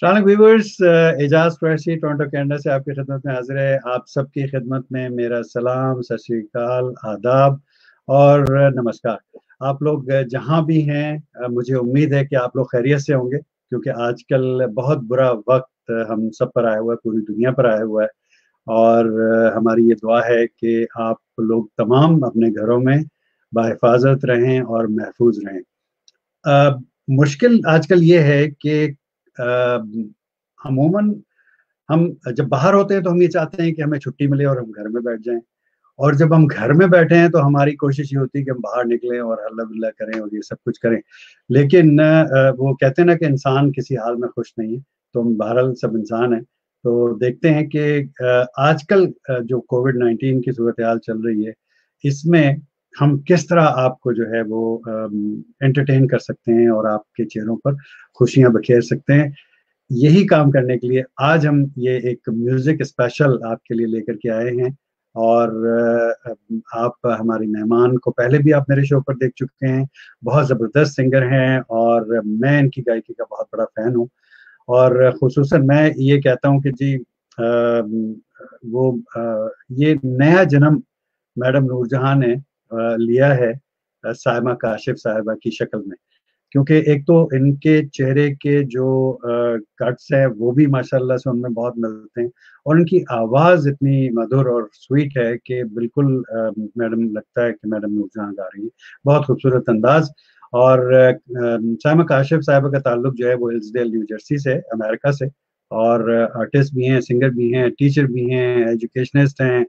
अस्सलाम viewers, Ejaz Qureshi Toronto Canada से आपकी खिदमत में हाजिर है। आप सबकी खिदमत में मेरा सलाम, सत श्री अकाल, आदाब और नमस्कार। आप लोग जहां भी हैं, मुझे उम्मीद है कि आप लोग खैरियत से होंगे, क्योंकि आजकल बहुत बुरा वक्त हम सब पर आया हुआ है, पूरी दुनिया पर आया हुआ है। और हमारी ये दुआ है कि आप लोग तमाम अपने घरों में बाहिफाजत रहें और महफूज रहें। मुश्किल आजकल ये है कि अमूमन हम जब बाहर होते हैं तो हम ये चाहते हैं कि हमें छुट्टी मिले और हम घर में बैठ जाएं, और जब हम घर में बैठे हैं तो हमारी कोशिश ये होती है कि हम बाहर निकलें और हल्ला गुल्ला करें और ये सब कुछ करें। लेकिन वो कहते हैं ना कि इंसान किसी हाल में खुश नहीं है, तो हम बहरहाल सब इंसान हैं। तो देखते हैं कि आजकल जो कोविड-19 की सूरत हाल चल रही है, इसमें हम किस तरह आपको जो है वो एंटरटेन कर सकते हैं और आपके चेहरों पर खुशियां बखेर सकते हैं। यही काम करने के लिए आज हम ये एक म्यूजिक स्पेशल आपके लिए लेकर के आए हैं। और आप हमारी मेहमान को पहले भी आप मेरे शो पर देख चुके हैं। बहुत ज़बरदस्त सिंगर हैं और मैं इनकी गायकी का बहुत बड़ा फ़ैन हूँ। और ख़ुसूसन मैं ये कहता हूँ कि जी वो ये नया जन्म मैडम नूरजहां ने लिया है साइमा काशिफ साहिबा की शक्ल में। क्योंकि एक तो इनके चेहरे के जो कट्स हैं वो भी माशाल्लाह से उनमें बहुत मिलते हैं, और इनकी आवाज़ इतनी मधुर और स्वीट है कि बिल्कुल मैडम लगता है कि मैडम नूरजहां गा रही हैं। बहुत खूबसूरत अंदाज़। और साइमा काशिफ साहिबा का ताल्लुक जो है वो हिल्सडेल न्यू जर्सी से, अमेरिका से। और आर्टिस्ट भी हैं, सिंगर भी हैं, टीचर भी हैं, एजुकेशनिस्ट हैं,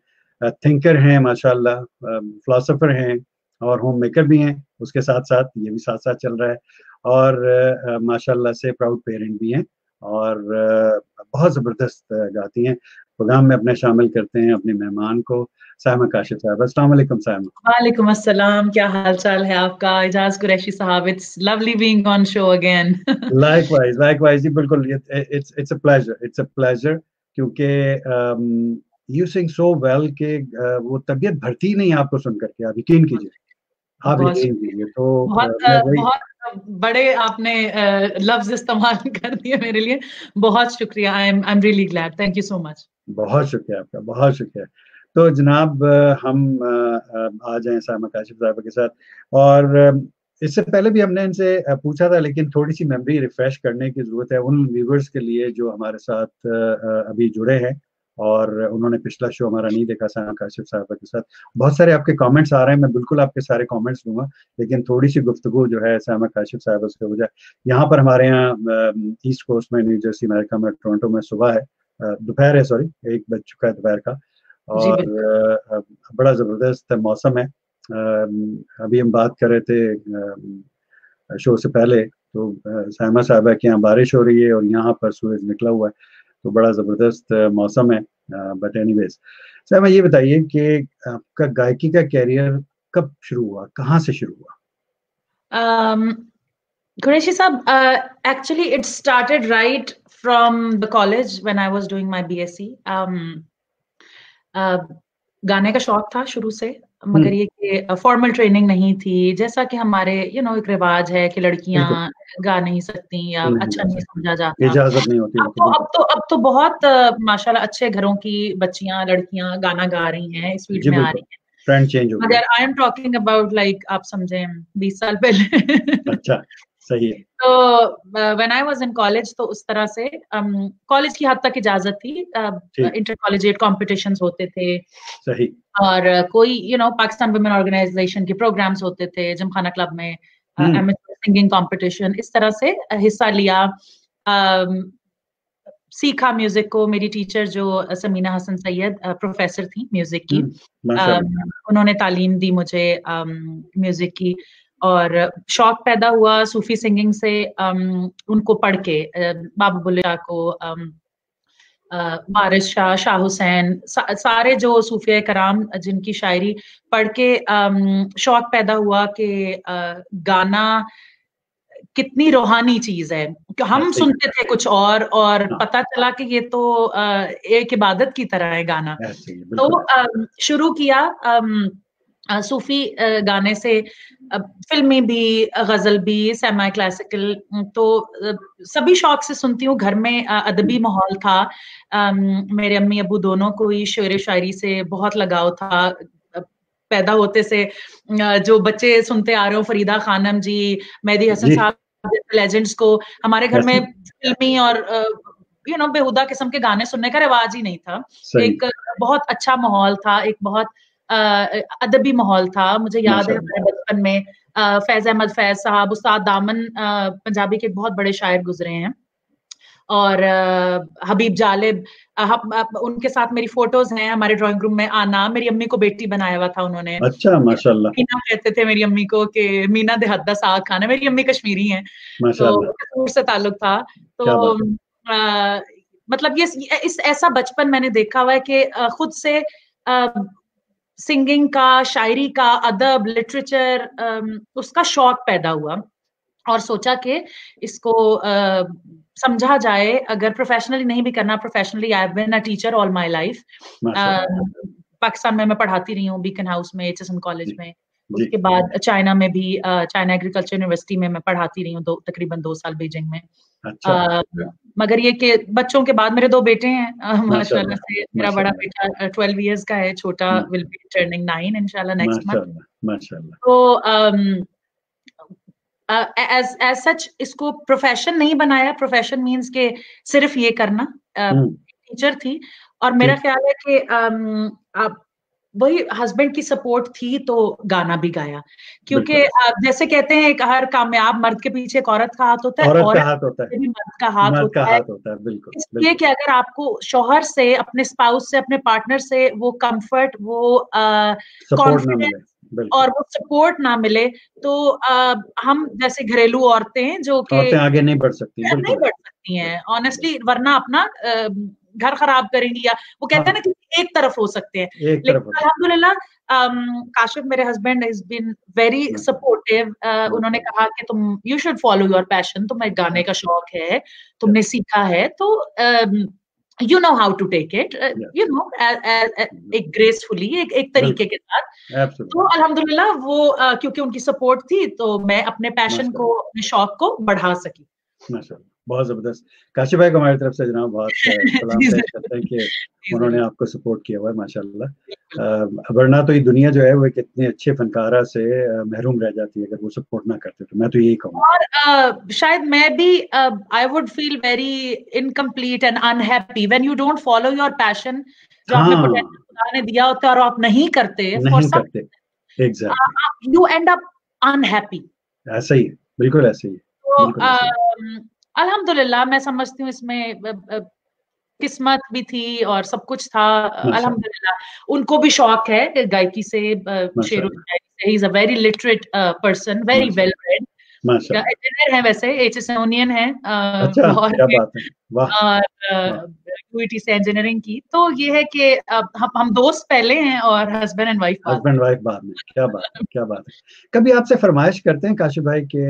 थिंकर हैं माशाल्लाह, फिलोसोफर हैं और होम मेकर भी हैं। उसके साथ-साथ ये भी साथ-साथ चल रहा है। और माशाल्लाह से प्राउड पेरेंट भी हैं और बहुत ज़बरदस्त गाती हैं। प्रोग्राम में अपने शामिल करते हैं अपने मेहमान को, साइमा काशिफ साहिबा। अस्सलाम वालेकुम साइमा। वालेकुम अस्सलाम, क्या हाल चाल है आपका एजाज कुरैशी साहब? It's lovely being on show again. Likewise likewise जी, बिल्कुल। It's a pleasure, it's a pleasure. क्योंकि यू सिंग सो वेल कि वो तबीयत भरती ही नहीं है आपको सुन करके। आप यकीन कीजिए, आप बहुत यकीन कीजिए। तो बहुत मैं वही। बहुत बड़े आपने लफ्ज इस्तेमाल कर दिए मेरे लिए। बहुत शुक्रिया। I am really glad. Thank you so much. बहुत शुक्रिया आपका, बहुत शुक्रिया। तो जनाब, हम आ जाएं साइमा काशिफ साहिबा के साथ। और इससे पहले भी हमने इनसे पूछा था, लेकिन थोड़ी सी मेमोरी रिफ्रेश करने की ज़रूरत है उन व्यूवर्स के लिए जो हमारे साथ अभी जुड़े हैं और उन्होंने पिछला शो हमारा नहीं देखा साइमा काशिफ साहिबा के साथ। बहुत सारे आपके कमेंट्स आ रहे हैं, मैं बिल्कुल आपके सारे कमेंट्स दूंगा, लेकिन थोड़ी सी गुफ्तगू जो है साइमा काशिफ साहिबा से हो जाए। यहाँ पर हमारे यहाँ ईस्ट कोस्ट में, न्यू जर्सी अमेरिका में, टोरंटो में सुबह है, दोपहर है, सॉरी, 1 बज चुका है दोपहर का। जी और बिल्कुल। बड़ा ज़बरदस्त मौसम है। अभी हम बात कर रहे थे शो से पहले, तो साइमा साहिबा के यहाँ बारिश हो रही है और यहाँ पर सूरज निकला हुआ है, तो बड़ा ज़बरदस्त मौसम है। बट एनीवेज, साहिबा ये बताइए कि आपका गायकी का कैरियर कब शुरू हुआ, कहाँ से शुरू हुआ? Qureshi sab, actually it started right from the college when I was doing my BSc. गाने का शौक था शुरू से, मगर ये कि फॉर्मल ट्रेनिंग नहीं थी। जैसा कि हमारे एक रिवाज है कि लड़कियां बिल्कुल। गा नहीं सकती या नहीं अच्छा गा नहीं सकते, समझा जाता। इजाज़त नहीं होती अब उनको, तो बिल्कुल। अब तो अब तो बहुत माशाल्लाह अच्छे घरों की बच्चियां, लड़कियां गाना गा रही हैं, इस फील्ड जी में आ बिल्कुल, रही हैं। ट्रेंड चेंज हो गया। मगर I am talking about like आप समझें 20 साल पहले। अच्छा, सही है। तो when I was in college तो उस तरह से कॉलेज की हद तक इजाजत थी। ठीक। इंटर कॉलेजिएट कॉम्पिटिशन्स होते थे सही। और कोई पाकिस्तान वुमेन ऑर्गेनाइजेशन के प्रोग्राम्स होते थे, जिमखाना क्लब में एमेच्योर सिंगिंग कंपटीशन, इस तरह से हिस्सा लिया। सीखा म्यूजिक को। मेरी टीचर जो समीना हसन सैयद प्रोफेसर थी म्यूजिक की, माशाल्लाह। उन्होंने तालीम दी मुझे म्यूजिक की, और शौक पैदा हुआ सूफी सिंगिंग से। उनको पढ़ के बाबा बुल्ले शाह को, वारिस शाह, शाह हुसैन, सारे जो सूफिया कराम जिनकी शायरी पढ़ के शौक पैदा हुआ कि गाना कितनी रूहानी चीज है। हम ऐसे ही। सुनते थे कुछ और हाँ, पता चला कि ये तो एक इबादत की तरह है गाना। ऐसे ही तो बिल्कुल ऐसे। शुरू किया। सूफी गाने से फिल्मी भी, गजल भी, सेमी क्लासिकल, तो सभी शौक से सुनती हूँ। घर में अदबी माहौल था, मेरे अम्मी अबू दोनों को ही शेर शायरी से बहुत लगाव था। पैदा होते से जो बच्चे सुनते आ रहे हो, फरीदा खानम जी, मेहदी हसन जी, साहब जैसे लेजेंड्स को, हमारे घर में कैसे, फिल्मी और बेहुदा किस्म के गाने सुनने का रिवाज ही नहीं था। सही, एक बहुत अच्छा माहौल था, एक बहुत अदबी माहौल था। मुझे याद है माशाल्लाह। हमारे बचपन में फैज अहमद फैज साहब, उस्ताद दामन पंजाबी के बहुत बड़े शायर गुजरे हैं, और हबीब जालिब, उनके साथ मेरी फोटोज हैं हमारे ड्राइंग रूम में। आना, मेरी अम्मी को बेटी बनाया हुआ था उन्होंने। अच्छा, माशाल्लाह, मीना कहते थे मेरी अम्मी को कि मीना देहात दा साग खाना। मेरी अम्मी कश्मीरी हैं, तो माशाल्लाह, कसूर से ताल्लुक था। तो क्या बात है। मतलब ये इस ऐसा बचपन मैंने देखा हुआ है कि खुद से सिंगिंग का, शायरी का, अदब, लिटरेचर, उसका शौक पैदा हुआ, और सोचा कि इसको समझा जाए। अगर प्रोफेशनली नहीं भी करना, professionally I have been a teacher all my life. माशाल्लाह, पाकिस्तान में मैं पढ़ाती रही हूँ, बीकन हाउस में, एचएसएम कॉलेज जी, में। जी, उसके बाद चाइना में भी, चाइना एग्रीकल्चर यूनिवर्सिटी में मैं पढ़ाती रही हूँ तकरीबन 2 साल बीजिंग में। अच्छा, मगर ये कि बच्चों के बाद मेरे 2 बेटे हैं, माशाल्लाह माशाल्लाह, से। मेरा बड़ा माशाल्लाह, बेटा 12 इयर्स का है, छोटा म विल बी टर्निंग 9 इंशाल्लाह नेक्स्ट मंथ। माशाल्लाह, माशाल्लाह, तो एज सच इसको प्रोफेशन नहीं बनाया। प्रोफेशन मींस के सिर्फ ये करना। हुँ, टीचर थी, और मेरा ठीक, ख्याल है कि अब वही हस्बैंड की सपोर्ट थी तो गाना भी गाया, क्योंकि बिल्कुल, जैसे कहते हैं, एक हर कामयाब मर्द के पीछे एक औरत का हाथ होता है, औरत का औरत हाथ के होता है, पीछे भी मर्द का हाथ मर्द का होता है। हाथ होता है, बिल्कुल, इसलिए बिल्कुल, कि अगर आपको शौहर से, अपने स्पाउस से, अपने पार्टनर से वो कंफर्ट, वो सपोर्ट ना मिले, कॉन्फिडेंस बिल्कुल, और वो सपोर्ट ना मिले, तो हम जैसे घरेलू औरतें हैं जो कि औरतें आगे नहीं बढ़ सकती, नहीं बिल्कुल, बढ़ सकती बिल हैं ऑनेस्टली, वरना अपना घर खराब करेंगी, या वो कहते हैं हाँ, ना कि एक तरफ हो सकते हैं। एक तरफ लेकिन होता अल्हम्दुलिल्लाह काशिफ मेरे हस्बैंड इज बीन वेरी है, माशाल्लाह, सपोर्टिव। उन्होंने माशाल्लाह, कहा कि तुम you should follow your passion, तुम्हें गाने का एब्सोल्यूटली, शौक है, तुमने यस, सीखा है, तो you know how to take it, yes, एक ग्रेसफुली, एक तरीके बिल्कुल, के साथ। तो एब्सोल्यूटली, अल्हम्दुलिल्लाह वो क्योंकि उनकी सपोर्ट थी, तो मैं अपने पैशन को, माशाल्लाह, अपने शौक को बढ़ा सकी। माशाल्लाह, बहुत ज़बरदस्त। काशिफ़ भाई को हमारी तरफ से जनाब बहुत सलाम जी पेश जरूर, करते हैं कि जी उन्होंने जरूर, आपको सपोर्ट किया हुआ है माशाल्लाह। बिल्कुल। वरना तो ये दुनिया जो है वो एक इतने अच्छे फनकारा से महरूम रह जाती है अगर वो सपोर्ट ना करते, तो मैं तो यही कहूँगा। और शायद मैं भी I would feel very incomplete and unhappy when you don't follow your passion. जो आपने हाँ, पोटेंशियल खुदा ने दिया होता है और आप नहीं करते फॉर नहीं सम, करते, exactly, you and up unhappy. ऐसा ही है, बिल्कुल ऐसे ही है, तो बिल्कुल ऐसे ही है। अल्हम्दुलिल्लाह मैं समझती हूँ इसमें किस्मत भी थी और सब कुछ था। माशाल्लाह, अल्हम्दुलिल्लाह उनको भी शौक है गायकी से, शेरो माशाल्लाह, शायरी से। He is a very literate person, very well माशाल्लाह, रेड। माशाल्लाह। इंजीनियर है, वैसे एचएसओनियन है अच्छा, लाहौर क्या में, बात है! वाह! और वाह! यूईटी से इंजीनियरिंग की। तो ये है कि अब हम दोस्त पहले हैं और हस्बैंड एंड वाइफ बाद हस्बैंड वाइफ बाद में, क्या बात है, क्या बात है। कभी आपसे फरमाइश करते हैं काशिफ़ भाई कि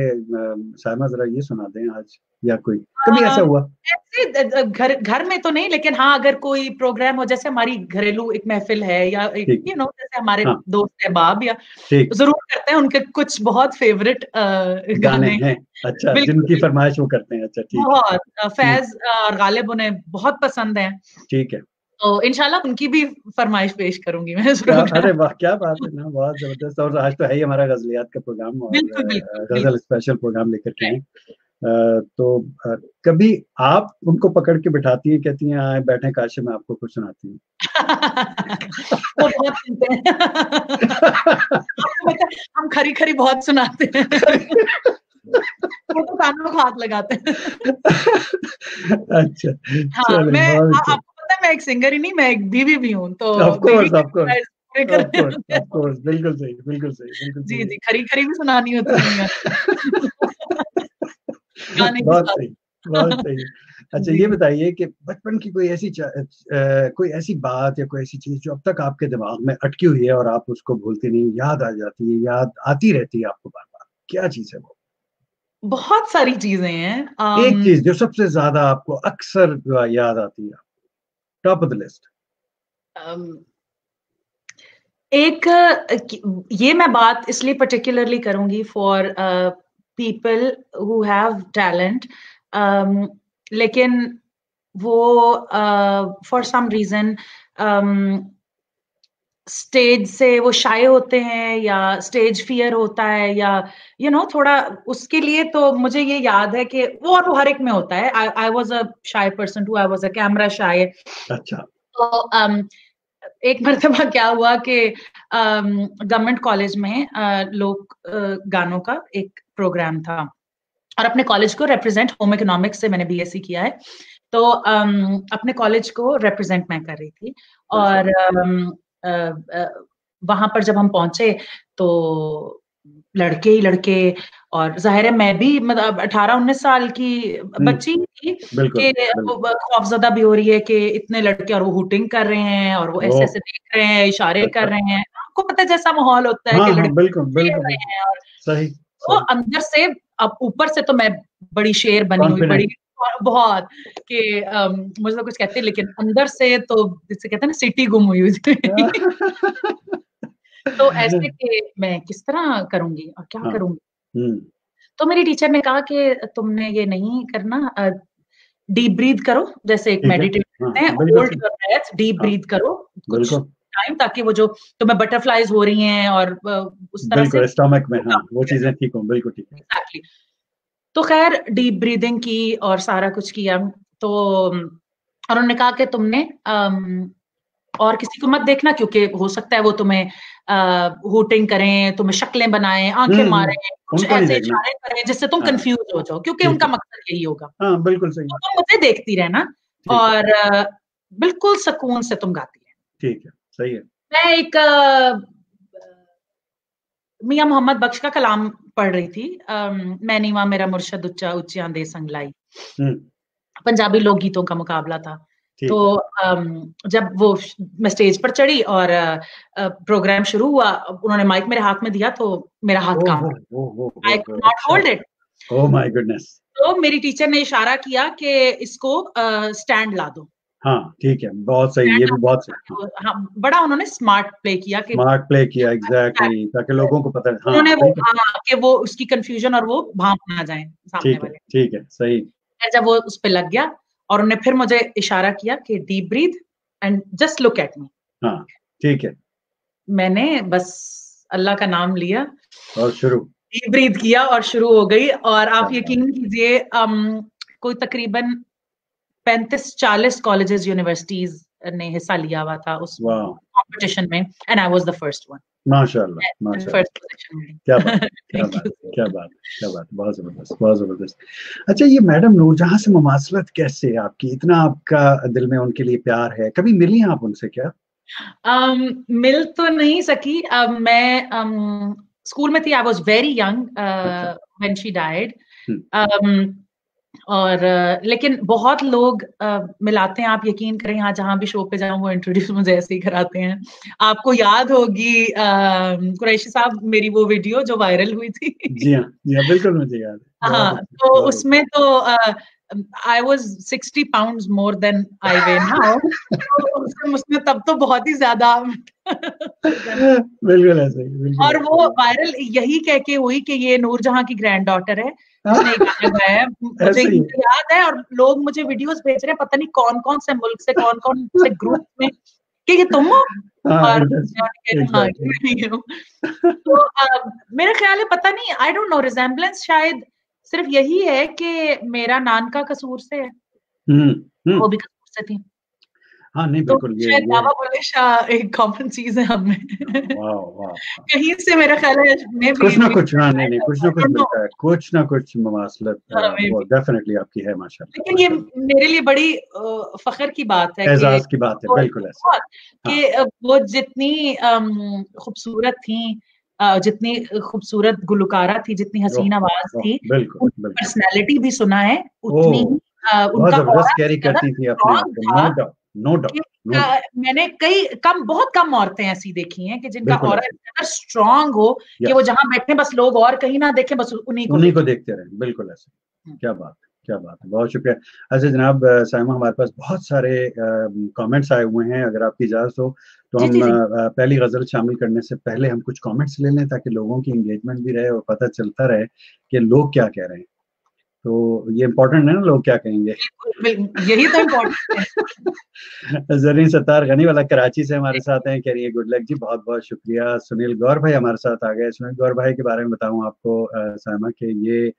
साइमा ज़रा ये सुना दें आज, या कोई कभी ऐसा में। हुआ? ऐसे घर घर में तो नहीं, लेकिन हाँ अगर कोई प्रोग्राम हो, जैसे हमारी घरेलू एक महफिल है, या एक ठीक है, जैसे हमारे हाँ, दोस्त अहबाब, या ठीक, जरूर करते हैं उनके कुछ बहुत फेवरेट गाने गाने। हैं, अच्छा, बिल्कुल जिनकी बिल्कुल, फरमाइश वो करते हैं, अच्छा ठीक है, बहुत ठीक, फैज और गालिब उन्हें बहुत पसंद है, ठीक है। तो इंशाल्लाह उनकी भी फरमाइश पेश करूंगी मैं इस क्या प्रोग्राम। अरे वाह! क्या बात है ना, बहुत ज़बरदस्त। और आज तो है ही हमारा ग़ज़लियात का प्रोग्राम, और बिल्कुल बिल्कुल ग़ज़ल बिल्कुल। स्पेशल प्रोग्राम लेकर के आए। तो कभी आप उनको पकड़ के बिठाती हैं, कहती हैं, आएँ बैठें काशिफ़, मैं आपको कुछ सुनाती हूँ? वो बहुत सुनते हैं। आपको पता है हम खरी खरी बहुत सुनाते हैं। वो तो कानों को हाथ लगाते हैं। अच्छा, हाँ, चलें बहुत अच्छा। आपको पता है मैं एक सिंगर ही नहीं, मैं एक बीवी भी हूँ, तो ऑफ़ बीवी कोर्स, के ऑफ़ कोर्स, फरमाइश पूरे ऑफ़ कोर्स, करने ऑफ़ कोर्स, बिल्कुल सही, बिल्कुल सही, बिल्कुल जी, सही जी, खरी-खरी भी सुनानी होती है मियाँ। है। गाने के बहुत साथ। सही, बहुत सही। अच्छा, ये जी। बताइए कि बचपन की कोई ऐसी बात या कोई ऐसी चीज़ जो अब तक आपके दिमाग में अटकी हुई है और आप उसको भूलती नहीं, याद आ जाती है, याद आती रहती है आपको बार-बार, क्या चीज़ है वो? बहुत सारी चीज़ें हैं। एक चीज़ जो सबसे ज़्यादा आपको अक्सर याद आती है, टॉप ऑफ द लिस्ट? अम एक ये मैं बात इसलिए पर्टिकुलरली करूंगी for people who have talent, लेकिन वो फॉर सम रीजन स्टेज से वो शाय होते हैं या स्टेज फियर होता है या थोड़ा उसके लिए। तो मुझे ये याद है कि वो और वो हर एक में होता है। I was a shy person too, I was a camera shy. अच्छा। तो एक मरतबा क्या हुआ कि गवर्नमेंट कॉलेज में लोक गानों का एक प्रोग्राम था और अपने कॉलेज को रिप्रेजेंट, होम इकोनॉमिक्स से मैंने बीएससी किया है, तो अपने कॉलेज को रिप्रेजेंट मैं कर रही थी। और वहां पर जब हम पहुंचे तो लड़के ही लड़के, और जाहिर है मैं भी मतलब 18-19 साल की बच्ची थी कि खौफजदा भी हो रही है कि इतने लड़के और वो हुटिंग कर रहे हैं और वो ऐसे ऐसे देख रहे हैं, इशारे कर रहे हैं। आपको पता है जैसा माहौल होता है कि लड़के खेल रहे हैं। और सही, तो अंदर से, अब ऊपर से तो मैं बड़ी शेर बनी हुई, बड़ी बहुत कि मुझे तो कुछ कहते हैं, लेकिन अंदर से तो जिसे कहते हैं ना सिटी गुम हुई तो ऐसे कि मैं किस तरह करूंगी और क्या करूंगी। तो मेरी टीचर ने कहा कि तुमने ये नहीं करना, डीप ब्रीथ करो, जैसे एक मेडिटेट करते हैं, hold your breath, deep breath करो कुछ टाइम, ताकि वो जो तुम्हें बटरफ्लाईज हो रही हैं और उस तरह से स्टमक में वो चीजें ठीक हो। बिल्कुल ठीक है। एग्जैक्टली। तो खैर डीप ब्रीदिंग की और सारा कुछ किया। तो और उन्होंने कहा कि तुमने और किसी को मत देखना, क्योंकि हो सकता है वो तुम्हें हुटिंग करें, तुम्हें शक्लें बनाएं, आंखें मारें, कुछ ऐसे इशारे करें जिससे तुम कंफ्यूज हो जाओ, क्योंकि उनका मकसद यही होगा। हाँ, बिल्कुल सही। तो तुम मुझे देखती रहना और बिल्कुल सुकून से तुम गाती रहना। ठीक है, सही है। मैं एक मियां मोहम्मद बख्श का कलाम पढ़ रही थी, मैं नीवा मेरा मुर्शद उच्चा उच्चियां दे संगलाई। पंजाबी लोकगीतों का मुकाबला था। तो जब वो मैं स्टेज पर चढ़ी और प्रोग्राम शुरू हुआ, उन्होंने माइक मेरे हाथ में दिया तो मेरा हाथ कांप गया। I could not hold it. Oh my goodness. तो मेरी टीचर ने इशारा किया कि इसको स्टैंड ला दो। हाँ ठीक है, बहुत सही, ये भी बहुत सही। हाँ, बड़ा उन्होंने स्मार्ट प्ले किया कि एग्जैक्टली, ताकि लोगों को पता है। हाँ, उन्होंने वो कि वो उसकी कंफ्यूजन और वो भांप ना जाए सामने वाले। ठीक है, सही। जब वो उस पे लग गया और उन्होंने फिर मुझे इशारा किया कि deep breath and just look at me. हाँ ठीक है। मैंने बस अल्लाह का नाम लिया और शुरू डीप ब्रीथ किया और शुरू हो गई। और आप यकीन कीजिए कोई तकरीबन 35-40 कॉलेजेस यूनिवर्सिटीज ने हिस्सा लिया हुआ था उस कॉम्पिटिशन में, and I was the first one. माशाल्लाह, माशाल्लाह। क्या बात, क्या बात, क्या बात, क्या बात, बहुत जबरदस्त, बहुत जबरदस्त। अच्छा, ये मैडम नूरजहां से मुमासलत कैसे है आपकी? इतना आपका दिल में उनके लिए प्यार है, कभी मिली आप उनसे क्या? मिल तो नहीं सकी। मैं स्कूल में थी, I was very young when she died. और लेकिन बहुत लोग मिलाते हैं, आप यकीन करें, यहाँ जहां भी शो पे जाऊं वो इंट्रोड्यूस मुझे ऐसे ही कराते हैं। आपको याद होगी कुरैशी साहब, मेरी वो वीडियो जो वायरल हुई थी। जी हाँ, बिल्कुल मुझे याद है। हाँ, तो उसमें तो I was 60 pounds more than I weigh now. उसमें तब तो बहुत ही ज्यादा बिल्कुल ऐसे ही। और वो वायरल यही कह के हुई कि ये नूरजहां की ग्रैंड डॉटर है जिसने गाना गाया है। मुझे याद है, और लोग मुझे वीडियोस भेज रहे हैं, पता नहीं कौन कौन से मुल्क से, कौन कौन से ग्रुप में, कि ये तुम हो। और तो मेरा ख्याल है, पता नहीं, आई डोंट नो, रिजेम्बलेंस शायद सिर्फ यही है कि मेरा नान का कसूर से है, वो भी कसूर से थी। हाँ नहीं, तो बिल्कुल शायद बाबा बुल्ले शाह एक कॉमन चीज है हमें। कहीं से मेरा ख्याल है कुछ ना कुछ, नहीं कुछ ना कुछ मिलता है, कुछ ना कुछ मुमासलत वो डेफिनेटली आपकी है, माशाल्लाह। लेकिन ये मेरे लिए बड़ी फख्र की बात है, एजाज की बात है, बिल्कुल ऐसा कि वो जितनी खूबसूरत थी, जितनी खूबसूरत गुलकारा थी, जितनी हसीन आवाज थी, पर्सनालिटी भी सुना है उतनी उनका जबरदस्त कैरी करती थी अपने आप को, नो डाउट। मैंने बहुत कम औरतें ऐसी देखी हैं कि जिनका ऑरा इतना स्ट्रांग हो कि वो जहां बैठे बस लोग और कहीं ना देखें, बस उन्हीं को देखते रहे। बिल्कुल ऐसे। क्या बात, क्या बात है, बहुत शुक्रिया। अच्छा जनाब साइमा, हमारे पास बहुत सारे कमेंट्स आए हुए हैं, अगर आपकी इजाजत हो तो हम पहली गजल शामिल करने से पहले हम कुछ कमेंट्स ले लें ताकि लोगों की एंगेजमेंट भी रहे और पता चलता रहे कि लोग क्या कह रहे हैं। तो ये इम्पोर्टेंट है ना, लोग क्या कहेंगे। यही तो इम्पोर्टेंट है। जरीन सत्तार गनी वाला कराची से हमारे साथ हैं, कह रही है गुड लक जी, बहुत बहुत शुक्रिया। सुनील गौर भाई हमारे साथ आ गए। सुनील गौर भाई के बारे में बताऊं आपको सामा के ये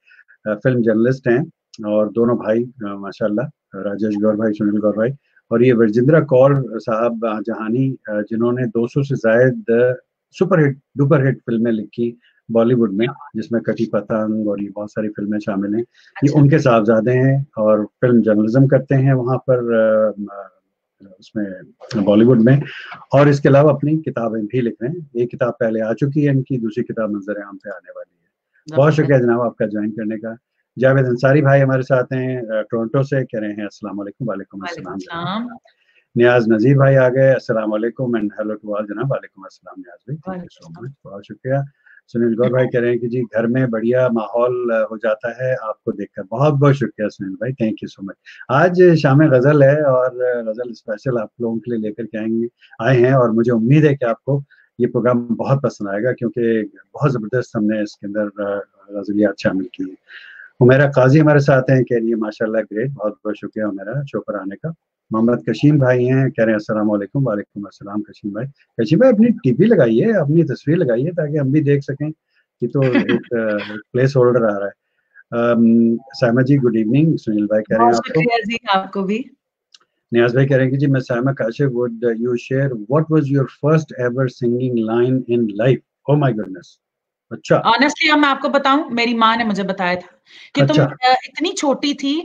फिल्म जर्नलिस्ट हैं और दोनों भाई माशाल्लाह, राजेश गौर भाई, सुनील गौर भाई, और ये वर्जिंद्रा कौर साहब जहानी, जिन्होंने 200 से ज्यादा सुपर हिट फिल्में लिखी बॉलीवुड में, जिसमें कटी पतंग और ये बहुत सारी फिल्में शामिल हैं। ये उनके साहबजादे हैं और फिल्म जर्नलिज्म करते हैं वहाँ पर उसमें बॉलीवुड में, और इसके अलावा अपनी किताबें भी लिख रहे हैं। एक किताब पहले आ चुकी है इनकी, दूसरी किताब मंजर आम पे आने वाली है। बहुत शुक्रिया जनाब आपका ज्वाइन करने का। जावेद अंसारी भाई हमारे साथ हैं टोरंटो से, कह रहे हैं अस्सलाम वालेकुम। वालेकुम अस्सलाम। नियाज नजीर भाई आ गए, अस्सलाम वालेकुम एंड हेलो टू ऑल जनाब। वालेकुम अस्सलाम नियाज भाई, थैंक यू सो मच, बहुत शुक्रिया। सुनील गौर भाई कह रहे हैं कि जी घर में बढ़िया माहौल हो जाता है आपको देखकर। बहुत बहुत शुक्रिया सुनील भाई, थैंक यू सो मच। आज शाम गजल है और गजल स्पेशल आप लोगों के लिए लेकर के आए हैं और मुझे उम्मीद है कि आपको ये प्रोग्राम बहुत पसंद आएगा क्योंकि बहुत जबरदस्त हमने इसके अंदर गजलियात शामिल की है। उमेरा काजी हमारे साथ हैं, कह रही है माशाल्लाह ग्रेट, बहुत बहुत शुक्रिया उमेरा शो पर आने का। मोहम्मद कशीम भाई हैं, कह रहे हैं अस्सलाम वालेकुम। वालेकुम अस्सलाम कशीम भाई। कशीम भाई अपनी टीवी लगाइए, अपनी तस्वीर लगाइए ताकि हम भी देख सकें कि तो एक प्लेस होल्डर आ रहा है। साइमा जी गुड इवनिंग। सुनील भाई कह रहे हैं आपको भी। नियाज भाई कह रहे हैं कि जी मैं Saima Kashif, would you share what was your first ever singing line in life. Oh my goodness. अच्छा, ऑनेस्टली अब मैं आपको बताऊं, मेरी माँ ने मुझे बताया था कि तुम इतनी छोटी थी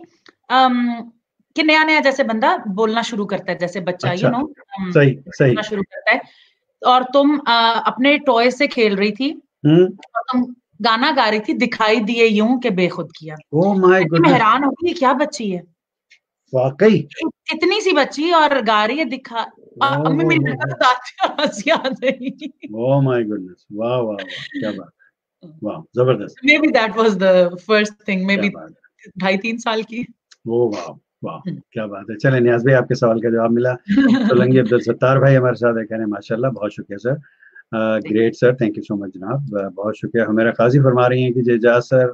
कि नया नया जैसे बंदा बोलना शुरू करता है, जैसे बच्चा अच्छा, सही बोलना शुरू करता है, और तुम अपने टॉय से खेल रही थी और तुम गाना गा रही थी, दिखाई दिए यूं के बेखुद किया। ओह माय गॉड, मैं हैरान हो गई, क्या बच्ची है वाकई इतनी सी बच्ची और गा रही है दिखा। अम्मी मेरी हंसी आ गई। ओह माय गुडनेस, वाह वाह वाह, क्या बात है, वाह जबरदस्त। May be that was the first thing, may be 2.5-3 साल की। ओह वाह वाह, क्या बात है। चले नियाज भाई आपके सवाल का जवाब मिला। सोलंगी अब्दुल सत्तार भाई हमारे साथ है, कहने माशाल्लाह, बहुत शुक्रिया sir, great sir, thank you so much जनाब, बहुत शुक्रिया। हमेरा काजी फरमा रही हैं कि जेजाज सर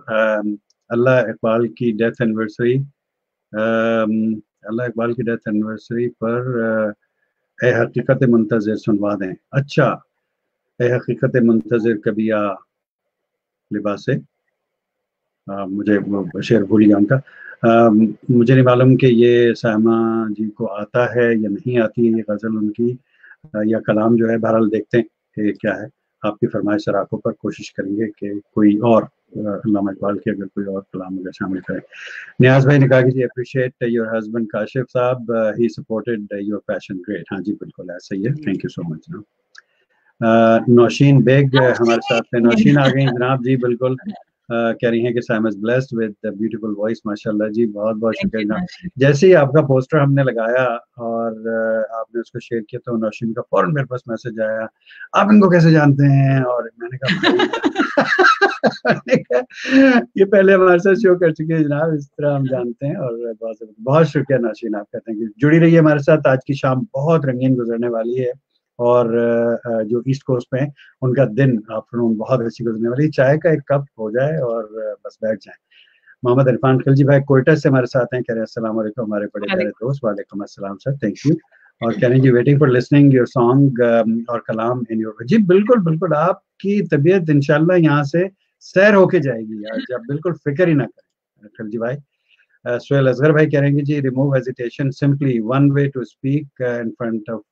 अल्लाह इकबाल की डेथ एनिवर्सरी पर ए हकीकत मुंतज़िर सुनवा दें। अच्छा, ए हकीकत मुंतज़िर कभी आ लिबासे, मुझे वो शेर भूल गया उनका। मुझे नहीं मालूम कि ये सायमा जी को आता है या नहीं आती है ये गज़ल उनकी, या कलाम जो है, बहरहाल देखते हैं कि क्या है। आपकी फरमाइश सराखों पर कोशिश करेंगे कि कोई और अल्लामा इकबाल के अगर कोई और कलाम अगर शामिल करें। नियाज भाई ने कहा कि जी अप्रिशिएट योर हस्बैंड काशिफ साहब, he supported your passion. Great, हाँ जी बिल्कुल ऐसा ही है, थैंक यू सो मच जनाब। नौशीन बेग हमारे साथ हैं, नौशीन आ गई जनाब जी, बिल्कुल कह रही हैं कि Saim is blessed with beautiful voice, माशाल्लाह जी, बहुत बहुत शुक्रिया जनाब। जैसे ही आपका पोस्टर हमने लगाया और आपने उसको शेयर किया तो नौशीन का फौरन मेरे पास मैसेज आया, आप इनको कैसे जानते हैं, और मैंने कहा ये पहले हमारे साथ शो कर चुके हैं जनाब, इस तरह हम जानते हैं। और बहुत बहुत शुक्रिया नौशीन आपका, थैंक यू। जुड़ी रही है हमारे साथ, आज की शाम बहुत रंगीन गुजरने वाली है और जो ईस्ट कोस्ट पे हैं उनका दिन आफ्टरनून बहुत अच्छी गुजरने वाली। चाय का एक कप हो जाए और बस बैठ जाए। मोहम्मद इरफान खिलजी भाई कोयटा से हमारे साथ हैं, कह रहे हैं अस्सलाम वालेकुम हमारे बड़े प्यारे दोस्त। वालेकुम अस्सलाम सर, थैंक यू। और कह रहे हैं जी waiting for listening your song और कलाम इन योर। जी बिल्कुल बिल्कुल, आपकी तबीयत इंशाल्लाह यहाँ से सैर होके जाएगी आज, आप बिल्कुल फिक्र ही ना करें खिलजी भाई। सुहेल असगर भाई कह रहे हैं कि जी remove hesitation, simply one way to speak in front of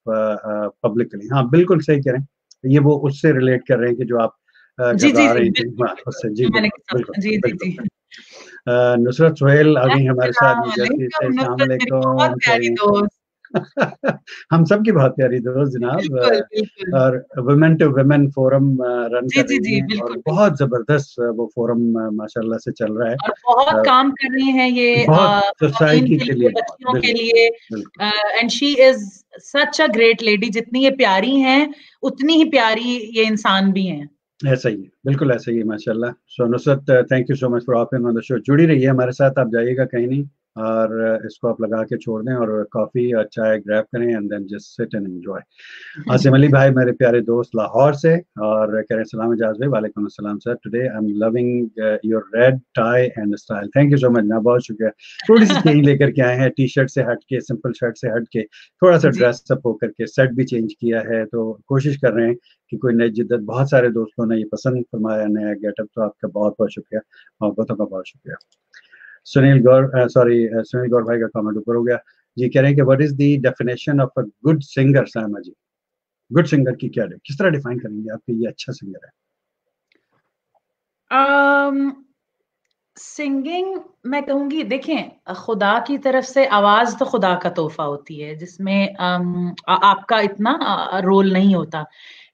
publicly. हाँ बिल्कुल सही कह रहे हैं, ये वो उससे रिलेट कर रहे हैं कि जो आप घबरा रहे थे उससे। जी बिल्कुल बिल्कुल। नुसरत सुहेल आ गई हमारे साथ न्यू जर्सी से, अस्सलाम वालेकुम। हम सब की बहुत प्यारी दोस्त जनाब, और women to women forum run कर रही हैं और बहुत जबरदस्त वो फोरम माशाल्लाह से चल रहा है और बहुत काम कर रही हैं ये सोसाइटी के लिए, बच्चियों के लिए। And she is such a great lady, जितनी ये प्यारी हैं उतनी ही प्यारी ये इंसान भी हैं। ऐसा ही है, बिल्कुल ऐसा ही है माशाल्लाह। So Nusrat thank you so much for offering on the show. जुड़ी रही है हमारे साथ, आप जाइएगा कहीं नहीं, और इसको आप लगा के छोड़ दें और कॉफ़ी और चाय ग्रैब करें and then just sit and enjoy. Asim Ali भाई मेरे प्यारे दोस्त लाहौर से, और कह रहे हैं सलाम एजाज भाई। वालेकुम अस्सलाम sir, today I am loving your red tie and style. Thank you so much ना, बहुत शुक्रिया। थोड़ी सी चेंज लेकर के आए हैं, टी शर्ट से हट के, सिंपल शर्ट से हट के थोड़ा सा ड्रेस अप होकर के, सेट भी चेंज किया है, तो कोशिश कर रहे हैं कि कोई नई जिद्दत। बहुत सारे दोस्तों ने ये पसंद फरमाया नया गेटअप, तो आपका बहुत बहुत शुक्रिया, मोहब्बतों का बहुत शुक्रिया। सुनील गौर भाई का कमेंट ऊपर हो गया जी, कह रहे हैं कि what is the definition of a good singer. Saima ji, good singer की क्या किस तरह डिफाइन करेंगे आप कि ये अच्छा सिंगर है? सिंगिंग मैं कहूंगी, देखें, खुदा की तरफ से आवाज तो खुदा का तोहफा होती है, जिसमें आपका इतना रोल नहीं होता।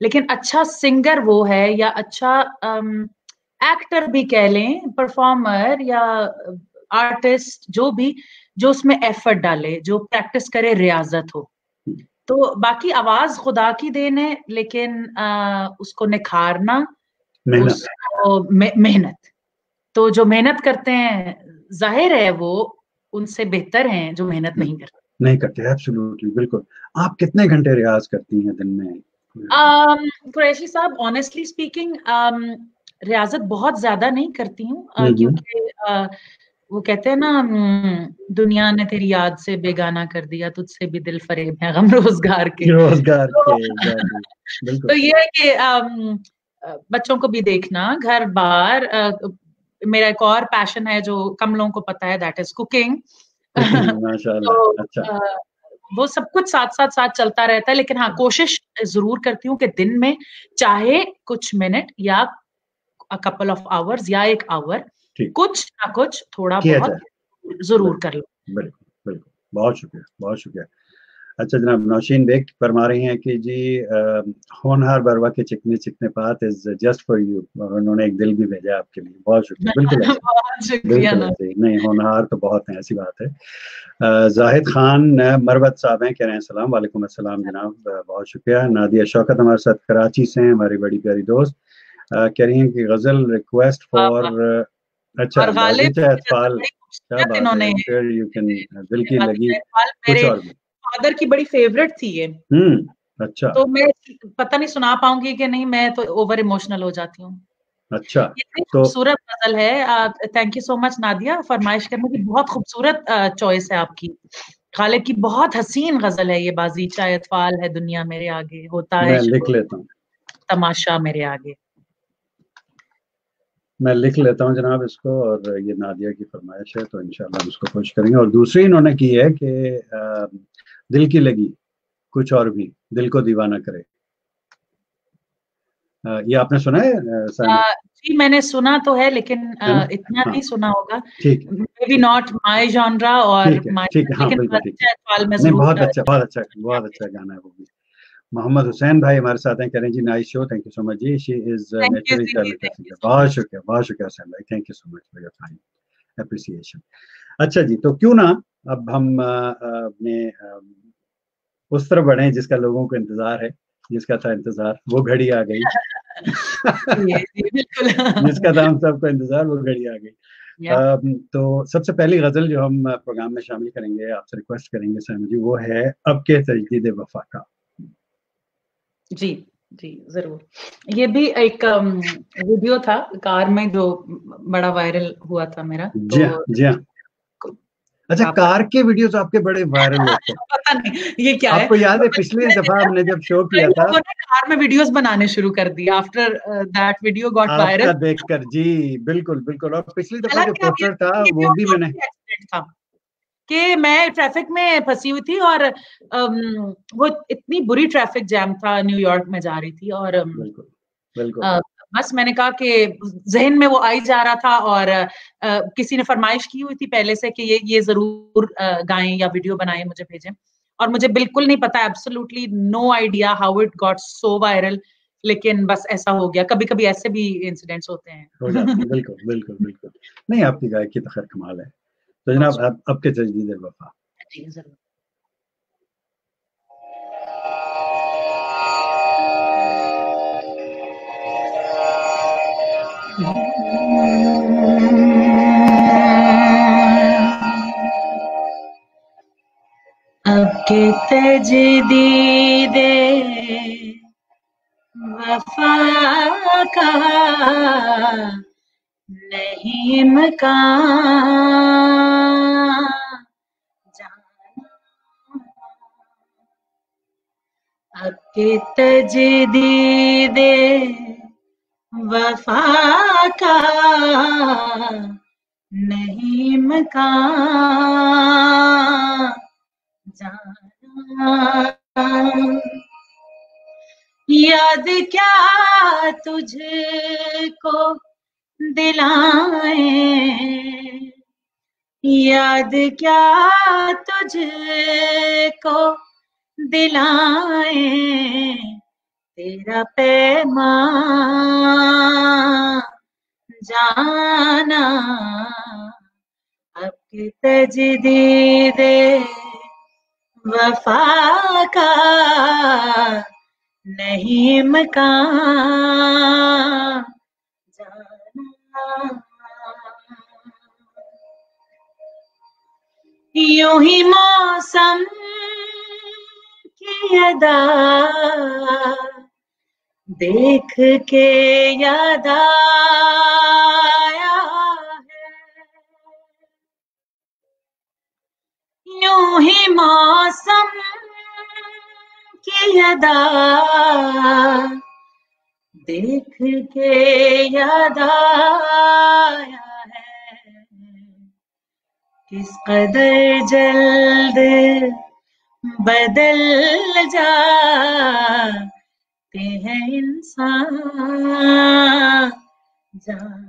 लेकिन अच्छा सिंगर वो है, या अच्छा एक्टर भी कह लें, परफॉर्मर या आर्टिस्ट, जो भी, जो उसमें एफर्ट डाले, जो प्रैक्टिस करे, रियाजत हो। तो बाकी आवाज खुदा की देन है, लेकिन उसको निखारना, मेहनत, तो जो मेहनत करते हैं जाहिर है वो उनसे बेहतर हैं जो मेहनत नहीं करते। एब्सोल्युटली, बिल्कुल। आप कितने घंटे रियाज करती हैं दिन में? कुरैशी साहब, ऑनेस्टली स्पीकिंग, रियाजत बहुत ज्यादा नहीं करती हूँ, क्योंकि वो कहते हैं ना, दुनिया ने तेरी याद से बेगाना कर दिया, तुझसे भी दिल फरेब है गम रोजगार के। तो ये है कि बच्चों को भी देखना, घर बार। मेरा एक और पैशन है जो कम लोगों को पता है, दैट इज कुकिंग। तो अच्छा। वो सब कुछ साथ चलता रहता है, लेकिन हाँ, कोशिश जरूर करती हूँ कि दिन में चाहे कुछ मिनट या अ कपल ऑफ आवर्स या एक आवर, कुछ ना कुछ थोड़ा बहुत जरूर कर लो। बिल्कुल बिल्कुल, बहुत शुक्रिया, बहुत शुक्रिया। अच्छा जनाब, नौशीन बेग फरमा रही हैं कि जी होनहार बरवा के चिकने चिकने पात इज जस्ट फॉर यू, और उन्होंने एक दिल भी भेजा आपके लिए। बहुत शुक्रिया। बिल्कुल बिल्कुल ऐसे नहीं, होनहार तो बहुत है, ऐसी बात है। जाहिद खान मरवत साहब हैं, कह रहे हैं सलाम। वालेकुम अस्सलाम जनाब, बहुत शुक्रिया। नादिया शौकत हमारे साथ कराची से हैं, हमारी बड़ी प्यारी दोस्त, कह रही हैं कि गजल रिक्वेस्ट फॉर, अच्छा, अतफाल, क्या बात है, फिर यू कैन, दिल की लगी, कुछ और भी। फादर की बड़ी फेवरेट थी ये। अच्छा। तो मैं पता नहीं सुना पाऊंगी कि नहीं, मैं तो ओवर इमोशनल हो जाती हूँ। अच्छा, इतनी खूबसूरत गजल है। Thank you so much Nadia, फरमाइश करने की। बहुत खूबसूरत चॉइस है आपकी। गालिब की बहुत हसीन गजल है ये, बाज़ीचा अतफाल है दुनिया मेरे आगे, होता है मैं लिख लेता हूँ, तमाशा मेरे आगे। मैं लिख लेता हूँ जनाब इसको, और ये नादिया की फरमाइश है, तो इंशाल्लाह हम उसको कोशिश करेंगे। और दूसरी इन्होंने की है कि दिल की लगी, कुछ और भी, दिल को दीवाना करे। ये आपने सुना है? जी मैंने सुना तो है, लेकिन इतना नहीं सुना होगा। ठीक, may be not my genre, और ठीक, हाँ बिल्कुल ठीक है। नहीं, बहुत अच्छा, बहुत अच्छा, बहुत अच्छा गाना है वो भी। मोहम्मद हुसैन भाई हमारे साथ हैं, करें जी nice show, thank you so much जी। She is naturally talented singer. बहुत शुक्रिया, बहुत शुक्रिया हुसैन भाई, thank you so much for your kind appreciation. अच्छा जी, तो क्यों ना अब हम अपने उस तरफ बढ़े जिसका लोगों को इंतजार है, जिसका था इंतजार, वो घड़ी आ गई। जिसका था हम सबको इंतजार, वो घड़ी आ गई। तो सबसे पहली गजल जो हम प्रोग्राम में शामिल करेंगे, आपसे रिक्वेस्ट करेंगे सायमा जी, वो है अब के तजदीद वफा का। जी जी जरूर। ये भी एक वीडियो था कार में जो बड़ा वायरल हुआ था मेरा। जी हाँ, जी हाँ। अच्छा, कार के वीडियोस आपके बड़े वायरल होते हैं। पता नहीं ये क्या है। आपको याद है पिछली दफा हमने जब शो किया था, लोगों ने कार में वीडियोस बनाने शुरू कर दिया after that video got viral. आपका देखकर, जी बिल्कुल बिल्कुल। और पिछली दफा जो पोस्टर था वो भी मैंने, था कि मैं ट्रैफिक में फंसी हुई थी, और वो इतनी बुरी ट्रैफिक जैम था, न्यूयॉर्क में जा रही थी, और बिल्कुल बिल्कुल बस मैंने कहा कि जहन में वो आई जा रहा था, और किसी ने फरमाइश की हुई थी पहले से कि ये जरूर गाएं या वीडियो बनाएं, मुझे भेजें। और मुझे बिल्कुल नहीं पता, absolutely no idea how it got so viral, लेकिन बस ऐसा हो गया। कभी कभी ऐसे भी इंसिडेंट्स होते हैं, हो जाते हैं। बिल्कुल बिल्कुल बिल्कुल। नहीं, आपकी गायकी तो खैर कमाल है। तो जनाब अब के तजदीद वफा। जी जरूर। के तजदीदे वफा का नहीं इम्कान जाना, अब के तजदीदे वफा का नहीं इम्कान जाना। याद क्या तुझको दिलाए, याद क्या तुझको दिलाए, तेरा पैमान जाना, अब की तजदीदे वफा का नहीं इम्कान जाना। यूं ही मौसम की अदा देख के याद आया है, यूं ही मौसम की अदा देख के याद आया है, किस कदर जल्द बदल जाते हैं इंसान जाना।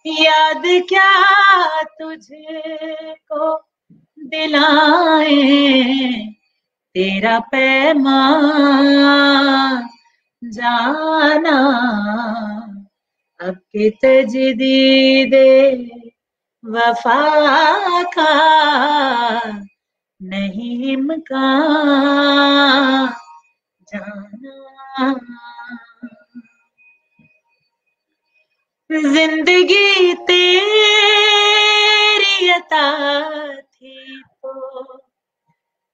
याद क्या तुझको दिलाए, तेरा पैमान जाना, अब के तजदीदे वफा का नहीं इम्कान जाना। जिंदगी तेरी अता थी तो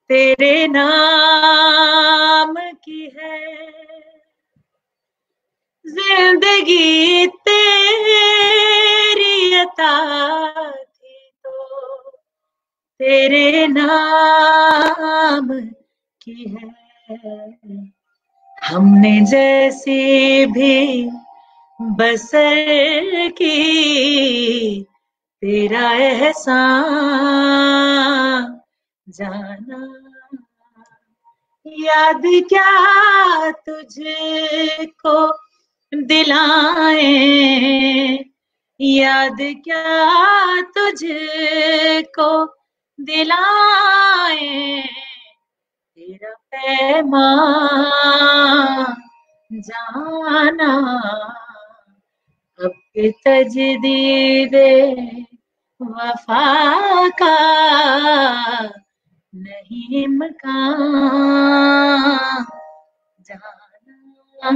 तेरे नाम की है, जिंदगी तेरी अता थी तो तेरे नाम की है, हमने जैसी भी बसर की तेरा एहसान जाना। याद क्या तुझको दिलाए, याद क्या तुझको दिलाए, तेरा पैमान जाना, अब के तजदीदे वफा का नहीं इम्कान जाना।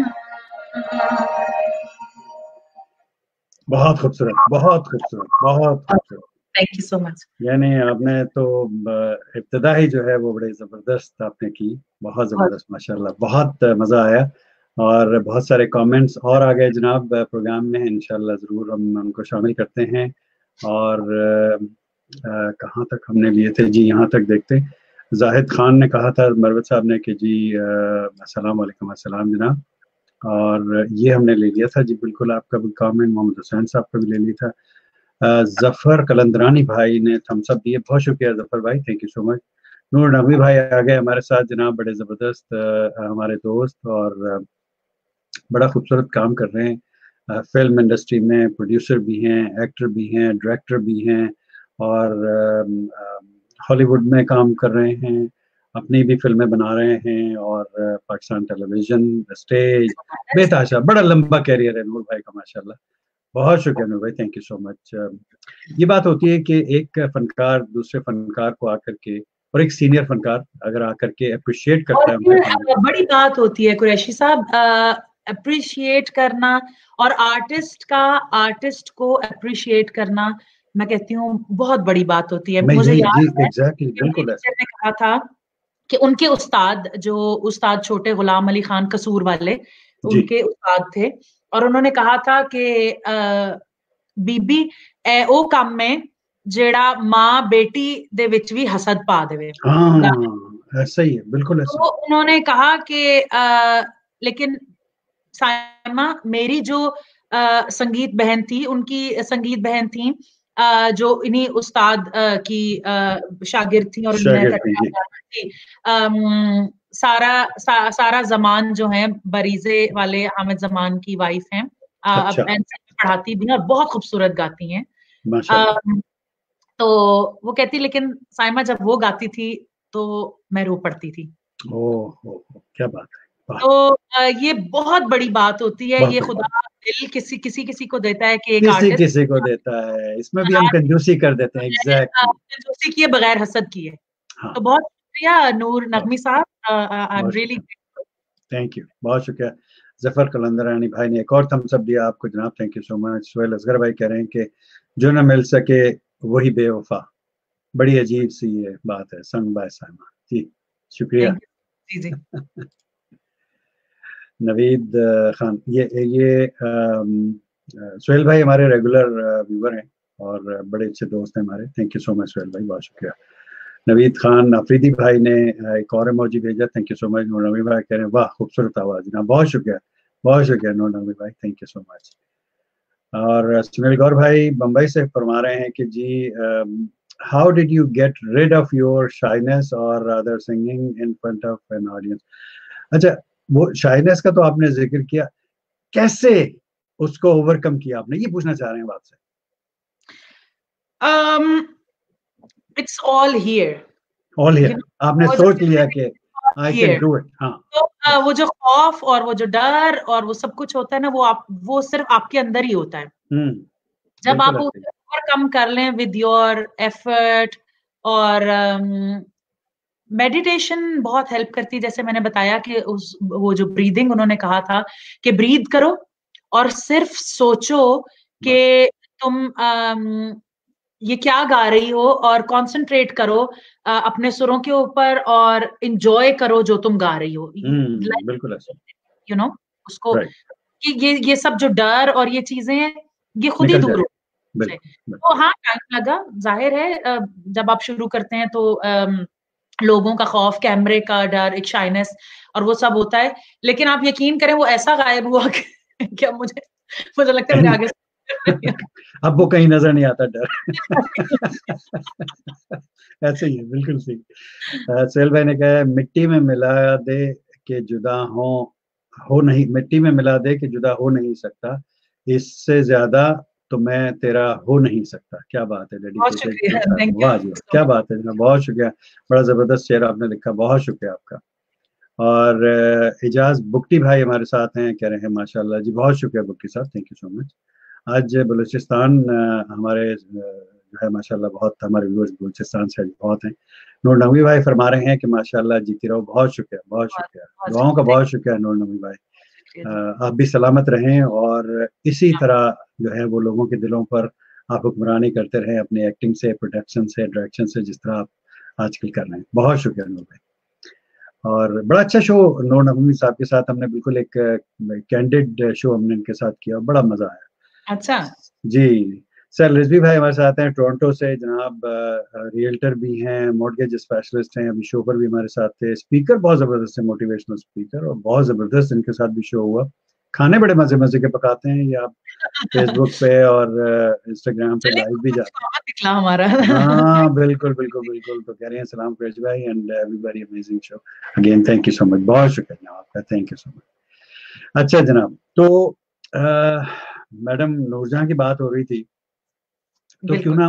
बहुत खूबसूरत, बहुत खूबसूरत, बहुत खूबसूरत। Thank you so much. यानी आपने तो इब्तिदा ही जो है वो बड़े जबरदस्त आपने की, बहुत जबरदस्त, माशाल्लाह, बहुत मजा आया और बहुत सारे कमेंट्स और आ गए जनाब प्रोग्राम में। इंशाल्लाह जरूर हम उनको शामिल करते हैं। और कहाँ तक हमने लिए थे जी, यहाँ तक देखते। जाहिद खान ने कहा था मरवत साहब ने कि जी अस्सलाम वालेकुम। अस्सलाम जनाब। और ये हमने ले लिया था जी, बिल्कुल आपका भी कमेंट। मोहम्मद हुसैन साहब का भी ले लिया था। जफर कलंदरानी भाई ने थम्स अप दिए, बहुत शुक्रिया जफर भाई, थैंक यू सो मच। नूर नबी भाई आ गए हमारे साथ जनाब, बड़े जबरदस्त हमारे दोस्त और बड़ा खूबसूरत काम कर रहे हैं। फिल्म इंडस्ट्री में प्रोड्यूसर भी हैं, एक्टर भी हैं, डायरेक्टर भी हैं और हॉलीवुड में काम कर रहे हैं, अपनी भी फिल्में बना रहे हैं और पाकिस्तान टेलीविजन, स्टेज, बेताशा, बड़ा लंबा कैरियर है नूर भाई का, माशाल्लाह। बहुत शुक्रिया नूर भाई, थैंक यू सो मच। ये बात होती है कि एक फनकार दूसरे फनकार को आकर के, और एक सीनियर फनकार अगर आकर के अप्रिशिएट करता है, बड़ी बात होती है कुरैशी साहब, अप्रिशिएट करना और आर्टिस्ट को अप्रिशिएट करना, मैं कहती हूँ बहुत बड़ी बात होती है। मैं मुझे यही याद जी है एग्जैक्टली कि मेरी बिल्कुल टीचर ऐसा। ने कहा था कि उनके उस्ताद, जो उस्ताद छोटे गुलाम अली खान कसूर वाले, जी उनके उस्ताद थे, और उन्होंने कहा था कि बीबी ए ओ काम में जेड़ा माँ बेटी दे विच भी हसद पा देवे। हाँ ऐसा ही है, बिल्कुल ऐसा। तो उन्होंने कहा कि लेकिन साइमा, मेरी जो संगीत बहन थी, उनकी संगीत बहन थी जो इन्हीं उस्ताद की शागिर्द थी, और उन्होंने शागिर्द थी जी। थी सारा जमान जो है, बरीजे वाले हामिद जमान की वाइफ हैं, अब अच्छा एनसीए में पढ़ाती भी हैं और बहुत खूबसूरत गाती हैं। माशाल्लाह। तो वो कहती, लेकिन साइमा जब वो गाती थी तो मैं रो पड़ती थी। क्या बात है, वाह। तो ये बहुत बड़ी बात होती है, बहुत ये बड़ी खुदा बात, दिल किसी किसी किसी को देता है कि एक किसी आर्टिस्ट किसी को देता है, इसमें भी हम कंजूसी कर देते हैं, एग्जैक्टली। कंजूसी किए बगैर हसद किए। हाँ तो बहुत शुक्रिया नूर बहुत नगमी साहब, आई एम बहुत रियली। शुक्रिया, थैंक यू, बहुत शुक्रिया। जफर कलंदरानी भाई ने एक और थम्स अप दिया आपको जनाब, thank you so much. Suhail Asghar भाई कह रहे हैं कि जो न मिल सके वही बेवफा, बड़ी अजीब सी ये बात है, संग बाय साइमा जी, शुक्रिया। थैंक यू जी जी। नवीद खान, ये सुहेल भाई हमारे रेगुलर व्यूवर हैं और बड़े अच्छे दोस्त हैं हमारे, thank you so much Suhail भाई, बहुत शुक्रिया। नवीद खान अफरीदी भाई ने एक और इमोजी भेजा, थैंक यू सो मच। नूर नवी भाई कह रहे हैं वाह खूबसूरत आवाज ना, बहुत शुक्रिया नूर नवी भाई, थैंक यू सो मच। और सुनील गौर भाई बम्बई से फरमा रहे हैं कि जी how did you get rid of your shyness और other singing in front of an audience. अच्छा, वो शाइनेस का तो आपने जिक्र किया, कैसे उसको ओवरकम किया आपने, ये पूछना चाह रहे हैं आपसे। It's all here, all you here, no, आपने वो जो सोच लिया कि I can here, do it. हाँ तो बस। वो जो खौफ और वो जो डर और वो सब कुछ होता है ना, वो सिर्फ आपके अंदर ही होता है। जब बिल्कुल आप ऐसे ही। उसे ओवरकम कर लें विद योर एफर्ट, और मेडिटेशन बहुत हेल्प करती है। जैसे मैंने बताया कि वो जो ब्रीदिंग उन्होंने कहा था कि ब्रीद करो और सिर्फ सोचो बस कि तुम ये क्या गा रही हो, और कंसंट्रेट करो अपने सुरों के ऊपर, और इंजॉय करो जो तुम गा रही हो, बिल्कुल ऐसे। यू नो, उसको राइट, कि ये सब जो डर और ये चीजें हैं, ये खुद ही निकल दूर हो जाएगा, से। बिल्कुल बिल्कुल। तो हाँ, टाइम लगा, जाहिर है। जब आप शुरू करते हैं तो लोगों का खौफ, कैमरे का डर, एक शाइनेस और वो सब होता है, लेकिन आप यकीन करें वो ऐसा गायब हुआ कि क्या मुझे लगता है मेरे आगे अब वो कहीं नजर नहीं आता डर। ऐसे ही है, बिल्कुल सही। सोहेल भाई ने कहा है, मिट्टी में मिला दे के जुदा हो नहीं, मिट्टी में मिला दे के जुदा हो नहीं सकता, इससे ज्यादा तो मैं तेरा हो नहीं सकता। क्या बात है, बहुत डेडिकेटेड के शुक्रिया, साथ, थैंक वाह जी वाह, यू। क्या बात है जनाब, बहुत शुक्रिया। बड़ा जबरदस्त शेर आपने लिखा, बहुत शुक्रिया आपका। और इजाज बुक्टी भाई हमारे साथ हैं, कह रहे हैं माशाल्लाह जी, बहुत शुक्रिया बुक्टी साहब, थैंक यू सो मच। आज बलूचिस्तान हमारे जो है माशाल्लाह, बहुत हमारे व्यूअर्स बलूचिस्तान से बहुत हैं। नूर नवी भाई फरमा रहे हैं कि माशाल्लाह जीती रहो, बहुत शुक्रिया, बहुत बहुत शुक्रिया, बहुत दुआओं का शुक्रिया, बहुत शुक्रिया नूर नवी भाई। शुक्रिया जी। आप भी सलामत रहें और इसी तरह जो है वो लोगों के दिलों पर आप हुक्मरानी करते रहें अपनी एक्टिंग से, प्रोडक्शन से, डायरेक्शन से, जिस तरह आप आजकल कर रहे हैं। बहुत शुक्रिया नूर भाई। और बड़ा अच्छा शो नूर नवी साहब के साथ हमने बिल्कुल एक कैंडिड शो हमने इनके साथ किया, बड़ा मजा आया अच्छा, जी। सर रिजवी भाई हमारे साथ हैं टोरंटो से जनाब, रियल्टर भी हैं, मॉर्गेज स्पेशलिस्ट हैं, अभी शो पर भी हमारे साथ थे, स्पीकर बहुत जबरदस्त है, मोटिवेशनल स्पीकर, और बहुत जबरदस्त इनके साथ भी शो हुआ। खाने बड़े मजे मजे के पकाते हैं ये, आप फेसबुक पे और इंस्टाग्राम पे चलिए लाइव भी कुछ जाते काम निकला हमारा। हैं। हाँ बिल्कुल बिल्कुल बिल्कुल, तो कह रहे हैं सलाम क्रेज भाई and everybody, amazing show again, thank you so much, बहुत शुक्रिया जनाब आपका, थैंक यू सो मच। अच्छा जनाब, तो मैडम नूरजहां की बात हो रही थी, तो क्यों बिल्कुल ना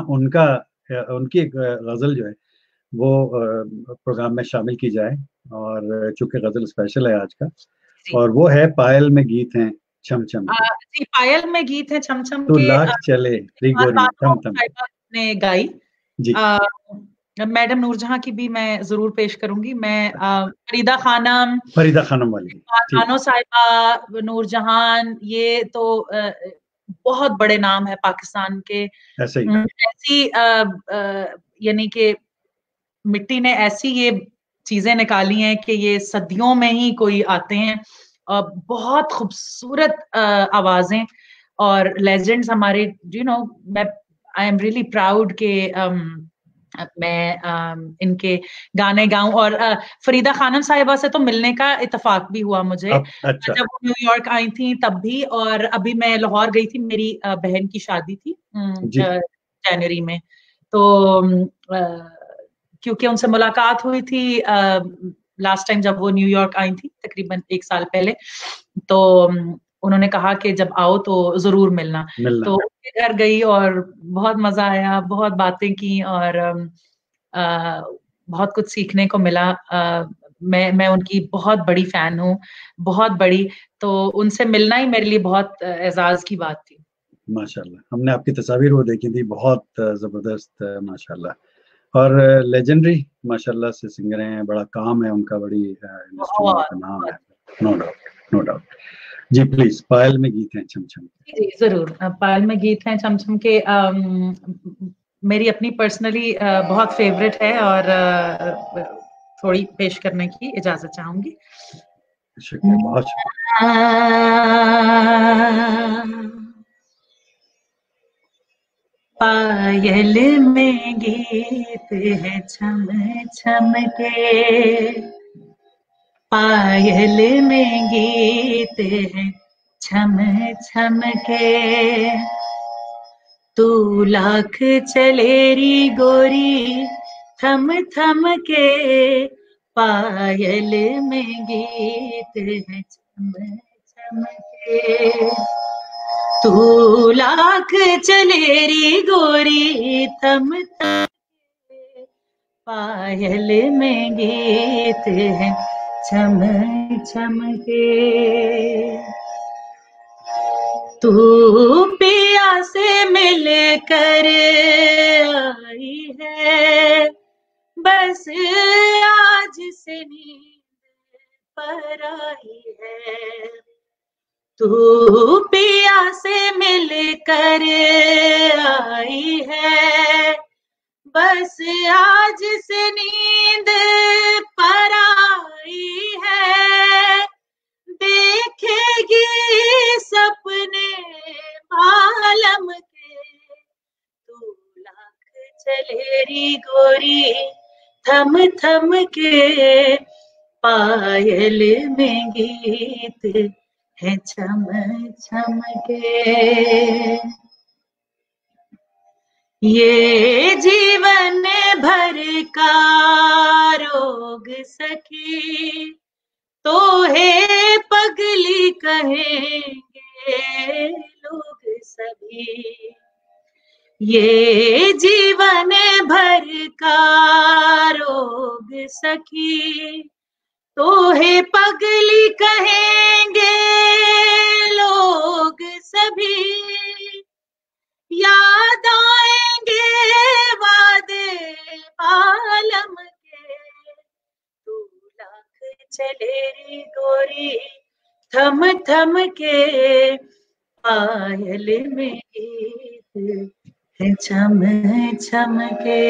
उनकी एक गजल जो है वो प्रोग्राम में शामिल की जाए, और चूंकि गजल स्पेशल है आज का, जी। और वो है पायल में गीत हैं छम छम के, जी, पायल में गीत है छम छम तो के, लाख चले री गोरी बानो थम थम के। साहिबा ने गाई। जी अ, मैडम नूरजहां की भी मैं जरूर पेश करूंगी। मैं फरीदा खानम, फरीदा खानम वाली, ठीक। बानो साहिबा, नूरजहान, ये तो बहुत बड़े नाम है पाकिस्तान के। ऐसे ही ऐसी यानी कि मिट्टी ने ऐसी ये चीजें निकाली हैं कि ये सदियों में ही कोई आते हैं। बहुत खूबसूरत आवाजें और लेजेंड्स हमारे, यू नो, मैं आई एम रियली प्राउड के मैं इनके गाने गाऊं। और फरीदा खानम साहिबा से तो मिलने का इत्तेफाक भी हुआ मुझे, अब अच्छा जब वो न्यूयॉर्क आई थी तब भी, और अभी मैं लाहौर गई थी, मेरी बहन की शादी थी जी जनवरी में। तो क्योंकि उनसे मुलाकात हुई थी लास्ट टाइम जब वो न्यूयॉर्क आई थी तकरीबन 1 साल पहले, तो उन्होंने कहा कि जब आओ तो जरूर मिलना। मिलना तो उनके घर गई और बहुत मजा आया, बहुत बातें की, और बहुत कुछ सीखने को मिला। मैं उनकी बहुत बड़ी फैन हूँ, बहुत बड़ी। तो उनसे मिलना ही मेरे लिए बहुत एजाज की बात थी। माशाल्लाह। हमने आपकी तस्वीर वो देखी थी, बहुत जबरदस्त माशाल्लाह। और लेजेंडरी माशाल्लाह से सिंगर हैं, बड़ा काम है उनका, बड़ी इंडस्ट्री में बहुत उनका नाम बहुत। है। No doubt, no doubt. जी प्लीज, पायल में गीत हैं छम छम। जी जरूर। पायल में गीत हैं छम छम के मेरी अपनी पर्सनली बहुत फेवरेट है, और थोड़ी पेश करने की इजाजत चाहूंगी। शुक्रिया, बहुत शुक्रिया। पायल में गीत है छम छम के, पायल में गीत है छम छम के, तू लाख चलेरी गोरी थम थम के, पायल में गीत है छम छम के, तू लाख चलेरी गोरी थम थम के, पायल में गीत है छम छम के, तू पिया से मिल कर आई है, बस आज से नींद पर आई है, तू पिया से मिल कर आई है, बस आज से नींद पर आई है, देखेगी सपने मालम के, तू लाख चलेरी गोरी थम थम के, पायल में गीत है छम छम के, ये जीवन भर का रोग सखी तो है पगली कहेंगे लोग सभी, ये जीवन भर का रोग सखी तो है पगली कहेंगे लोग सभी, याद आएंगे वादे आलम के, तू लाख चलेरी गोरी थम थम के, पायल में गीत है छम छम के,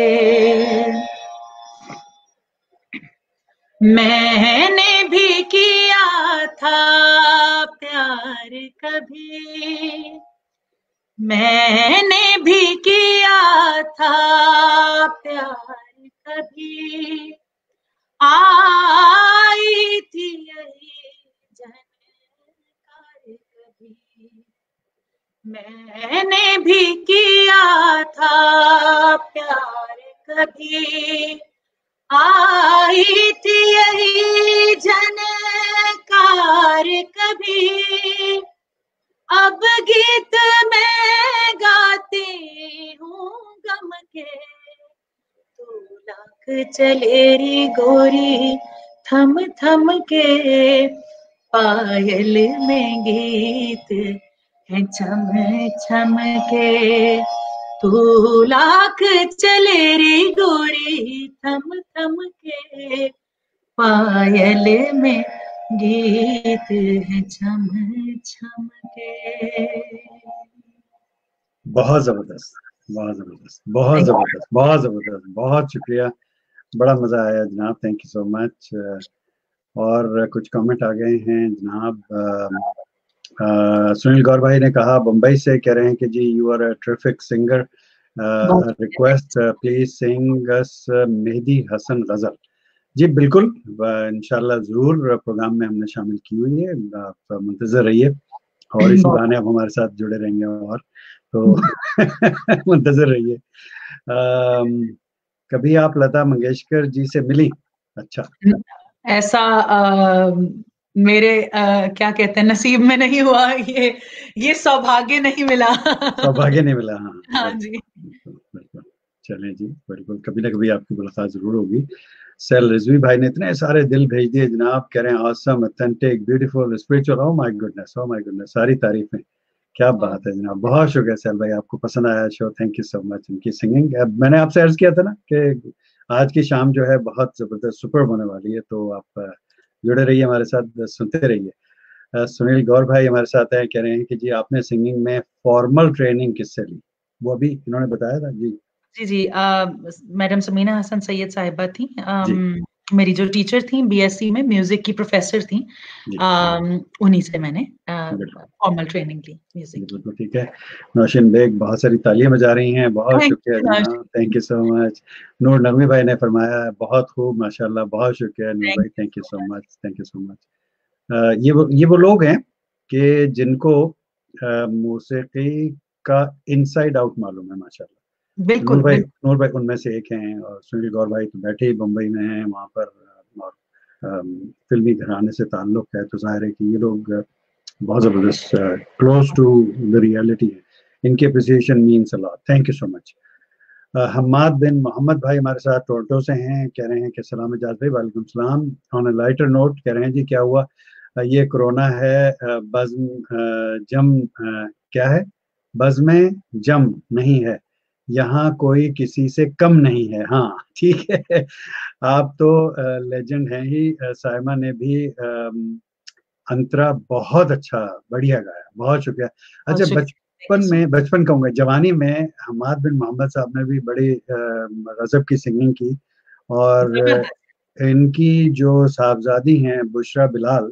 मैंने भी किया था प्यार कभी, मैंने भी किया था प्यार कभी, आई थी यही झनकार कभी, मैंने भी किया था प्यार कभी, आई थी यही झनकार कभी, अब गीत मैं गाती हूँ गम के, तू लाख चलेरी गोरी थम थम के, पायल में गीत है छम छम के, तू लाख चलेरी गोरी थम थम के, पायल में गीत है छम छम के। बहुत जबरदस्त, बहुत जबरदस्त, बहुत जबरदस्त, बहुत जबरदस्त, बहुत शुक्रिया, बड़ा मजा आया जनाब, थैंक यू सो मच। और कुछ कमेंट आ गए हैं जनाब। सुनील गौर भाई ने कहा बम्बई से, कह रहे हैं कि जी you are a terrific singer, request please sing us Mehdi Hassan गजल। जी बिल्कुल, इंशाल्लाह जरूर प्रोग्राम में हमने शामिल की हुई है, आप मुंतजर रहिए और इसी बहाने आप हमारे साथ जुड़े रहेंगे, और तो मुंतजर रहिए। कभी आप लता मंगेशकर जी से मिली? अच्छा, ऐसा मेरे क्या कहते हैं, नसीब में नहीं हुआ, ये सौभाग्य नहीं मिला। सौभाग्य नहीं मिला, हाँ हाँ बिल्कुल, जी। बिल्कुल, बिल्कुल। चलिए जी, बिल्कुल कभी ना कभी आपकी मुलाकात जरूर होगी। सेल रिजवी भाई ने इतने सारे दिल भेज दिए जनाब, कह रहे हैं awesome, authentic, beautiful, spiritual, oh my goodness, oh my goodness, सारी तारीफें, क्या बात है जनाब, बहुत शुक्रिया सेल भाई, आपको पसंद आया show, thank you so much. उनकी सिंगिंग, मैंने आपसे अर्ज किया था ना कि आज की शाम जो है बहुत जबरदस्त सुपर होने वाली है, तो आप जुड़े रहिए हमारे साथ, सुनते रहिए। सुनील गौर भाई हमारे साथ हैं, कह रहे हैं कि जी आपने सिंगिंग में फॉर्मल ट्रेनिंग किससे ली? वो अभी इन्होंने बताया था जी। जी, जी। मैडम समीना हसन सैयद साहिबा थी, जी मेरी जो टीचर थी बीएससी में, म्यूजिक की प्रोफेसर थी। जी उन्हीं से मैंने बिल्कुल, फॉर्मल ट्रेनिंग ली म्यूजिक की। बिल्कुल ठीक है। नौशीन बेग बहुत सारी तालियां बजा रही हैं, बहुत थैंक शुक्रिया यू जनाब, थैंक यू सो मच। नूर नगवी भाई ने फरमाया बहुत खूब माशाल्लाह, बहुत शुक्रिया नूर थैंक भाई, thank you so much, thank you so much. ये वो लोग हैं कि जिनको मौसीकी का इनसाइड आउट मालूम है माशाल्लाह। बिल्कुल, बिल्कुल। नूर भाई उनमें से एक हैं, और सुनील गौर भाई तो बैठे ही बम्बई में हैं वहाँ पर, और फिल्मी घराने से ताल्लुक है, तो जाहिर है कि ये लोग बहुत जबरदस्त क्लोज टू द रियलिटी है, इनकी appreciation means a lot, thank you so much. Hammad बिन मोहम्मद भाई हमारे साथ टोरंटो से हैं, कह रहे हैं कि सलाम एजाज भाई, वालेकुम सलाम। ऑन अ लाइटर नोट कह रहे हैं जी क्या हुआ, ये कोरोना है, बज़्म जम क्या है, बज़्म जम नहीं है, यहाँ कोई किसी से कम नहीं है। हाँ ठीक है, आप तो लेजेंड हैं ही। साइमा ने भी अंतरा बहुत अच्छा, बढ़िया गाया, बहुत शुक्रिया। बहुत अच्छा, शुक्रिया। Thank you so much. बचपन कहूँगा, जवानी में हमाद बिन मोहम्मद साहब ने भी बड़ी गजब की सिंगिंग की, और जबरदस्त। इनकी जो साहबजादी हैं बुशरा बिलाल,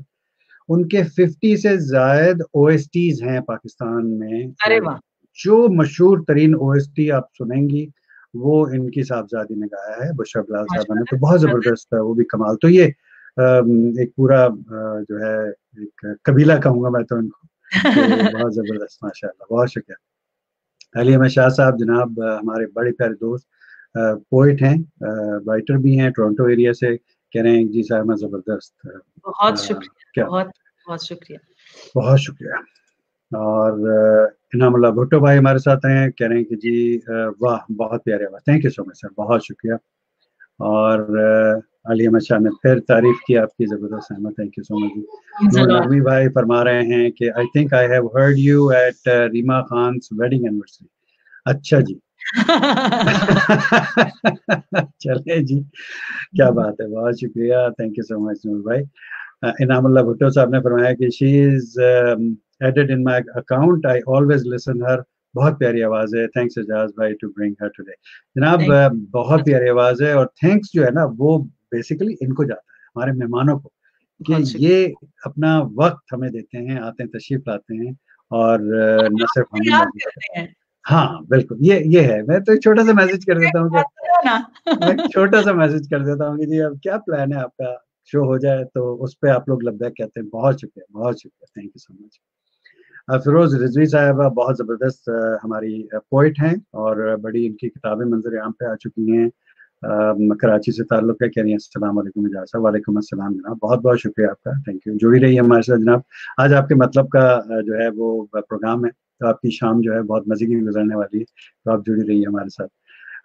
उनके 50 से जायद ओएसटीज हैं पाकिस्तान में। अरे वाह! जो मशहूर तरीन ओएसटी आप सुनेंगी वो इनकी साहबजादी ने गाया है, बुशरा बिलाल साहबा ने, तो बहुत माशाल्लाह। जबरदस्त है वो भी, कमाल। तो ये एक पूरा जो है एक कबीला कहूंगा मैं तो इनको, तो बहुत जबरदस्त माशाल्लाह, बहुत शुक्रिया। अली अहमद शाह साहब जनाब, हमारे बड़े प्यारे दोस्त, पोइट हैं, राइटर भी हैं, टोरंटो एरिया से, कह रहे हैं जी साहब जबरदस्त, बहुत शुक्रिया, क्या बात, बहुत, बहुत शुक्रिया। बहुत शुक्रिया। और इनामुल्लाह भुट्टो भाई हमारे साथ हैं, कह रहे हैं कि जी वाह बहुत प्यारे आवाज, thank you so much sir, बहुत शुक्रिया। और अली अहमद शाह ने फिर तारीफ की आपकी, जबरदस्त Ahmad, thank you so much जी। मीन्स अ नूर लॉट। नगवी भाई फरमा रहे हैं कि I think I have heard you at Reema खान्स वेडिंग एनिवर्सरी। अच्छा जी। चलिए जी, क्या बात है, बहुत शुक्रिया, thank you so much Noor भाई। इनामुल्लाह भुट्टो साहब ने फरमाया कि she is added in my account, I always listen her, बहुत प्यारी आवाज है, थैंक्स एजाज भाई टू ब्रिंग हर टुडे। जनाब थैंक बहुत प्यारी आवाज है, और थैंक्स जो है ना वो बेसिकली इनको जाता है, हमारे मेहमानों को, कि बहुत शुक्रिया। ये अपना वक्त हमें देते हैं, आते हैं, तशरीफ लाते हैं, और न सिर्फ आपको हमें याद मौजूद है। करते हैं। हाँ बिल्कुल, ये है, मैं तो एक छोटा सा मैसेज कर देता हूँ कि, बात करो ना। मैं एक छोटा सा मैसेज कर देता हूँ कि जी अब क्या प्लान है आपका, शो हो जाए तो उस पे आप लोग लब्बैक कहते हैं, बहुत शुक्रिया, बहुत शुक्रिया, thank you so much. Firoz Rizvi साहब बहुत ज़बरदस्त हमारी पोइट हैं, और बड़ी इनकी किताबें मंजर आम पे आ चुकी हैं, कराची से ताल्लुक़ है, कह रही हैं अस्सलाम वालेकुम एजाज साहब, वालेकुम अस्सलाम जनाब, बहुत बहुत शुक्रिया आपका, थैंक यू, जुड़ी रही है हमारे साथ जनाब। आज आपके मतलब का जो है वो प्रोग्राम है, तो आपकी शाम जो है बहुत मज़े की गुजरने वाली है, तो आप जुड़ी रही है हमारे साथ।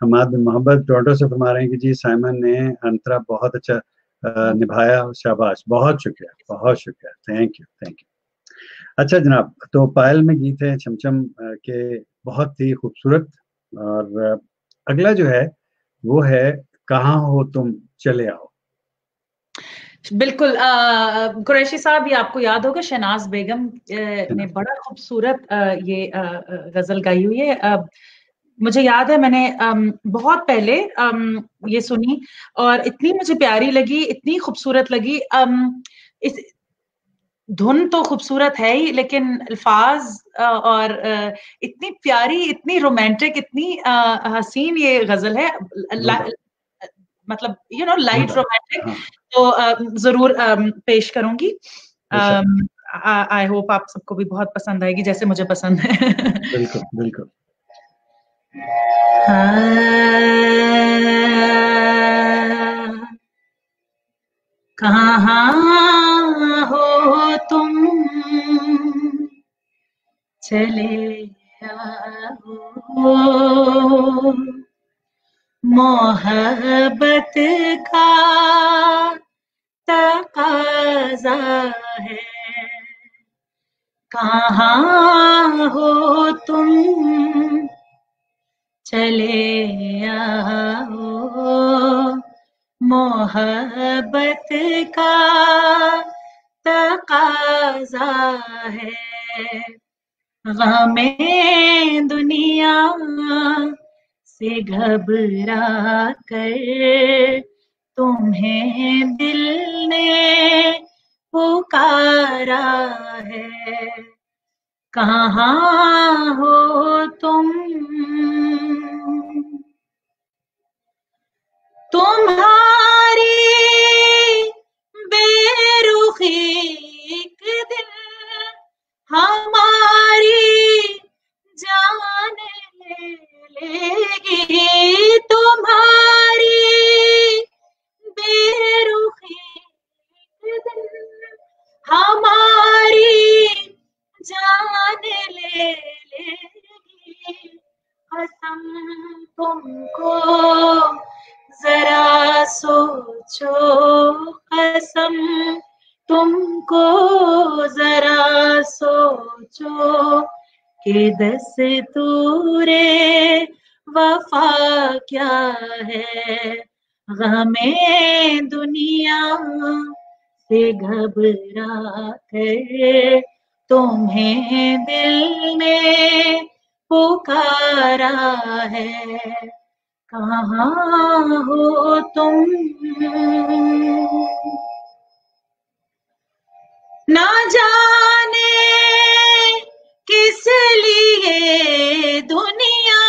हमाद बिन मोहम्मद टोरंटो से फरमा रहे हैं कि जी साइमन ने अंतरा बहुत अच्छा निभाया, शाबाश, बहुत शुक्रिया, बहुत शुक्रिया, थैंक यू, थैंक यू। अच्छा जनाब, तो पायल में गीत है छमछम के, बहुत ही खूबसूरत, और अगला जो है वो है कहाँ हो तुम चले आओ। बिल्कुल। कुरैशी साहब, ये आपको याद होगा शहनाज बेगम ने बड़ा खूबसूरत ये गजल गाई हुई है। मुझे याद है मैंने बहुत पहले ये सुनी और इतनी मुझे प्यारी लगी, इतनी खूबसूरत लगी। इस धुन तो खूबसूरत है ही, लेकिन अल्फाज और इतनी प्यारी, इतनी रोमांटिक, इतनी हसीन ये गजल है। मतलब लाइट रोमांटिक। तो जरूर पेश करूंगी। आई होप आप सबको भी बहुत पसंद आएगी, जैसे मुझे पसंद है। बिल्कुल बिल्कुल। कहाँ हो तुम, चले आओ, मोहब्बत का तकाज़ा है। कहाँ हो तुम, चले आओ, मोहब्बत का तकाज़ा है। गमे दुनिया से घबरा कर तुम्हें दिल ने पुकारा है। कहाँ हो तुम, तुम्हारी बेरुखी एक दिन हमारी जान लेगी। तुम्हारी बेरुखी एक दिन हमारी जान लेगी। कसम तुमको जरा सोचो, कसम तुमको जरा सोचो कि दस्तूरे वफा क्या है। गमे दुनिया से घबरा कर तुम्हें दिल ने पुकारा है। कहाँ हो तुम, ना जाने किस लिए दुनिया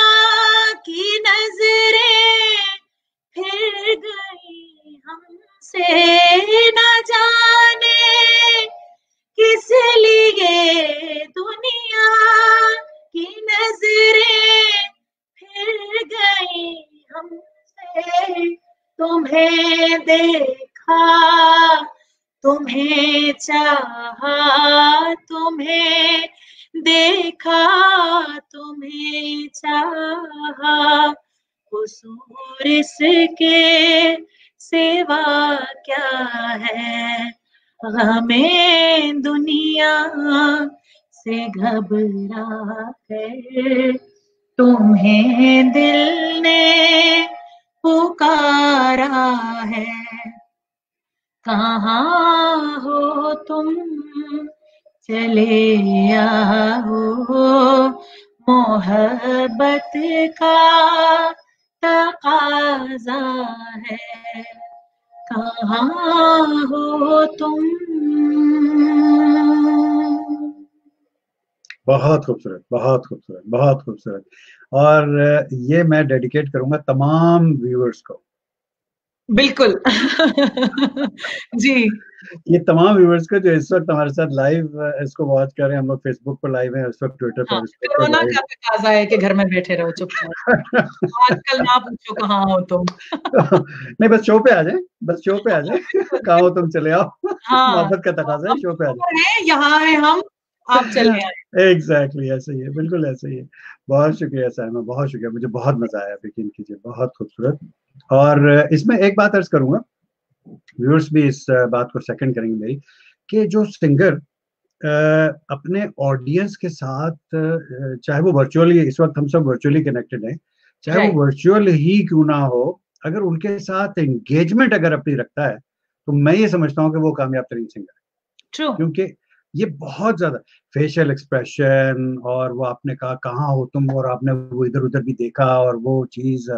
की नजरें फिर गई हमसे। ना जाने किस लिए दुनिया की नजरें फिर गई हमसे। तुम्हें देखा, तुम्हें चाहा, तुम्हें देखा, तुम्हें चाहा, कसूर इसके सिवा क्या है। हमें दुनिया से घबरा कर तुम्हें दिल ने पुकारा है। कहाँ हो तुम, चले आओ, मोहब्बत का तकाज़ा है। कहाँ हो तुम। बहुत खूबसूरत, बहुत खूबसूरत, बहुत खूबसूरत। और ये मैं डेडिकेट करूंगा तमाम व्यूअर्स को। बिल्कुल। जी, ये तमाम व्यूअर्स को जो इस वक्त हमारे साथ लाइव इसको वॉच कर रहे हैं। हम लोग फेसबुक पर लाइव हैं, इस वक्त ट्विटर हाँ, पर कोरोना लाइव। का तकाज़ा है कि घर में बैठे रहो चुपचाप। आजकल ना पूछो कहाँ हो तुम। नहीं, बस शो पे आ जाए, बस शो पे आ जाए। कहाँ हो तुम, चले आओ। हाँ, मोहब्बत का तकाजा है, हम शो पे आ जाए। हैं, यहाँ हैं हम, आप चले आए। एग्जैक्टली ऐसे ही है, बिल्कुल ऐसे ही है। बहुत शुक्रिया साइमा, बहुत शुक्रिया, मुझे बहुत मजा आया। यकीन कीजिए, बहुत खूबसूरत। और इसमें एक बात अर्ज करूंगा, व्यूअर्स भी इस बात को सेकंड करेंगे मेरी, कि जो सिंगर अपने ऑडियंस के साथ चाहे वो वर्चुअली, इस वक्त हम सब वर्चुअली कनेक्टेड हैं, चाहे वो वर्चुअल ही क्यों ना हो, अगर उनके साथ एंगेजमेंट अगर अपनी रखता है तो मैं ये समझता हूँ कि वो कामयाब तरीन सिंगर है। ट्रू। क्योंकि ये बहुत ज्यादा फेशियल एक्सप्रेशन, और वो आपने कहा कहाँ हो तुम, और आपने वो इधर उधर भी देखा, और वो चीज,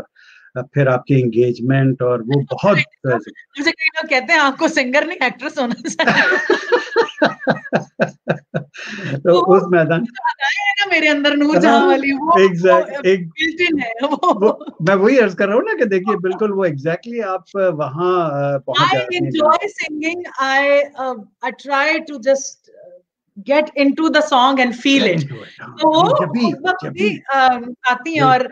फिर आपकी एंगेजमेंट, और वो बहुत मुझे कई लोग कहते हैं आपको सिंगर नहीं एक्ट्रेस होना चाहिए। तो उस मैदान ना मेरे अंदर नूर जहां वाली वो बिल्ट इन है वो मैं वही अर्ज कर रहा हूँ ना कि देखिए बिल्कुल वो एग्जैक्टली आप वहां पहुंच जाते हैं। I enjoy singing. I try to just get into the song and feel it. तो वो जब भी आती है और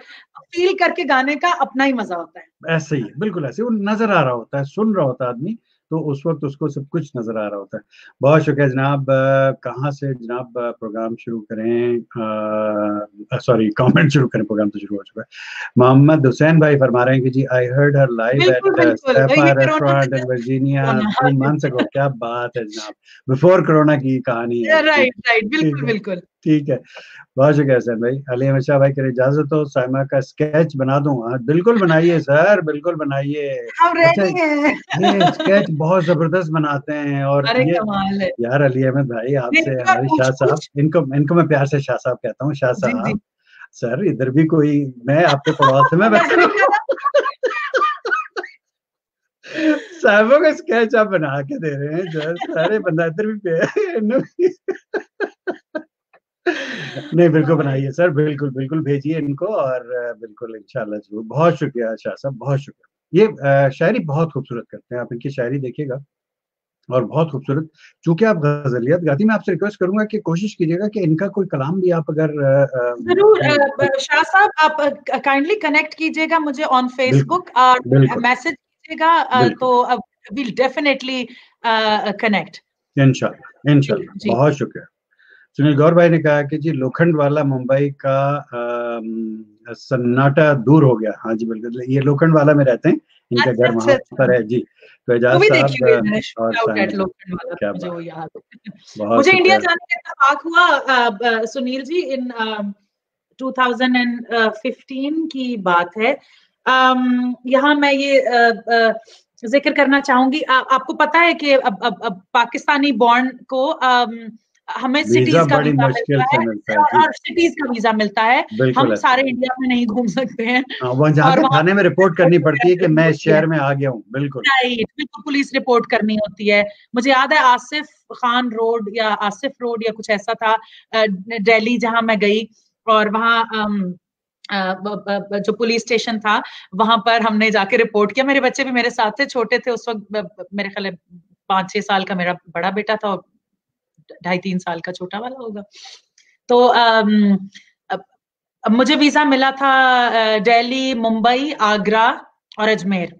फील करके गाने का अपना ही मजा होता है। ऐसे ही बिल्कुल ऐसे वो नजर आ रहा होता है, सुन रहा होता है आदमी, तो उस वक्त उसको सब कुछ नजर आ रहा होता है। बहुत शुक्रिया जनाब। कहाँ से जनाब प्रोग्राम शुरू करें, सॉरी कमेंट शुरू करें, प्रोग्राम तो शुरू हो चुका है। मोहम्मद हुसैन भाई फरमा रहे हैं कि जी I heard her live at Saifa restaurant in Virginia 2 months ago। क्या बात है जनाब, बिफोर कोरोना की कहानी है। राइट बिल्कुल ठीक है। बहुत शुक्रिया हुसैन भाई। अली अहमद शाह भाई करें इजाजत हो, साइमा का स्केच बना दूं? बिल्कुल बनाइए सर, बिल्कुल बनाइए। अच्छा, ये स्केच बहुत जबरदस्त बनाते हैं। और ये यार अली अहमद भाई आपसे, हमारे शाह साहब, इनको मैं प्यार से शाह साहब कहता हूँ। शाह साहब सर इधर भी कोई, मैं आपके पड़ोस में बैठा साहबों का स्केच आप बना के दे रहे हैं सर, सारे बंदा इधर भी नहीं बिल्कुल बनाइए सर, बिल्कुल बिल्कुल भेजिए इनको, और बिल्कुल इंशाल्लाह जरूर। बहुत शुक्रिया शाह साहब, बहुत शुक्रिया। ये शायरी बहुत खूबसूरत करते हैं, आप इनकी शायरी देखिएगा और बहुत खूबसूरत। चूंकि आप गजलियात गाती, मैं आपसे रिक्वेस्ट करूंगा कि कोशिश कीजिएगा कि इनका कोई कलाम भी आप अगर जरूर शाह साहब आप काइंडली कनेक्ट कीजिएगा मुझे ऑन फेसबुक और मैसेज कीजिएगा, तो विल डेफिनेटली कनेक्ट इंशाल्लाह इंशाल्लाह। बहुत शुक्रिया। सुनील गौर भाई ने कहा कि जी लोखंड वाला मुंबई का सन्नाटा दूर हो गया। हाँ जी बिल्कुल, ये लोखंड वाला में रहते हैं, इनका घर वहां पर है जी। तो एजाज साहब क्या मुझे इंडिया जाने का इत्तेफाक हुआ सुनील जी इन 2015 की बात है। यहाँ मैं ये जिक्र करना चाहूंगी, आपको पता है कि अब पाकिस्तानी बॉर्न को हमें सिटीज का वीजा मिलता है और सिटीज का वीजा मिलता है। हम सारे इंडिया में नहीं घूम सकते हैं, और थाने में रिपोर्ट करनी पड़ती है कि मैं इस शहर में आ गया हूँ। बिल्कुल बिल्कुल पुलिस रिपोर्ट करनी होती है। मुझे याद है आसिफ खान रोड या आसिफ रोड या कुछ ऐसा था दिल्ली जहां मैं गई, और वहां जो पुलिस स्टेशन था वहां पर हमने जाके रिपोर्ट किया। मेरे बच्चे भी मेरे साथ थे, छोटे थे उस वक्त, मेरे ख्याल 5-6 साल का मेरा बड़ा बेटा था और 2.5-3 साल का छोटा वाला होगा। तो अब मुझे वीजा मिला था दिल्ली, मुंबई, आगरा और अजमेर।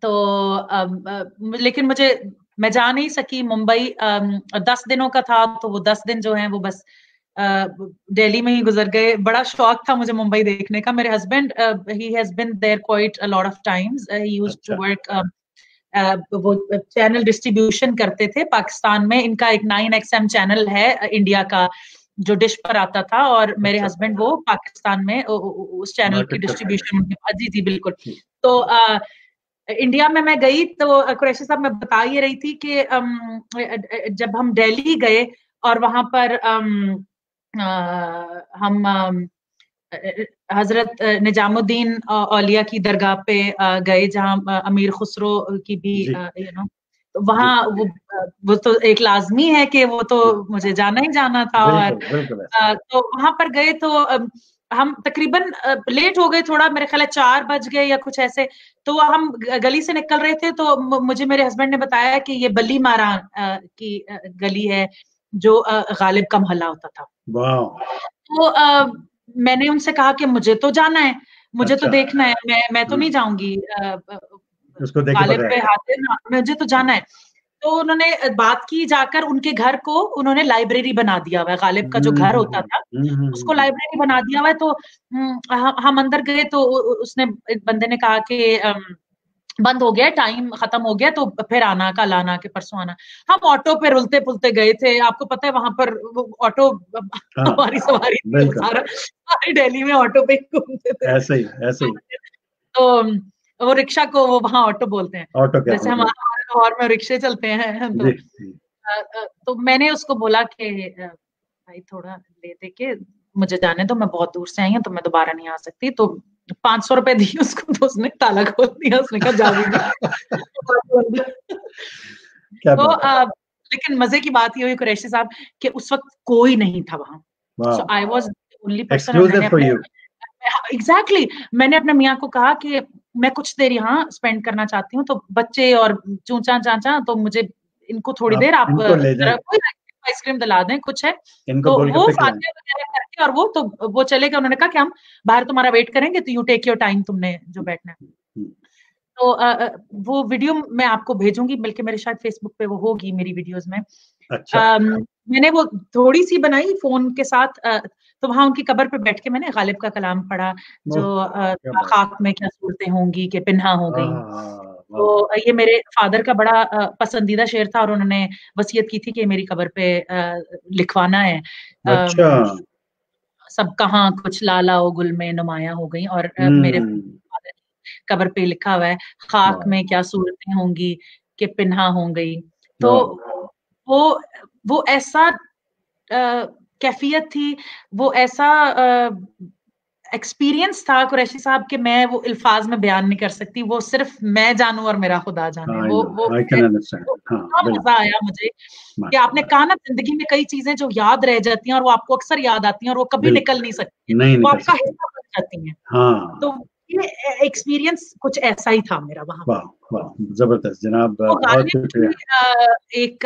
तो लेकिन मैं जा नहीं सकी मुंबई। 10 दिनों का था, तो वो 10 दिन जो हैं वो बस दिल्ली में ही गुजर गए। बड़ा शौक था मुझे मुंबई देखने का। मेरे husband he has been there quite a lot of times. He used to work, वो चैनल डिस्ट्रीब्यूशन करते थे पाकिस्तान में। इनका एक 9XM चैनल है इंडिया का जो डिश पर आता था, और मेरे हस्बैंड वो पाकिस्तान में उस चैनल की डिस्ट्रीब्यूशन। जी बिल्कुल। तो इंडिया में मैं गई तो कुरैशी साहब मैं बता ही रही थी कि जब हम दिल्ली गए और वहां पर हम हजरत निजामुद्दीन औलिया की दरगाह पे गए, जहां अमीर खुसरो की भी तो वहाँ वो तो एक लाजमी है कि वो तो मुझे जाना ही जाना था। और तो वहां पर गए तो हम तकरीबन लेट हो गए थोड़ा, मेरे ख्याल 4 बज गए या कुछ ऐसे। तो हम गली से निकल रहे थे, तो मुझे मेरे हस्बैंड ने बताया कि ये बली मारा की गली है जो गालिब का मोहल्ला होता था। तो मैंने उनसे कहा कि मुझे तो जाना है, मुझे तो देखना है, मैं तो नहीं जाऊंगी गालिब पे हाथ देना, मुझे तो जाना है। तो उन्होंने बात की, जाकर उनके घर को उन्होंने लाइब्रेरी बना दिया हुआ है। गालिब का जो घर होता था उसको लाइब्रेरी बना दिया हुआ है। तो हम अंदर गए तो उसने, बंदे ने कहा कि बंद हो गया, टाइम खत्म हो गया, तो फिर आना, कल आना के परसों आना। हम ऑटो पे रुलते पुलते गए थे। आपको पता है वहां पर ऑटो हमारी सवारी सारी दिल्ली में ऑटो पे घूमते थे। ऐसे ही तो वो रिक्शा को वो वहाँ ऑटो बोलते हैं। जैसे हमारा लाहौर में रिक्शे चलते हैं तो मैंने उसको बोला कि भाई थोड़ा ले दे के मुझे जाने दो, मैं बहुत दूर से आई हूँ तो मैं दोबारा नहीं आ सकती। तो 500 रुपए दिए उसको, तो उसने ताला खोल दिया, उसने कहा जा भी क्या तो बात है। लेकिन मजे की बात ये हुई कुरैशी साहब कि उस वक्त कोई नहीं था वहां, सो आई वाज ओनली पर्सन। और मैंने अपने एग्जैक्टली मैंने अपने मियाँ को कहा कि मैं कुछ देर यहाँ स्पेंड करना चाहती हूँ, तो बच्चे और चूचा चाचा तो मुझे इनको थोड़ी देर आप कोई आइसक्रीम दिला दें, कुछ है। तो वो फातिहा वगैरह करके और वो चले गए। उन्होंने कहा कि हम बाहर तुम्हारा वेट करेंगे, तो यू टेक योर टाइम, तुमने जो बैठना है। तो वो वीडियो मैं आपको भेजूंगी, बल्कि मेरे शायद फेसबुक पे वो होगी मेरी वीडियोस में। अच्छा। मैंने वो थोड़ी सी बनाई फोन के साथ। तो वहां उनकी कब्र पे बैठ के मैंने गालिब का कलाम पढ़ा, जो खाक में क्या सूरतें होंगी कि पिन्हा हो गई। तो ये मेरे फादर का बड़ा पसंदीदा शेर था, और उन्होंने वसीयत की थी कि मेरी कब्र पे लिखवाना है। अच्छा। सब कहाँ कुछ लाला ओ गुल में नुमाया हो गई, और मेरे फादर की कब्र पे लिखा हुआ है खाक में क्या सूरतें होंगी कि पिन्हा हो गई। तो वो वो ऐसा कैफियत थी, वो ऐसा एक्सपीरियंस था कुरैशी साहब के मैं वो अल्फाज में बयान नहीं कर सकती। वो सिर्फ मैं जानूं और मेरा खुदा जाने। वो मजा आया मुझे कि आपने कहा ना, जिंदगी में कई चीजें जो याद रह जाती हैं और वो आपको अक्सर याद आती हैं और वो कभी निकल नहीं सकती, वो आपका हिस्सा बन जाती हैं। तो ये एक्सपीरियंस कुछ ऐसा ही था मेरा वहां। वाह वाह, जबरदस्त जनाब, तो बहुत शुक्रिया। एक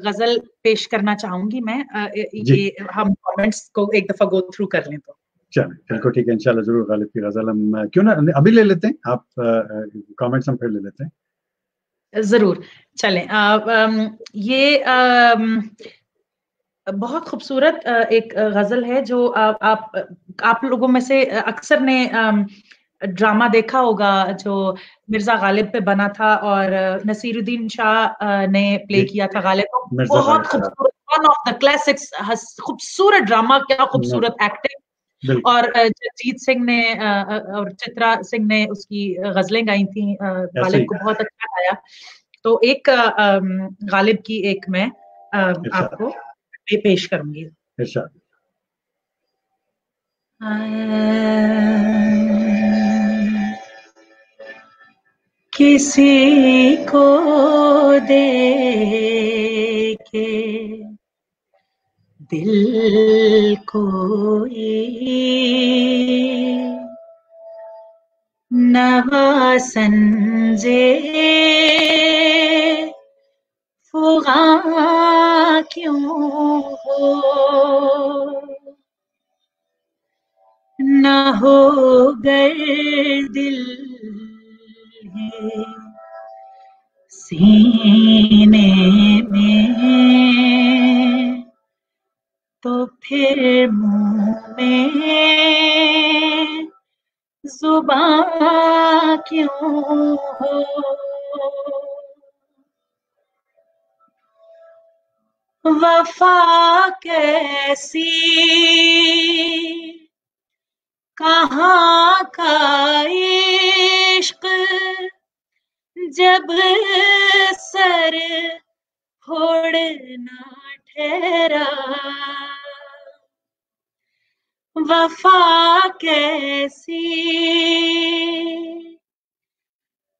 गजल पेश करना चाहूंगी मैं। ये हम कमेंट्स को एक दफा गो थ्रू कर लें तो चलो बिल्कुल ठीक है, इंशाल्लाह जरूर गालिब की गजल हम क्यों ना अभी ले लेते हैं, आप कमेंट्स हम फिर ले लेते हैं। जरूर चलें। ये बहुत खूबसूरत एक गजल है जो आप लोगों में से अक्सर ने ड्रामा देखा होगा जो मिर्जा गालिब पे बना था और नसीरुद्दीन शाह ने प्ले किया था गालिब को। बहुत खूबसूरत, वन ऑफ द क्लासिक्स, खूबसूरत ड्रामा, क्या खूबसूरत एक्टिंग। और जगजीत सिंह ने और चित्रा सिंह ने उसकी गजलें गाई थी, गालिब को बहुत अच्छा गाया। तो एक गालिब की एक मैं आपको पेश करूंगी। किसी को देके दिल कोई नवासन जे फुगा क्यों हो, न हो गर दिल है सीने में, तो फिर मुंह में जुबां क्यों हो। वफा कैसी कहाँ का इश्क, जब सर फोड़ना ठहरा। वफा कैसी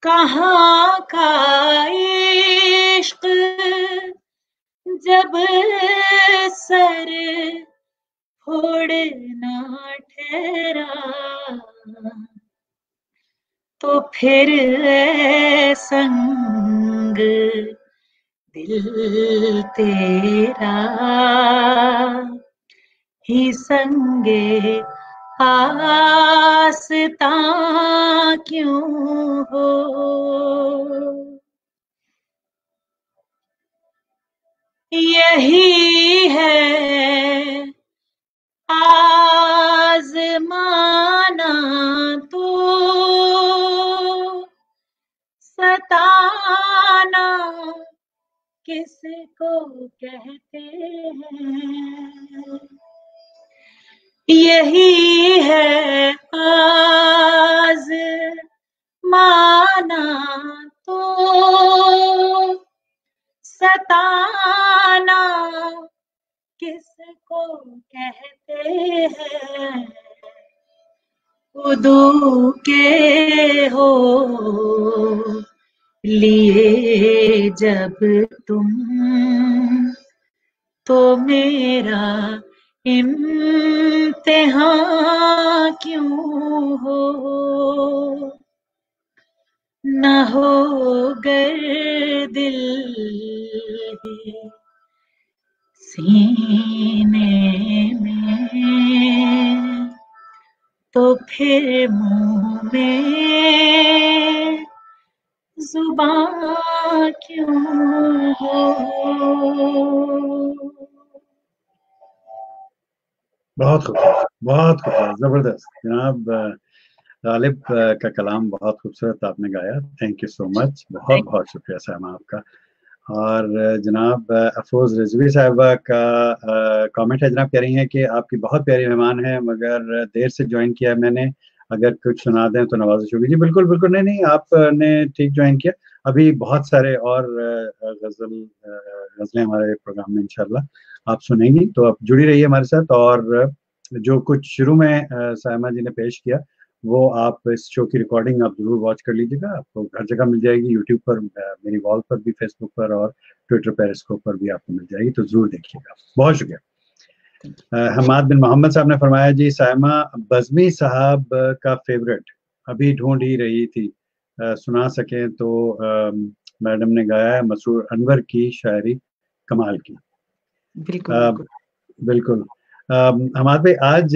कहाँ का इश्क, जब सर फोड़ना ठहरा। तो फिर संग दिल तेरा ही संगे आस्ता क्यों हो। यही है आज़माना तो सताना किसको कहते हैं। यही है आज़माना तो हैं उदू के हो लिए जब तुम, तो मेरा इम्तिहान क्यों हो, न हो गर दिल सीने में, तो फिर मुंह में जुबान क्यों हो। बहुत खूबसूरत, बहुत खूबसूरत, जबरदस्त जनाब। गालिब का कलाम बहुत खूबसूरत आपने गाया, थैंक यू सो मच, बहुत बहुत शुक्रिया सामा आपका। और जनाब अफरोज रिजवी साहिबा का कमेंट है, जनाब कह रही हैं कि आपकी बहुत प्यारी मेहमान है मगर देर से ज्वाइन किया है मैंने, अगर कुछ सुना दें तो नवाजिश होगी। जी बिल्कुल बिल्कुल, नहीं नहीं, आपने ठीक ज्वाइन किया। अभी बहुत सारे और गजलें हमारे प्रोग्राम में इंशाल्लाह आप सुनेंगी, तो आप जुड़ी रहिए हमारे साथ। और जो कुछ शुरू में सायमा जी ने पेश किया वो आप इस शो की रिकॉर्डिंग आप जरूर वॉच कर लीजिएगा, आपको हर जगह मिल जाएगी, यूट्यूब पर, मेरी वॉल पर भी, फेसबुक पर और ट्विटर पेरिस्कोप पर भी आपको मिल जाएगी, तो जरूर देखिएगा। बहुत शुक्रिया। हमाद बिन मोहम्मद साहब ने फरमाया जी सायमा बज़मी साहब का फेवरेट अभी ढूंढ ही रही थी, सुना सकें तो। मैडम ने गाया है मसरूर अनवर की शायरी कमाल की। बिल्कुल बिल्कुल। हमारे भाई आज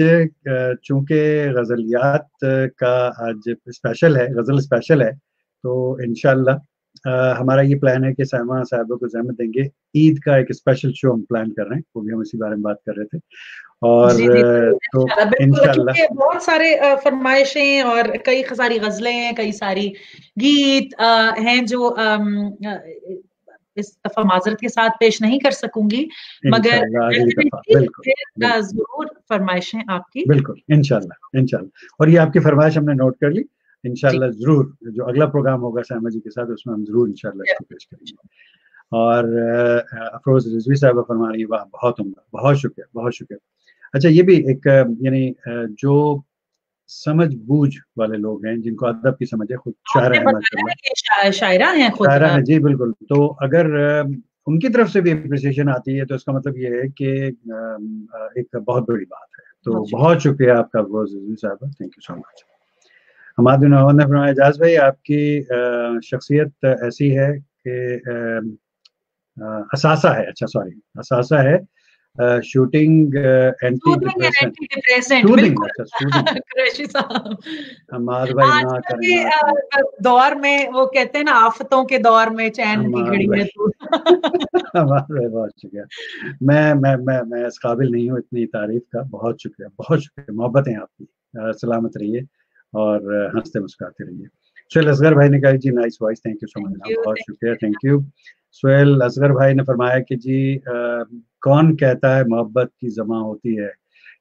चूंकि गजलियात का आज स्पेशल है, गजल स्पेशल है, तो इंशाल्लाह हमारा ये प्लान है कि सायमा साहबों को जहमत देंगे, ईद का एक स्पेशल शो हम प्लान कर रहे हैं, वो भी हम इसी बारे में बात कर रहे थे। और जी, जी, तो बिल्कुल, इंशाल्लाह क्योंकि बहुत सारे फरमाइशें और कई सारी गजलें हैं, कई सारी गीत हैं जो इस दफा माजरत के साथ पेश नहीं कर सकूंगी, मगर इंशाल्लाह अगली दफा बिल्कुल फिर जरूर फरमाइशें आपकी। बिल्कुल इंशाल्लाह इंशाल्लाह। और ये आपकी फरमाइश हमने नोट कर ली, इंशाल्लाह जरूर जो अगला प्रोग्राम होगा सायमा जी के साथ उसमें हम जरूर इंशाल्लाह इसको पेश करेंगे। और अफरोज रिजवी साहब फरमा रही है, वाह बहुत उम्दा, बहुत शुक्रिया बहुत शुक्रिया। अच्छा ये भी एक यानी जो समझ बूझ वाले लोग हैं, जिनको अदब की समझ है, खुद शायरा है माशाल्लाह, शायरा हैं खुद, शायरा है जी बिल्कुल, तो अगर उनकी तरफ से भी अप्रिसिएशन आती है तो इसका मतलब ये है कि एक बहुत बड़ी बात है। तो बहुत शुक्रिया आपका अफरोज रिजवी साहब, thank you so much. Hammad बिन मोहम्मद ने फरमाया एजाज भाई आपकी शख्सियत ऐसी है कि असासा है, अच्छा सॉरी असासा है, शूटिंग एंटी डिप्रेसेंट, सूदिंग, अच्छा सूदिंग। कुरैशी साहब हमाद भाई ना आजकल करें, के ना करें। दौर में वो कहते हैं ना, आफतों के दौर में चैन की हमाद घड़ी भाई है तू। हमाद भाई बहुत शुक्रिया, मैं इस काबिल नहीं हूँ इतनी तारीफ का, बहुत शुक्रिया बहुत शुक्रिया, मोहब्बत है आपकी, सलामत रहिए और हंसते मुस्कुराते रहिए। सुहेल असगर भाई ने कहा जी nice voice, thank you so much, बहुत शुक्रिया, थैंक यू। सुहेल असगर भाई ने फरमाया कि जी कौन कहता है मोहब्बत की जमा होती है,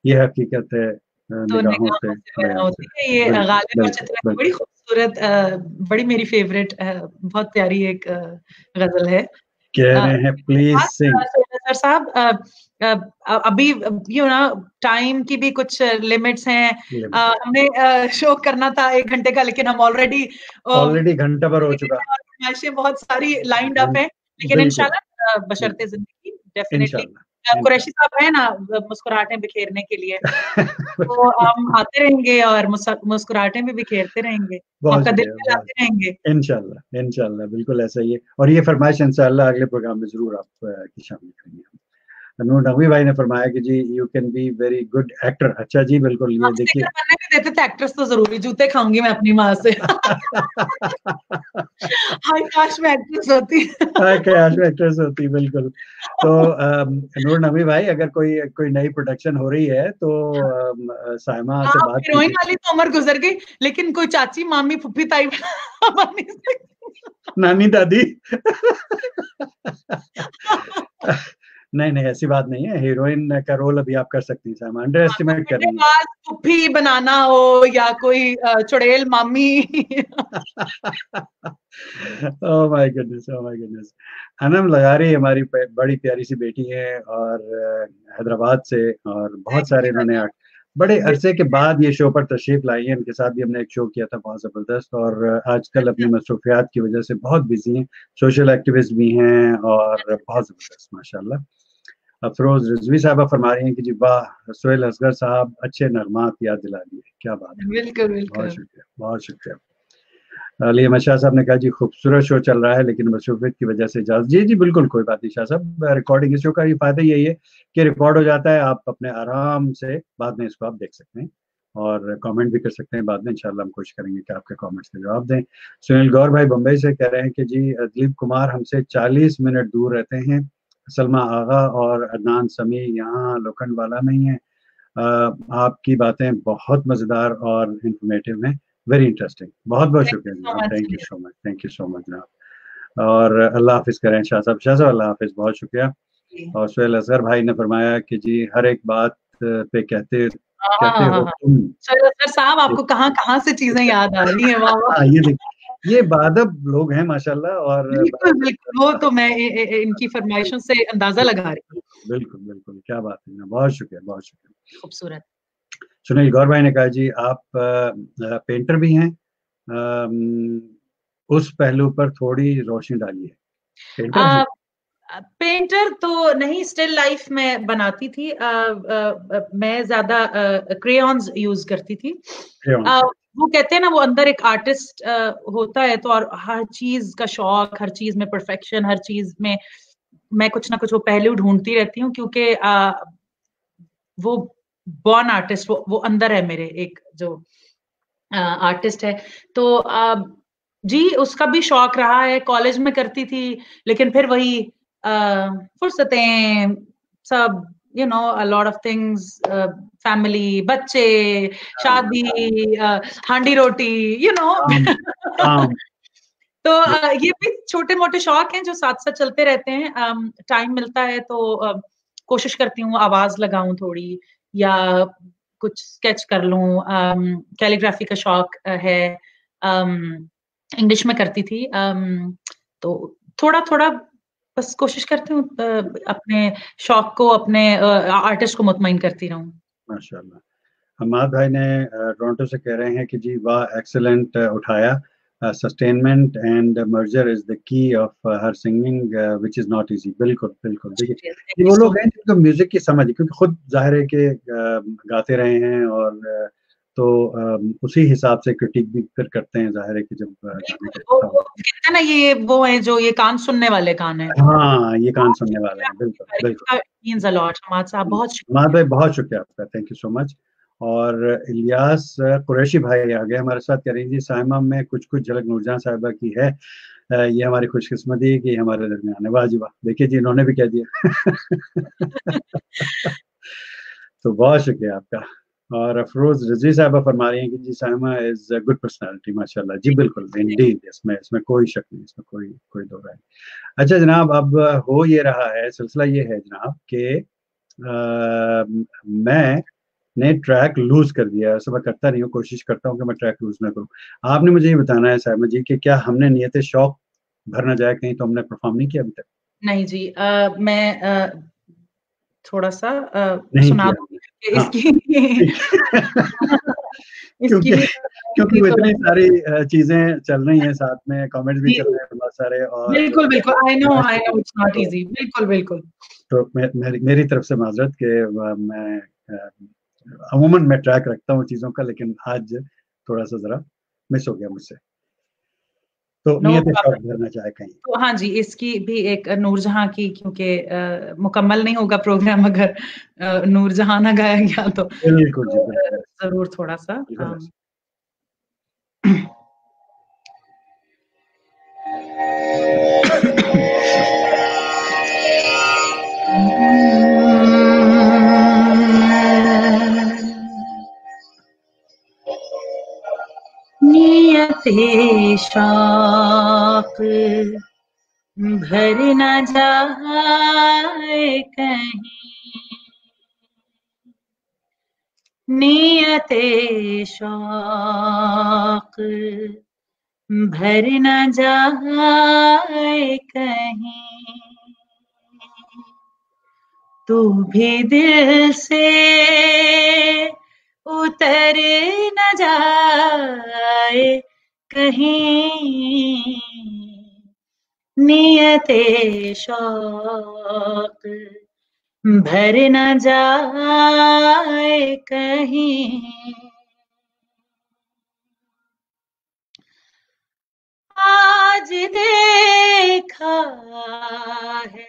ये हकीकत है निगाहों से बयां होती है। ये बिल्कुल गालिब और बिल्कुल चित्रा की बिल्कुल। बड़ी खूबसूरत, बड़ी मेरी फेवरेट, बहुत प्यारी एक गजल है। कह रहे हैं प्लीज सिंग। सर साहब, अभी यू नो टाइम की भी कुछ लिमिट्स हैं, हमने शो करना था 1 घंटे का, लेकिन हम ऑलरेडी घंटा भर हो चुका, बहुत सारी लाइंड अप है, लेकिन इंशाल्लाह बशर्ते जिंदगी डेफिनेटली। कुरैशी साहब है ना मुस्कुराहटें बिखेरने के लिए, तो हम आते रहेंगे और मुस्कुराहटें भी बिखेरते रहेंगे, आपका दिल मिलाते रहेंगे इंशाल्लाह इंशाल्लाह, बिल्कुल ऐसा ही है। और ये फरमाइश इंशाल्लाह अगले प्रोग्राम में जरूर आप की शामिल करेंगे। नूर नकवी भाई ने फरमाया कि जी you can be very good actor, अच्छा जी बिल्कुल, ये देखिए बनने भी देते थे एक्ट्रेस, तो जरूरी जूते खाऊंगी मैं अपनी माँ से। हाय काश मैं एक्ट्रेस होती, हाय काश मैं एक्ट्रेस होती, बिल्कुल। तो नूर नकवी भाई अगर कोई नई प्रोडक्शन हो रही है तो सायमा से बात हीरोइन वाली तो उम्र गुजर गई, लेकिन कोई चाची मामी फुफी ताई बन नहीं सकती, नानी दादी नहीं नहीं, ऐसी बात नहीं है, हीरोइन का रोल अभी आप कर सकती हैं साइमा, अंडर एस्टिमेट कर रही हैं। पुप्पी बनाना हो या कोई चुड़ैल मामी। Oh my goodness, oh my goodness. Anam लगारी हमारी बड़ी प्यारी सी बेटी है, और हैदराबाद से, और बहुत सारे इन्होंने बड़े अरसे के बाद ये शो पर तशरीफ लाई है। इनके साथ भी हमने एक शो किया था बहुत जबरदस्त, और आजकल अपनी मसरूफियात की वजह से बहुत बिजी हैं, सोशल एक्टिविस्ट भी हैं, और बहुत जबरदस्त माशाल्लाह। अफरोज रिजवी साहबा फरमा रही हैं कि जी वाह सोहेल असगर साहब, अच्छे नगमात याद दिला दिए, क्या बात है। बिल्कुल बहुत बिल्कुल। शुक्रिया, बहुत शुक्रिया। अली अहमद शाह साहब ने कहा जी खूबसूरत शो चल रहा है, लेकिन मसरूफियत की वजह से इजाजत। जी जी बिल्कुल, कोई बात नहीं शाह साहब, रिकॉर्डिंग इस शो का ये फायदा यही है कि रिकॉर्ड हो जाता है, आप अपने आराम से बाद में इसको आप देख सकते हैं, और कमेंट भी कर सकते हैं बाद में। इंशाल्लाह हम कोशिश करेंगे कि आपके कमेंट्स का जवाब दें। सुनील गौर भाई बम्बई से कह रहे हैं कि जी दिलीप कुमार हमसे 40 मिनट दूर रहते हैं, सलमा आगा और अदनान समी यहाँ लोखंडवाला में ही है। आपकी बातें बहुत मजेदार और इंफॉर्मेटिव हैं, वेरी इंटरेस्टिंग। बहुत बहुत शुक्रिया जनाब, thank you so much, thank you so much जनाब। और अल्लाह हाफिज करें शाह साहब, शाह साहब अल्लाह हाफिज, बहुत शुक्रिया। और सुहेल असगर भाई ने फरमाया कि जी हर एक बात पे कहते कहते हो तुम। सर साहब आपको कहाँ कहाँ से चीजें याद आ रही हैं, वाह वाह। हाँ, ये बादब लोग हैं माशाल्लाह, और बिल्कुल बिल्कुल, वो तो मैं इनकी फरमाइशों से अंदाजा लगा रही हूँ। बिल्कुल बिल्कुल, क्या बात है, बहुत शुक्रिया, बहुत शुक्रिया। खूबसूरत। सुनील गौर भाई ने कहा जी आप पेंटर भी हैं, अम, उस पहलू पर थोड़ी रोशनी डालिए। पेंटर हैं? पेंटर तो नहीं, स्टिल लाइफ में बनाती थी। मैं ज्यादा क्रेयॉन्स यूज करती थी। वो कहते हैं ना, वो अंदर एक आर्टिस्ट होता है, तो और हर चीज का शौक, हर चीज में परफेक्शन, हर चीज में मैं कुछ ना कुछ वो पहलू ढूंढती रहती हूँ, क्योंकि वो बॉर्न आर्टिस्ट, वो अंदर है मेरे, एक जो आर्टिस्ट है। तो जी उसका भी शौक रहा है, कॉलेज में करती थी, लेकिन फिर वही फुर्सतें सब, you know, a lot of things, family, बच्चे, शादी, हांडी रोटी, यू नो। तो ये भी छोटे मोटे शौक हैं जो साथ साथ चलते रहते हैं। टाइम मिलता है तो कोशिश करती हूँ आवाज लगाऊं थोड़ी, या कुछ स्केच कर लूं। कैलीग्राफी का शौक है, इंग्लिश में करती थी। तो थोड़ा थोड़ा बस कोशिश करती हूँ अपने शौक को, अपने आर्टिस्ट को मुतमईन करती रहूं। माशाल्लाह। हमाद भाई ने टोरंटो से कह रहे हैं कि जी वाह एक्सीलेंट उठाया, sustainment and merger is the key of her singing which is not easy. बिल्कुल बिल्कुल, देखिए ये वो लोग हैं जिनको म्यूजिक की समझ है, क्योंकि खुद जाहिर है कि गाते रहे हैं, और तो उसी हिसाब से क्रिटिक भी फिर करते हैं, जाहिर है कि जब गाने वो कहते हैं ना, ये वो है जो ये कान सुनने वाले कान है। हाँ, ये कान सुनने वाले हैं, बिल्कुल बिल्कुल। Means a lot. हमाद साहब बहुत हमाद भाई बहुत शुक्रिया आपका, थैंक यू सो मच। और इलियास कुरैशी भाई आ गए हमारे साथ, कह रही जी साइमा में कुछ कुछ झलक नूरजहां साहिबा की है, ये हमारी खुशकिस्मती है कि हमारे दरमियान है। वाह जी वाह, देखिए जी इन्होंने भी कह दिया। तो बहुत शुक्रिया आपका। और अफरोज रजी साहबा फरमा रही हैं कि जी Saima is a good personality, माशाल्लाह। जी बिल्कुल, इंडीड, इसमें कोई शक नहीं, इसमें कोई कोई दो राय। अच्छा जनाब, अब हो ये रहा है, सिलसिला ये है जनाब कि मैंने ट्रैक लूज कर दिया, ऐसा मैं करता नहीं हूँ, कोशिश करता हूँ कि मैं ट्रैक लूज ना करूँ। आपने मुझे ये बताना है साहिबा जी कि क्या हमने नियत शौक भरना जाए कहीं, तो हमने परफॉर्म नहीं किया अभी तक? नहीं जी, मैं थोड़ा सा नहीं सुना किया। दूं हाँ, इसकी। क्योंकि इसकी भी क्योंकि वो तो इतनी सारी चीजें चल रही हैं साथ में, कमेंट्स भी जी, चल रहे हैं बहुत सारे, और बिल्कुल बिल्कुल, I know it's not easy, बिल्कुल बिल्कुल। तो मेरी तरफ से माजरत के मैं अमूमन मैं ट्रैक रखता हूँ चीजों का, लेकिन आज थोड़ा सा जरा मिस हो गया मुझसे, तो नो नियत शौक प्रॉब्लम। भरना चाहे कहीं। तो हाँ जी, इसकी भी एक नूरजहां की, क्योंकि मुकम्मल नहीं होगा प्रोग्राम अगर नूरजहां ना गाया गया बिल्कुल जी, तो बिल्कुल जरूर थोड़ा सा बिल्कुल। नियत शौक भर न जाए कहीं नियते शौक, भर न जाए कहीं तू भी दिल से उतर न जाए कहीं नियते शौक, भर न जाए कहीं। आज देखा है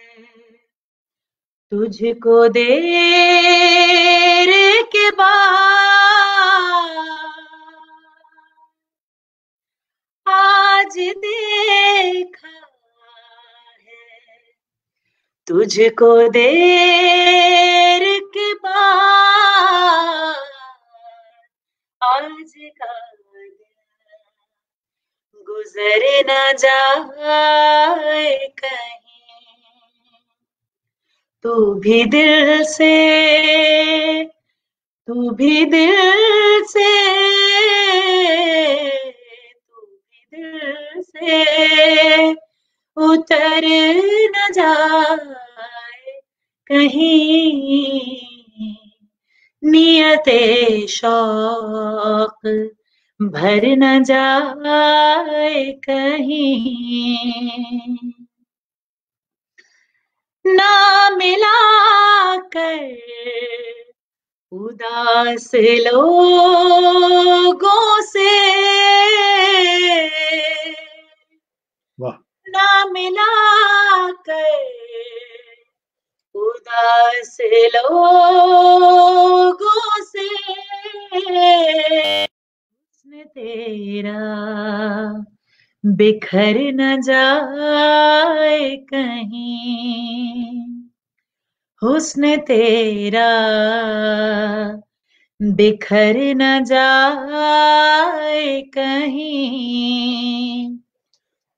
तुझको देर के बाद, आज देखा है तुझको देर के बाद, आज का गुजर न जाए कहीं तू भी दिल से, तू भी दिल से, तू भी दिल से उतर न जाए कहीं नियते शौक, भर न जाए कहीं। ना मिला कर उदास लोगों से, ना मिला कर उदास लोगों से, हुस्न तेरा बिखर न जाए कहीं, हुस्न तेरा बिखर न जाए कहीं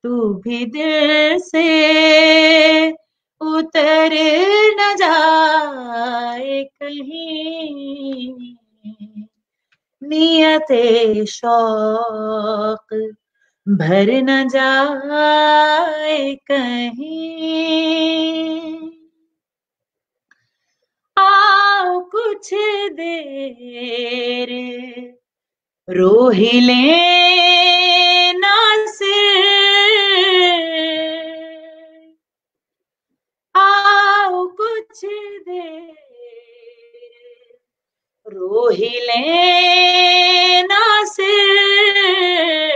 तू भी दिल से उतर न जाए कहीं नियते शौक, भर न जाए कहीं। आओ कुछ देर रो ही लेना सिर, आओ कुछ देर रो ही लेना सिर,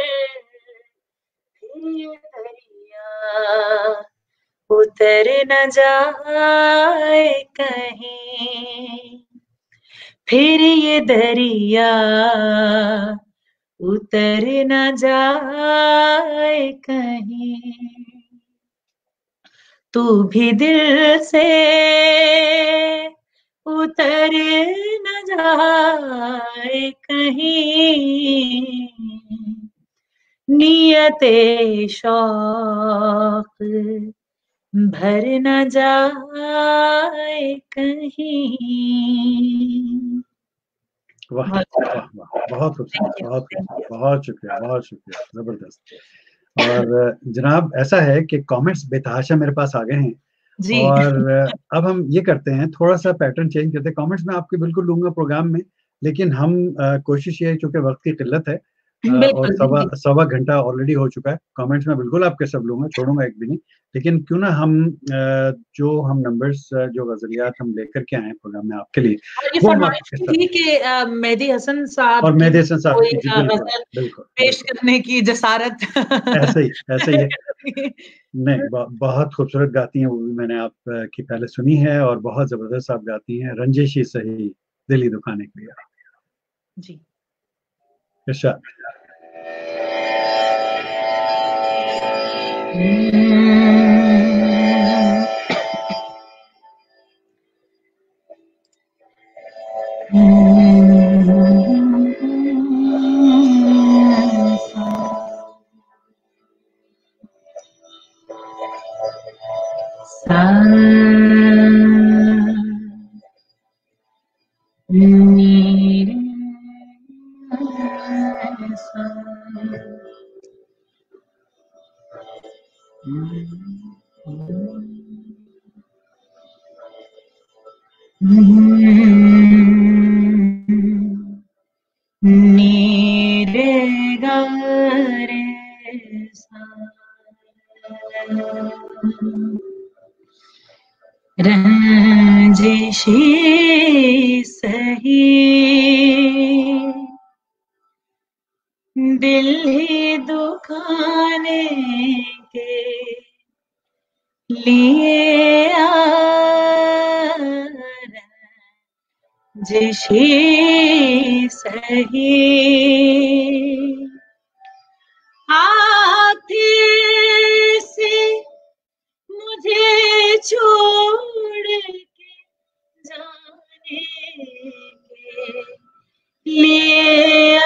फिर ये दरिया उतर न जाए कहीं, फिर ये दरिया उतर न जाए कहीं तू भी दिल से उतर न जाए कहीं नियते शौक, भर न जाए कहीं। वाह वाह वाह, बहुत खूबसूरत, बहुत खूबसूरत, बहुत शुक्रिया, बहुत शुक्रिया, जबरदस्त। और जनाब ऐसा है कि कमेंट्स बेतहाशा मेरे पास आ गए हैं जी। और अब हम ये करते हैं, थोड़ा सा पैटर्न चेंज करते हैं। कमेंट्स में आपके बिल्कुल लूंगा प्रोग्राम में, लेकिन हम कोशिश ये है, चूंकि वक्त की किल्लत है और सवा घंटा ऑलरेडी हो चुका है। कमेंट्स में बिल्कुल आपके सब लूंगा, छोड़ूंगा एक भी नहीं। लेकिन क्यों ना हम जो हम नंबर्स, जो गजलियात हम लेकर के आए हैं प्रोग्राम में आपके लिए, ये फरमाइश थी कि मेहदी हसन साहब और मेहदी हसन साहब की बिल्कुल पेश करने की जसारत ऐसे ही है। नहीं, बहुत खूबसूरत गाती हैं वो भी, मैंने आप की पहले सुनी है और बहुत जबरदस्त आप गाती हैं। रंजिश ही सही दिल ही दुखाने के लिए जी। इरशाद। नीरे गरे सा रंजिशी सही दिल ही दुखाने के लिए रंजिशी सही आखिर से मुझे छोड़ के जाने के लिए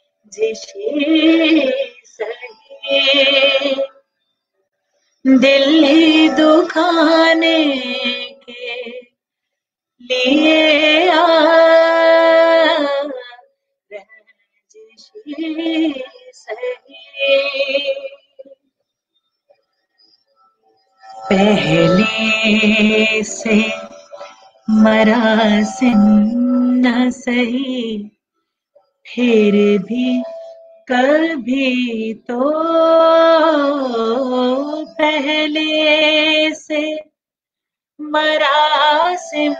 रंजिशी सही दिल ही दुखाने के लिए रंजिशी सही पहले से मरासिम न सही फिर भी कभी तो पहले से मरासिम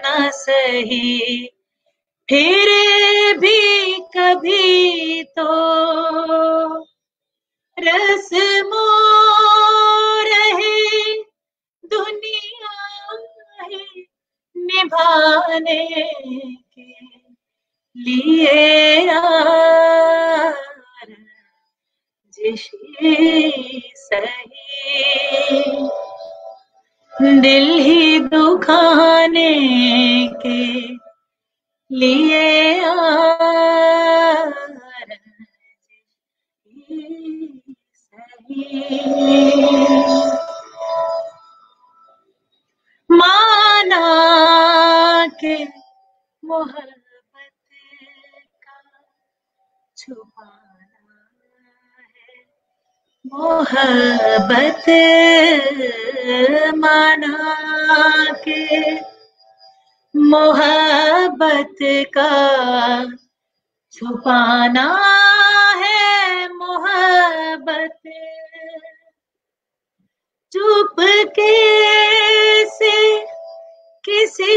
न सही फिर भी कभी तो रस्मों रहे दुनिया है निभाने के लिए रंजिशी सही दिल ही दुखाने के लिए रंजिशी सही माना के मोहब्बत का छुपाना है मोहब्बत माना के मोहब्बत का छुपाना है मोहब्बत चुपके से किसी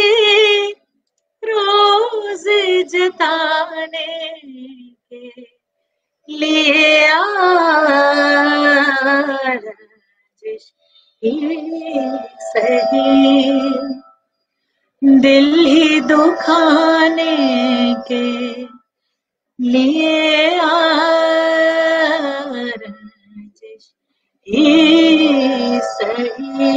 रोज जताने के लिए रंजिशी सही दिल ही दुखाने के लिए रंजिशी सही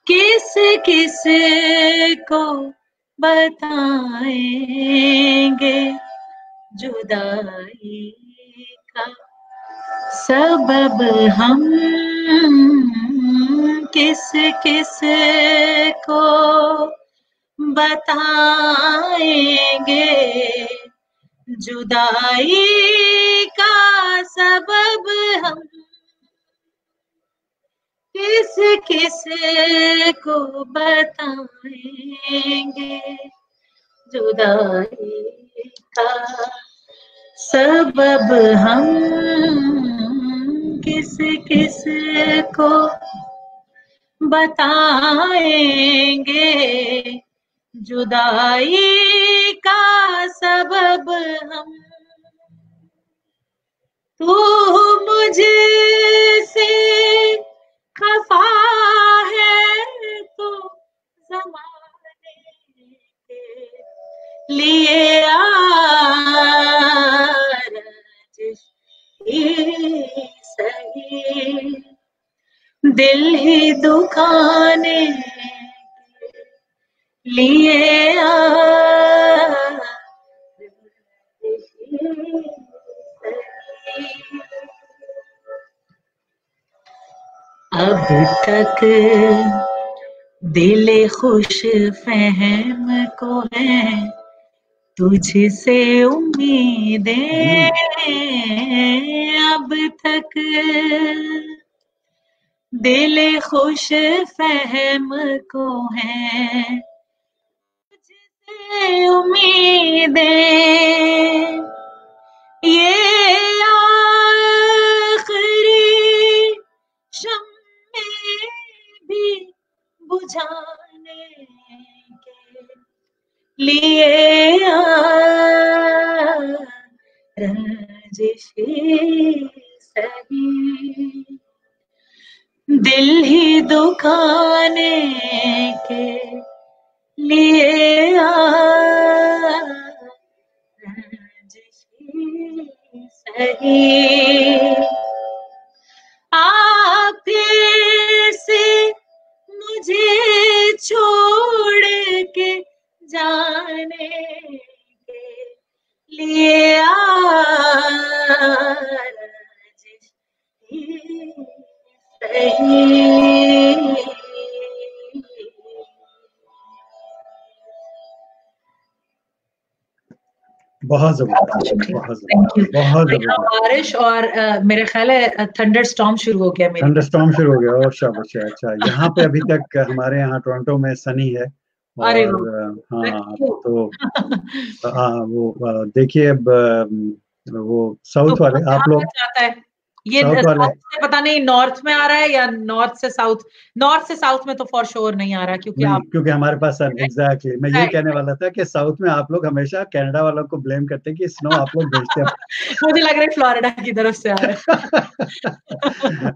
किस किस को बताएंगे जुदाई का सबब हम किस किस को बताएंगे जुदाई का सबब हम किस किस को बताएंगे जुदाई का सबब हम किस किस को बताएंगे जुदाई का सबब हम तू मुझसे खफा है तो ज़माने के लिए रंजिशी सही दिल ही दुखाने के लिए रंजिशी सही अब तक दिल खुश फहम को है तुझसे उम्मीदें अब तक दिल खुश फहम को है, तुझसे उम्मीदें ये आखिरी शम्मे भी बुझाने के लिए रंजिशें सही दिल ही दुखाने के लिए रंजिशें सही आपके से मुझे छोड़ के जाने के लिए सही। बहुत जबरदस्त, बहुत जबरदस्त, बहुत जबरदस्त। बारिश और मेरे ख्याल है थंडर स्टॉर्म शुरू हो गया, थंडर स्टॉर्म शुरू हो गया। और शाबाश, अच्छा यहाँ पे अभी तक हमारे यहाँ टोरंटो में सनी है। अरे और हाँ तो वो देखिए अब वो साउथ तो वाले आप लोग ये साउथ वाले से पता नहीं नॉर्थ में आ रहा है या नॉर्थ से साउथ में तो फॉर श्योर नहीं आ रहा, क्योंकि नहीं, आप क्योंकि हमारे पास एग्जैक्टली मैं यही कहने वाला था कि साउथ में आप लोग हमेशा कनाडा वालों को ब्लेम करते हैं कि स्नो आप लोग भेजते हैं। मुझे लग रहा है फ्लोरिडा की तरफ से आ रहा है।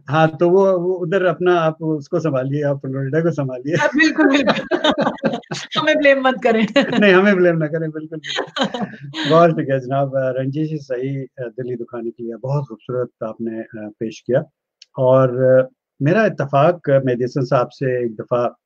हाँ तो वो उधर अपना आप उसको संभालिए, आप फ्लोरिडा को संभालिए। बिल्कुल बिल्कुल, हमें ब्लेम मत करें। नहीं, हमें ब्लेम ना करें, बिल्कुल बहुत ठीक है जनाब। रंजीश जी, सही दिल्ली दुखाने के लिए बहुत खूबसूरत आपने पेश किया। और मेरा इत्तेफाक मेहदी हसन साहब से एक दफ़ा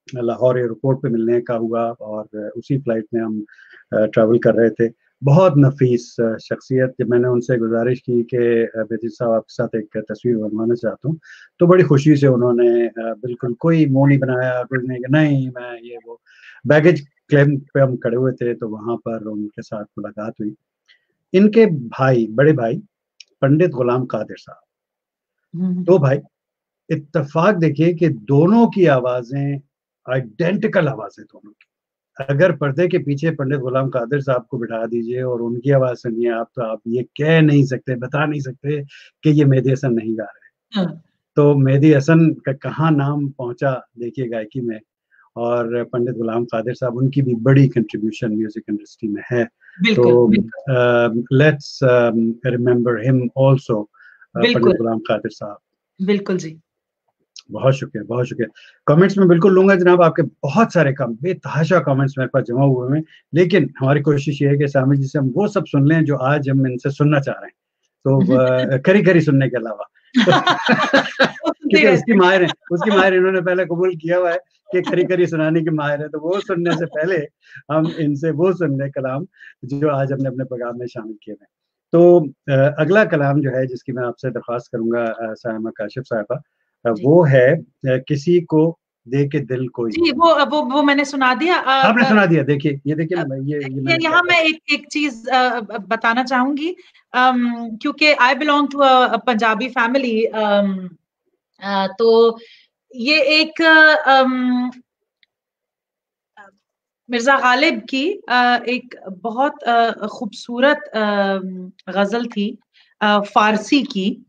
लाहौर एयरपोर्ट पे मिलने का हुआ और उसी फ्लाइट में हम ट्रैवल कर रहे थे। बहुत नफीस शख्सियत। जब मैंने उनसे गुजारिश की कि बेदी साहब आपके साथ एक तस्वीर बनवाना चाहता हूँ, तो बड़ी खुशी से उन्होंने बिल्कुल कोई मुंह नहीं बनाया, कुछ नहीं कि नहीं मैं ये वो। बैगेज क्लेम पे हम खड़े हुए थे, तो वहां पर उनके साथ मुलाकात हुई। इनके भाई, बड़े भाई पंडित गुलाम कादिर साहब, दो भाई। इत्तेफाक देखिए कि दोनों की आवाजें आइडेंटिकल आवाजें दोनों की। अगर पर्दे के पीछे पंडित गुलाम कादिर साहब को बिठा दीजिए और उनकी आवाज सुनिए आप, तो आप ये कह नहीं सकते, बता नहीं सकते कि ये मेहदी हसन नहीं गा रहे। तो मेहदी हसन का कहाँ नाम पहुंचा देखिए गायकी में। और पंडित गुलाम कादिर साहब, उनकी भी बड़ी कंट्रीब्यूशन म्यूजिक इंडस्ट्री में है। तो लेट्स रिमेम्बर हिम आल्सो, पंडित गुलाम कादिर साहब। बिल्कुल जी, बहुत शुक्रिया, बहुत शुक्रिया। कमेंट्स में बिल्कुल लूंगा जनाब, आपके बहुत सारे कम बेतहाशा कमेंट्स मेरे पास जमा हुए हैं। लेकिन हमारी कोशिश ये है कि सामी जी से हम वो सब सुन लें जो आज हम इनसे सुनना चाह रहे हैं, तो खरी खरी सुनने के अलावा। क्योंकि उसकी माहिर इन्होंने पहले कबूल किया हुआ है कि खरी खरी सुनाने की माहिर है, तो वो सुनने से पहले हम इनसे वो सुन लें कलाम जो आज हमने अपने प्रोग्राम में शामिल किए हैं। तो अगला कलाम जो है जिसकी मैं आपसे दरख्वास्त करूंगा सायमा काशिफ साहिबा, वो है किसी को दे के दिल कोई। जी, वो मैंने सुना दिया। आपने सुना दिया। देखिए ये देखिए ये यहाँ मैं एक चीज बताना चाहूंगी, क्योंकि I belong to a Punjabi family, तो ये एक मिर्जा गालिब की एक बहुत खूबसूरत गजल थी, फारसी की,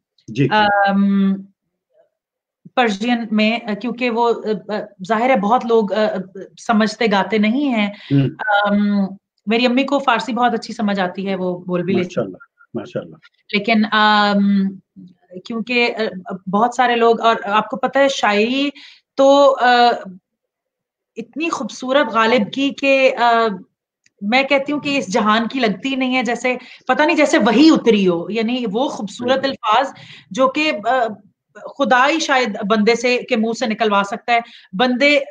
पर्शियन में, क्योंकि वो जाहिर है बहुत लोग समझते गाते नहीं हैं। मेरी अम्मी को फारसी बहुत अच्छी समझ आती है, वो बोल भी लेती है माशाल्लाह। लेकिन क्योंकि बहुत सारे लोग, और आपको पता है शायरी तो इतनी खूबसूरत गालिब की कि मैं कहती हूँ कि इस जहान की लगती नहीं है, जैसे पता नहीं जैसे वही उतरी हो, यानी वो खूबसूरत अल्फाज जो कि खुदा ही शायद बंदे से के मुंह से निकलवा सकता है, बंदे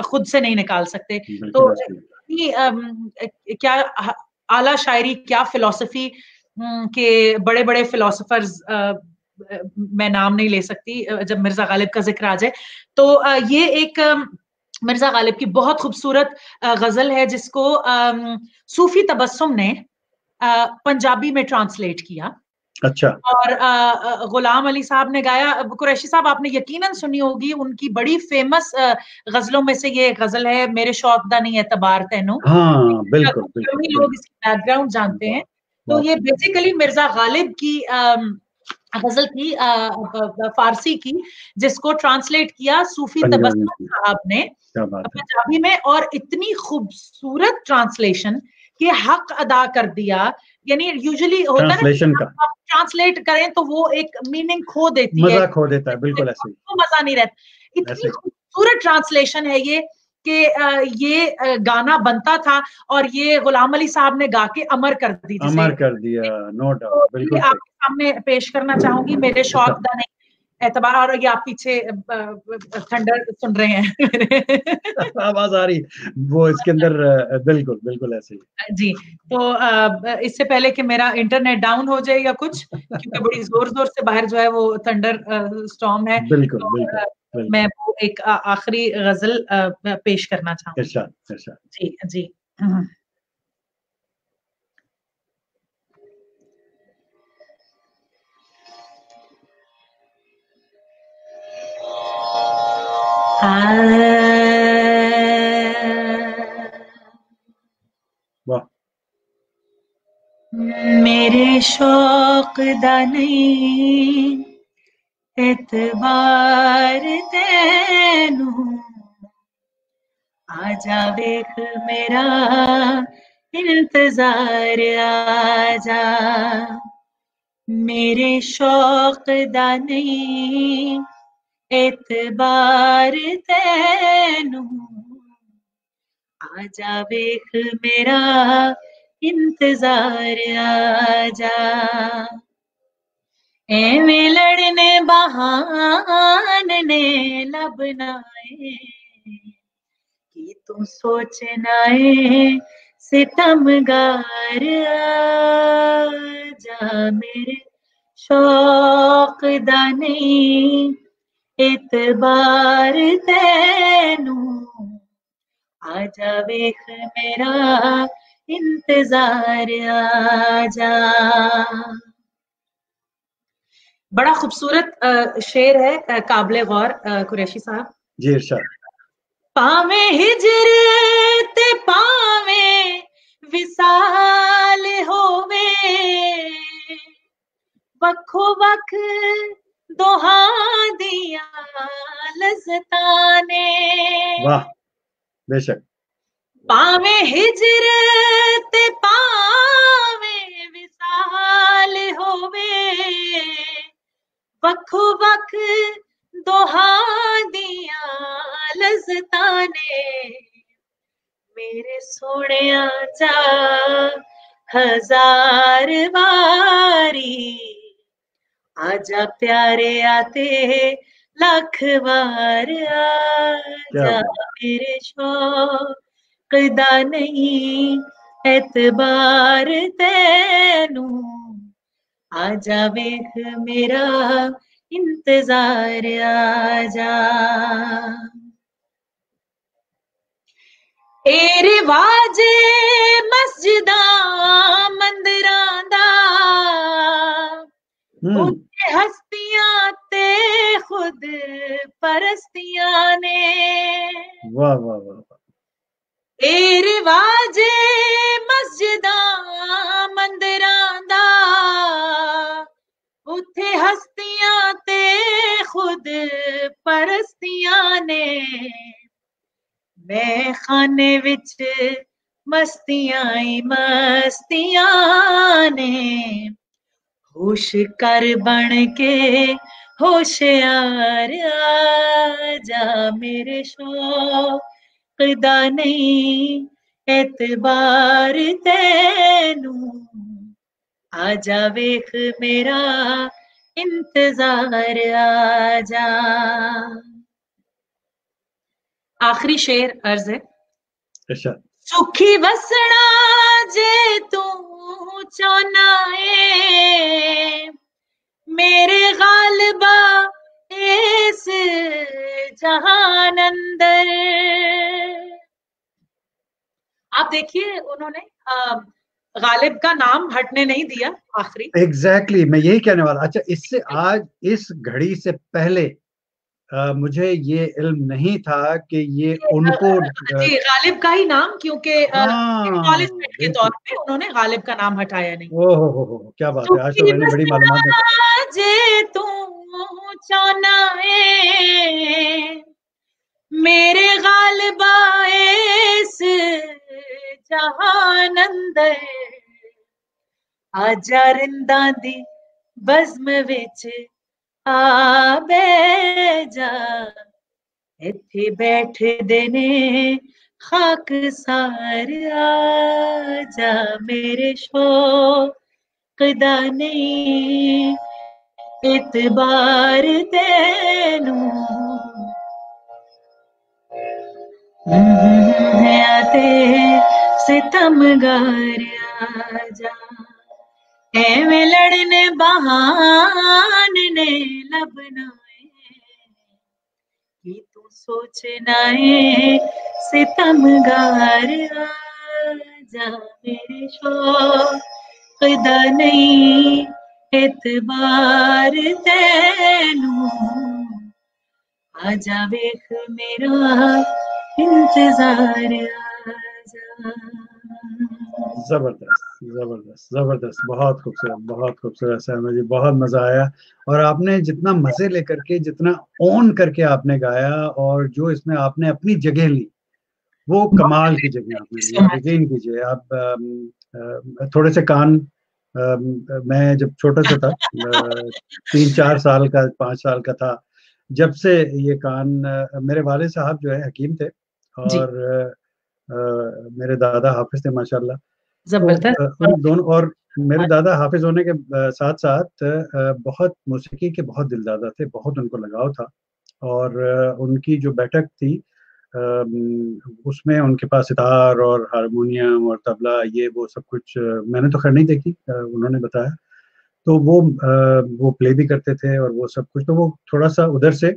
खुद से नहीं निकाल सकते। तो क्या आला शायरी, क्या फिलॉसफी के बड़े बड़े फिलोसोफर्स, मैं नाम नहीं ले सकती जब मिर्जा गालिब का जिक्र आ जाए। तो ये एक मिर्जा गालिब की बहुत खूबसूरत गजल है जिसको सूफी तबस्सुम ने पंजाबी में ट्रांसलेट किया। अच्छा। और गुलाम अली साहब ने गाया। कुरैशी साहब आपने यकीनन सुनी होगी, उनकी बड़ी फेमस गजलों में से ये गजल है, मेरे शौक दा नहीं एतबार तैनू। हाँ बिल्कुल बिल्कुल कई लोग बिल्कुल। इसकी बैकग्राउंड जानते हैं। तो वाह, ये बेसिकली मिर्जा गालिब की गजल थी, फारसी की, जिसको ट्रांसलेट किया सूफी पंजाबी तबस्सुम की, साहब ने क्या बात है। पंजाबी में, और इतनी खूबसूरत ट्रांसलेशन के हक अदा कर दिया। यानी यूजुअली होता है ट्रांसलेशन ना, का आप ट्रांसलेट करें तो वो एक मीनिंग खो देती है, मजा खो देता है, बिल्कुल ऐसे ही, तो मजा नहीं रहता। इतनी ऐसे ही। खूबसूरत ट्रांसलेशन है ये कि ये गाना बनता था और ये गुलाम अली साहब ने गा के अमर कर दी जिसे। अमर कर दिया, नो डाउट, तो ये बिल्कुल सही। आपके सामने पेश करना चाहूंगी, मेरे अच्छा, शौक दा नहीं एतबार। और ये आप पीछे थंडर सुन रहे हैं। आवाज आ रही, वो इसके अंदर बिल्कुल बिल्कुल ऐसे ही। जी। तो इससे पहले कि मेरा इंटरनेट डाउन हो जाए या कुछ, क्योंकि बड़ी जोर जोर से बाहर जो है वो थंडर स्टॉर्म है, बिल्कुल तो बिल्कुल मैं बिल्कुल। वो एक आखिरी गजल पेश करना चाहूंगी। इरशाद इरशाद। जी जी। वाह। मेरे शौक दा नहीं एतबार तैनू, आजा वेख मेरा इंतजार आजा। मेरे शौक दा नहीं एतबार तैनू, आजा वेख मेरा इंतजार आजा। एवें लड़ने बहाने लबना है, कि तू सोचना है सितमगार आजा। मेरे शौक दा नहीं एतबार तैनू, आजा वेख मेरा इंतजार आजा। बड़ा खूबसूरत शेर है, काबिले गौर कुरैशी साहब। जी इरशाद। पावे हिजर ते पावे विसाल होवे, वखो वख दोहां दिया लज़्ज़तां ने। वाह, बेशक। पावे हिजर ते पावे विसाल होवे, वखो वख दोहां दिया लज़्ज़तां ने। मेरे सोहणिया चा हजार वारी, आजा प्यारे आते लख बार क्या आजा। बात। मेरे शौक दा नहीं एतबार तैनू, आजा वेख मेरा इंतजार आजा। ए रिवाजे मस्जिदा मंदिरां दा, उत्ते हस्तियां ते खुद परस्तियां ने। वाह वाह वाह वाह। ए रिवाजे मस्जिदा मंदिरां दा, उत्थे हस्तियां ते खुद परस्तियां ने। मैं खाने विच मस्तियां ही मस्तियां ने, होश कर बन के होशियार आजा। मेरे शौक दा नहीं एतबार तैनू, आजा वेख मेरा इंतजार आजा। आखिरी शेर अर्ज है। इरशाद। सुखी वसना जे तू चाहना है, मेरे गालिबा इस जहान अंदर। आप देखिए उन्होंने गालिब का नाम हटने नहीं दिया आखिरी। एग्जैक्टली मैं यही कहने वाला। अच्छा, इससे आज इस घड़ी से पहले मुझे ये इल्म नहीं था कि ये उनको जी, गालिब का ही नाम, क्योंकि हाँ एक्नॉलेजमेंट के तौर बिल्कुल। पे उन्होंने गालिब का नाम हटाया नहीं। हो क्या बात है, आज तो सुखी मैंने बड़ी मालूमात में पता। बसरा जे तू चाहना है मेरे गालिबा इस जहानंद आजा रिंदा दी बज़्म विच आ बह जा इत्थे बैठदे ने खाक सार आजा मेरे शौक दा नहीं इतबार तेनू आते सितमगार आजा एवें लड़ने बहाने लबना कि तू सोचना है सितमगार आजा मेरे शौक दा नहीं इतबार तेनू आजा वेख मेरा इंतजार आजा। जबरदस्त जबरदस्त जबरदस्त, बहुत खूबसूरत सहमा जी, बहुत मजा आया। और आपने जितना मजे लेकर के, जितना ऑन करके आपने गाया, और जो इसमें आपने अपनी जगह ली, वो कमाल की जगह आपने ली। आप यकीन कीजिए, आप थोड़े से कान, मैं जब छोटा सा था, 3-4 साल का, 5 साल का था, जब से ये कान, मेरे वाले साहब जो है हकीम थे, और मेरे दादा हाफिज थे माशाल्लाह। तो जबरदस्त। उन दोनों, और मेरे दादा हाफिज होने के साथ साथ बहुत मौसीकी के बहुत दिलदादा थे, बहुत उनको लगाव था। और उनकी जो बैठक थी, उसमें उनके पास सितार और हारमोनियम और तबला, ये वो सब कुछ, मैंने तो खैर नहीं देखी, उन्होंने बताया। तो वो प्ले भी करते थे और वो सब कुछ, तो वो थोड़ा सा उधर से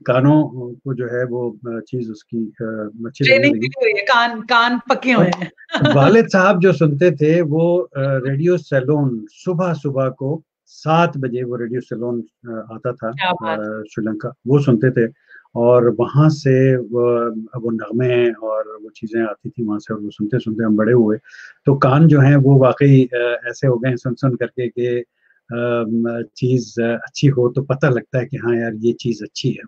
कानों को जो है वो चीज उसकी अच्छी लगने ट्रेनिंग लगी। हुई है, कान कान पके हुए हैं। वालिद साहब जो सुनते थे, वो रेडियो सेलोन, सुबह सुबह को 7 बजे वो रेडियो सेलोन आता था, क्या बात। श्रीलंका, वो सुनते थे। और वहां से वो नगमे और वो चीजें आती थी वहां से, और वो सुनते सुनते हम बड़े हुए। तो कान जो हैं वो वाकई ऐसे हो गए सुन सुन करके कि चीज अच्छी हो तो पता लगता है कि हाँ यार ये चीज अच्छी है।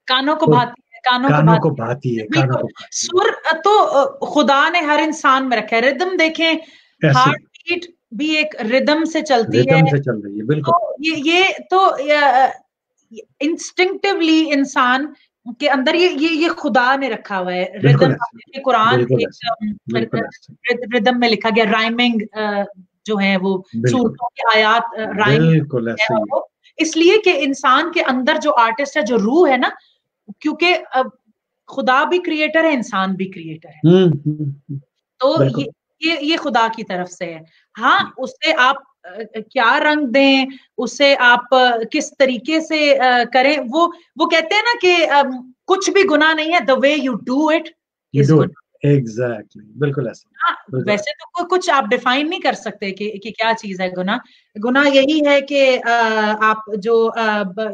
कानों को तो भाती है, कानों को कानों को भाती भाती है, है, कानों बिल्कुल। को भाती सुर तो खुदा ने हर इंसान में रखा है। रिदम देखें, है, ऐसे हार्ट बीट भी एक रिदम से चलती है। रिदम से चल रही है, बिल्कुल। तो ये तो इंस्टिंक्टिवली इंसान के अंदर ये खुदा ने रखा हुआ है बिल्कुल रिदम। ऐसे, कुरान बिल्कुल ऐसे, बिल्कुल ऐसे, एक रिदम में लिखा गया, राइमिंग जो है वो बिल्कुल सूरतों की आयात राइम बिल्कुल है। ऐसे ही है। वो इसलिए कि इंसान के अंदर जो आर्टिस्ट है, जो रूह है ना, क्योंकि खुदा भी क्रिएटर है, इंसान भी क्रिएटर है। तो बिल्कुल। ये खुदा की तरफ से है। हाँ, उससे आप क्या रंग दें, उसे आप किस तरीके से करें, वो कहते हैं ना कि कुछ भी गुनाह नहीं है, the way you do it you is do good. It exactly, बिल्कुल ऐसे, हाँ, बिल्कुल वैसे तो कुछ आप डिफाइन नहीं कर सकते कि क्या चीज है गुनाह। गुनाह यही है कि आप जो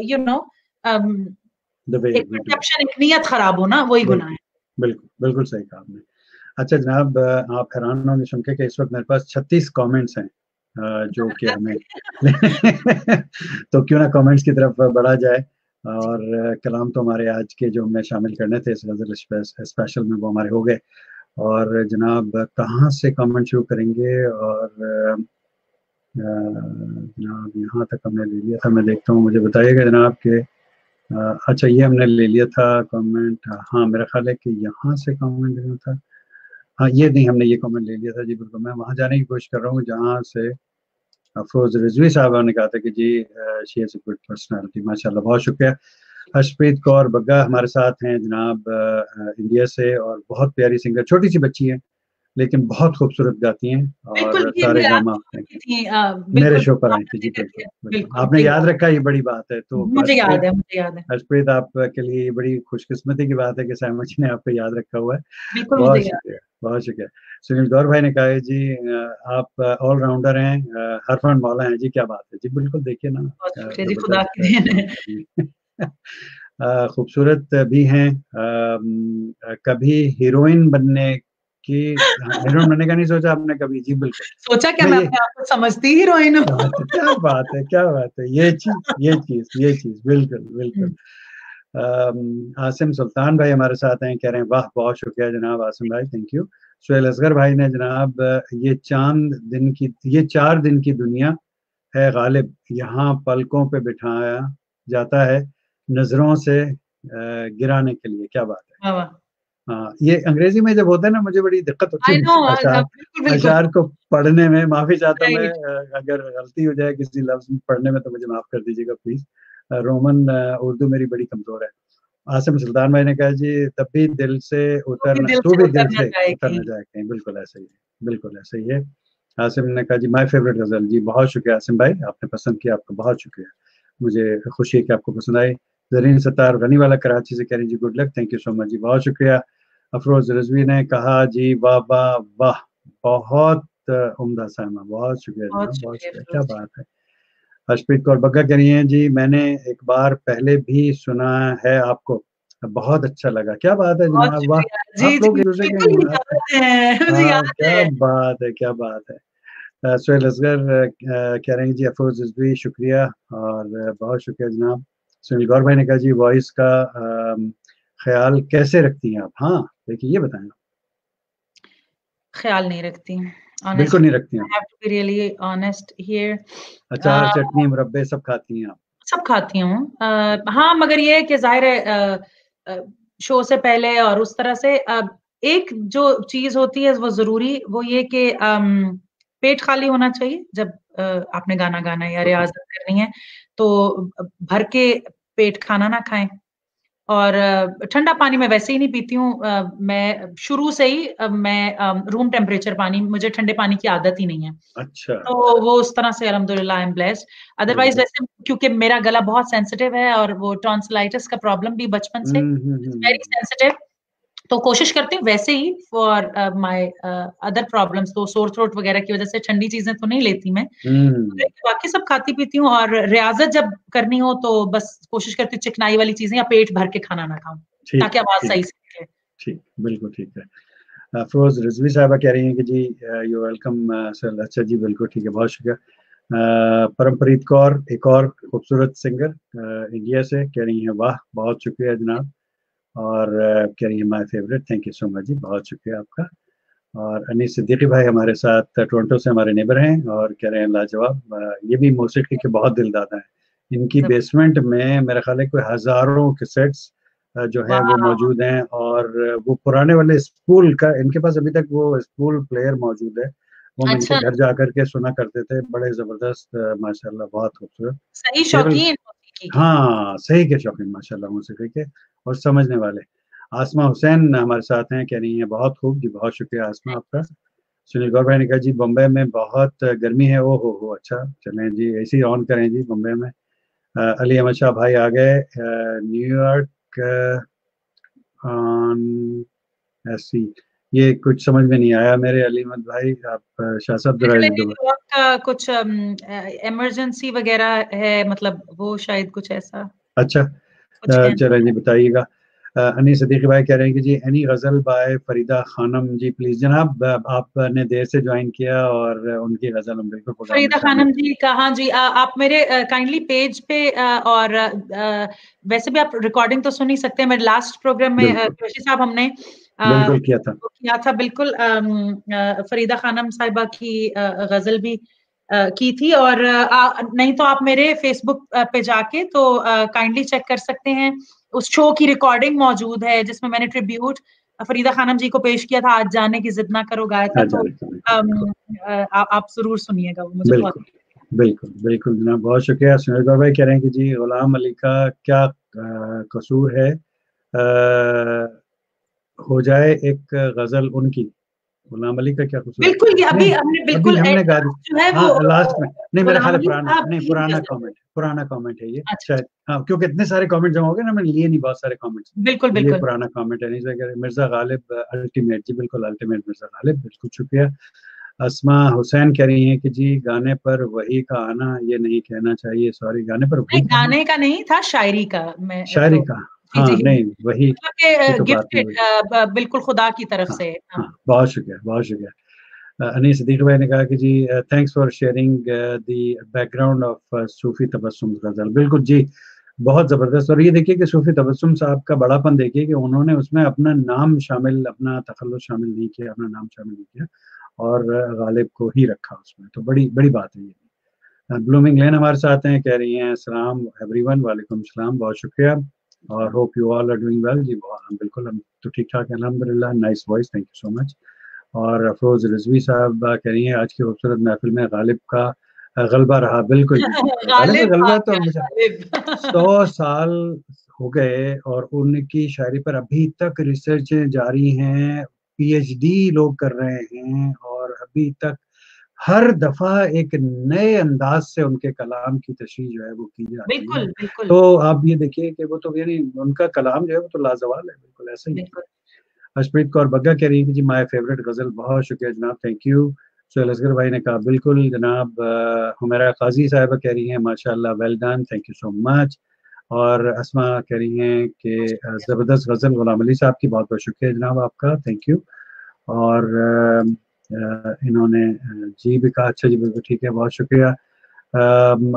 यू नो द वे एक वी डू इट। परसेप्शन, एक नियत खराब होना, वही गुनाह बिल्कुल है। बिल्कुल बिल्कुल सही कहा आपने। अच्छा जनाब, आप हैरान होंगे सुन के कि इस वक्त मेरे पास 36 कमेंट्स हैं, जो कि हमें तो क्यों ना कमेंट्स की तरफ बढ़ा जाए। और कलाम तो हमारे आज के जो हमने शामिल करने थे इस गजल स्पेशल में, वो हमारे हो गए। और जनाब कहाँ से कमेंट शुरू करेंगे, और जनाब यहाँ तक हमने ले लिया था, मैं देखता हूँ, मुझे बताइएगा जनाब के अच्छा ये हमने ले लिया था कमेंट। हाँ मेरा ख्याल है कि यहाँ से कमेंट लेना था। हाँ ये नहीं, हमने ये कमेंट ले लिया था जी, बिल्कुल। मैं वहाँ जाने की कोशिश कर रहा हूँ जहाँ से अफरोज रिजवी साहब ने कहा था कि जी she is a good personality, माशाल्लाह, बहुत शुक्रिया। हर्षप्रीत कौर बग्गा हमारे साथ हैं जनाब, इंडिया से, और बहुत प्यारी सिंगर, छोटी सी बच्ची है लेकिन बहुत खूबसूरत गाती हैं, बिल्कुल, और ये सारे मैं गामा आपकी में थी, मेरे बिल्कुल शो पर आई थी जी, आपने बिल्कुल करके, बिल्कुल। बिल्कुल आपने मुझे याद याद रखा, ये बड़ी बात है। तो हर्षप्रीत, मुझे याद है, हर्षप्रीत आपके लिए बड़ी खुशकिस्मती की बात है कि सहमा जी ने आपको याद रखा हुआ है। बिल्कुल मुझे बहुत याद शुक्रिया, बहुत शुक्रिया। सुनील गौर भाई ने कहा है जी आप ऑलराउंडर हैं, हर फंड मौला हैं जी, क्या बात है जी, बिल्कुल देखिए ना, बहुत शुक्रिया जी, खुदा जबरदस्त की देन है। काम कर रही हैं। खूबसूरत भी हैं, कभी हीरोइन बनने की, हीरोइन बनने का नहीं सोचा आपने कभी जी? बिल्कुल। सोचा क्या, मैं मैं ये अपने आप को समझती हीरोइन हूँ। क्या बात है, क्या बात है, ये चीज बिल्कुल बिल्कुल। आसिम सुल्तान भाई हमारे साथ हैं, कह रहे हैं वाह बहुत शुक्रिया जनाब आसिम भाई, थैंक यू। सुहेल असगर भाई ने जनाब ये 4 दिन की दुनिया है गालिब, यहाँ पलकों पे बिठाया जाता है नजरों से गिराने के लिए, क्या बात है। वाह वाह। हाँ, ये अंग्रेजी में जब होता है ना, मुझे बड़ी दिक्कत होती आई है नो, अशार बिल्कुल बिल्कुल। अशार को पढ़ने में, माफी चाहता हूँ मैं, राइट। अगर गलती हो जाए किसी लफ्ज में पढ़ने में तो मुझे माफ कर दीजिएगा प्लीज। रोमन उर्दू मेरी बड़ी कमजोर है। आसिम सुल्तान भाई ने कहा जी तब भी दिल से तो भी उतरना, दिल तू से भी दिल उतर ना से जाए उतर कहीं। न जाए कहीं, बिल्कुल ऐसा ही है, बिल्कुल ऐसा ही है। आसिम ने कहा जी माय फेवरेट गजल जी, बहुत शुक्रिया आसिम भाई, आपने पसंद किया, आपका बहुत शुक्रिया, मुझे खुशी है कि आपको पसंद आई। जरीन सत्तार गनी वाला कराची से कह रही जी good luck, thank you so much जी, बहुत शुक्रिया। अफरोज रिजवी ने कहा जी वाह वाह वाह, बहुत उम्दा सामा, बहुत शुक्रिया बहुत जनाब, बहुत शुक्रिया शुक्रिया, क्या फिरोज जी। बात है। हर्षप्रीत कौर बग्गा कह रही हैं जी मैंने एक बार पहले भी सुना है आपको, बहुत अच्छा लगा, क्या बात है बहुत जनाब, वाह। शुक्रिया जी आप लोग जी, एक दूसरे बिल्कुल के आप, याद है, मुझे हाँ याद क्या है। बात है, क्या बात है। सुहेल असगर कह रहे हैं जी अफरोज रिजवी शुक्रिया, और बहुत शुक्रिया जनाब। सुनील गौर भाई ने कहा जी वॉइस का ख्याल कैसे रखती हैं आप, हाँ देखिए ये बताएं। ख्याल नहीं रखती, बिल्कुल ऑनेस्टली नहीं रखती आई हैं। Have to be really honest here. अचार चटनी मुरब्बे सब खाती हैं आप? सब खाती हूँ। हाँ, मगर ये है कि जाहिर है अ, शो से पहले और उस तरह से एक जो चीज होती है वो जरूरी, वो ये कि पेट खाली होना चाहिए जब आपने गाना गाना है या रियाजत करनी है, तो भर के पेट खाना ना खाएं। और ठंडा पानी मैं वैसे ही नहीं पीती हूँ। मैं शुरू से ही मैं रूम टेम्परेचर पानी, मुझे ठंडे पानी की आदत ही नहीं है। अच्छा। तो वो उस तरह से अल्हम्दुलिल्लाह आई एम ब्लेस्ड। अदरवाइज बिल्कुल। वैसे क्योंकि मेरा गला बहुत सेंसिटिव है और वो टॉन्सिलाइटिस का प्रॉब्लम भी बचपन से, वेरी हम्म। सेंसिटिव। तो कोशिश करती हूँ वैसे ही फॉर माय अदर प्रॉब्लम्स, तो सोर थ्रोट वगैरह की वजह से ठंडी चीजें तो नहीं लेती मैं। हम्म। बाकी सब खाती पीती हूँ, और रियाजत जब करनी हो तो बस कोशिश करती हूँ चिकनाई वाली चीजें या पेट भर के खाना ना खाऊं, ठीक ताकि आवाज ठीक सही से निकले। ठीक, बिल्कुल ठीक है। अफरोज रिजवी साहबा कह रही हैं कि जी यू वेलकम सर, अच्छा जी बिल्कुल ठीक है, बहुत शुक्रिया। परमप्रीत कौर एक और खूबसूरत सिंगर इंडिया से, कह रही हैं वाह बहुत शुक्रिया जनाब, और कह रही है my favourite, thank you so much जी, बहुत शुक्रिया आपका। और अनीस सिद्दीकी भाई हमारे साथ टोरंटो से हमारे नेबर हैं, और कह रहे हैं लाजवाब, ये भी मौसीकी के बहुत दिलदादा हैं, इनकी बेसमेंट में मेरा ख्याल है कोई हजारों कैसेट्स जो हैं वो वाह। मौजूद हैं, और वो पुराने वाले स्पूल का इनके पास अभी तक वो स्पूल प्लेयर मौजूद है, वो हम इनके अच्छा, घर जा करके सुना करते थे, बड़े जबरदस्त, माशाल्लाह बहुत खूबसूरत सही टेबल। शौकीन मौसीकी के। हाँ सही के शौकीन माशाल्लाह मौसीकी के, और समझने वाले। आसमा हुसैन हमारे साथ हैं, कह रही हैं बहुत खूब जी, बहुत शुक्रिया आसमा आपका। सुनील गौर भाई ने कहा जी बम्बई में बहुत गर्मी है, ओ हो अच्छा, चलें जी ऐसे ही ऑन करें जी बम्बई में। अली अहमद शाह भाई आ गए, न्यूयॉर्क ऑन ऐसी, ये कुछ समझ में नहीं आया मेरे अली अहमद भाई, आप शाह साहब जरा दोबारा। न्यूयॉर्क का कुछ इमरजेंसी वगैरह है, मतलब वो शायद कुछ ऐसा अच्छा, कुछ है। चलें जी बताइएगा। अनी सदीक भाई कह रहे हैं कि जी any ghazal by Farida Khanum ji please, जनाब आपने देर से ज्वाइन किया और उनकी गजल हम बिल्कुल प्रोग्राम में फरीदा शामिल। खानम जी का, हाँ जी, आप मेरे काइंडली पेज पे और वैसे भी आप रिकॉर्डिंग तो सुन ही सकते हैं। मेरे लास्ट प्रोग्राम में बिल्कुल जोशी साहब हमने बिल्कुल किया था। वो किया था, बिल्कुल फरीदा खानम साहिबा की गजल भी की थी। और नहीं तो आप मेरे फेसबुक पे जाके तो काइंडली चेक कर सकते हैं, उस शो की रिकॉर्डिंग मौजूद है जिसमें मैंने ट्रिब्यूट फरीदा खानम जी को पेश किया था, आज जाने की जिद ना करो गाया था। तो बिल्कुल आप जरूर सुनिएगा, वो मुझे बहुत। बिल्कुल बिल्कुल बिल्कुल जनाब, बहुत शुक्रिया। सुनील भाई कह रहे हैं कि जी गुलाम अली का क्या कसूर है, हो जाए एक गजल उनकी, गुलाम अली का क्या कसूर? बिल्कुल, ये अभी हमने बिल्कुल हमने गा दी जो है हाँ वो लास्ट में। नहीं मेरा ख्याल है पुराना पुराना कमेंट है ये अच्छा, शायद। हाँ क्योंकि इतने सारे कमेंट जमा हो गए ना, मैंने लिए नहीं बहुत सारे कमेंट्स, बिल्कुल ये बिल्कुल। पुराना कमेंट है। नहीं मिर्जा गालिब अल्टीमेट, जी बिल्कुल अल्टीमेट मिर्जा गालिब, बिल्कुल शुक्रिया। अस्मा हुसैन कह रही हैं कि जी गाने पर वही का आना, ये नहीं कहना चाहिए, सॉरी, गाने पर वही नहीं, का आना, गाने का नहीं था, शायरी का। मैं शायरी तो का। जी हाँ जी, नहीं वही, मतलब ये कि तो बात नहीं हुई। गिफ्टेड, बिल्कुल खुदा की तरफ हाँ से। हाँ, बहुत शुक्रिया बहुत शुक्रिया। अनीस सिद्दीकी भाई ने कहा कि जी thanks for sharing the background of Sufi Tabassum ghazal, बिल्कुल जी, बहुत जबरदस्त। और ये देखिए कि सूफी तबस्सुम साहब का बड़ापन देखिए कि उन्होंने उसमें अपना नाम शामिल, अपना तखल्लुस शामिल नहीं किया, अपना नाम शामिल नहीं किया, और गालिब को ही रखा उसमें, तो बड़ी बड़ी बात है ये। ब्लूमिंग लेन हमारे साथ हैं, कह रही हैं अस्सलाम एवरीवन, वालेकुम सलाम, बहुत शुक्रिया, और hope you all are doing well. जी बहुत, हम बिल्कुल, हम तो ठीक ठाक हैं अल्हम्दुलिल्लाह, nice voice, thank you so much. और अफरोज रिजवी साहब कह रही हैं आज की खूबसूरत महफिल में गालिब का गलबा रहा, बिल्कुल जी बिल्कुल, गालिब का गालिब आ गलबा तो गया, हमेशा। गालिब। 100 साल हो गए और उनकी शायरी पर अभी तक रिसर्चें जारी हैं, पीएचडी लोग कर रहे हैं, और अभी तक हर दफा एक नए अंदाज से उनके कलाम की तशरीह जो है वो की जाती है। बिल्कुल बिल्कुल तो आप ये देखिए कि वो तो यानी उनका कलाम जो है वो तो लाजवाब है, बिल्कुल ऐसा ही है। बिल्कुल। हर्षप्रीत कौर बग्गा कह रही है कि जी माय फेवरेट गजल, बहुत शुक्रिया जनाब, थैंक यू। सुहेल असगर भाई ने कहा बिल्कुल जनाब। हुमैरा काजी साहिबा कह रही हैं माशाल्लाह, well done, thank you so much. और अस्मा कह रही हैं कि ज़बरदस्त गज़ल, गुलाम अली साहब की, बहुत बहुत शुक्रिया जनाब आपका, थैंक यू। और इन्होंने जी भी कहा, अच्छा जी बिल्कुल ठीक है, बहुत शुक्रिया।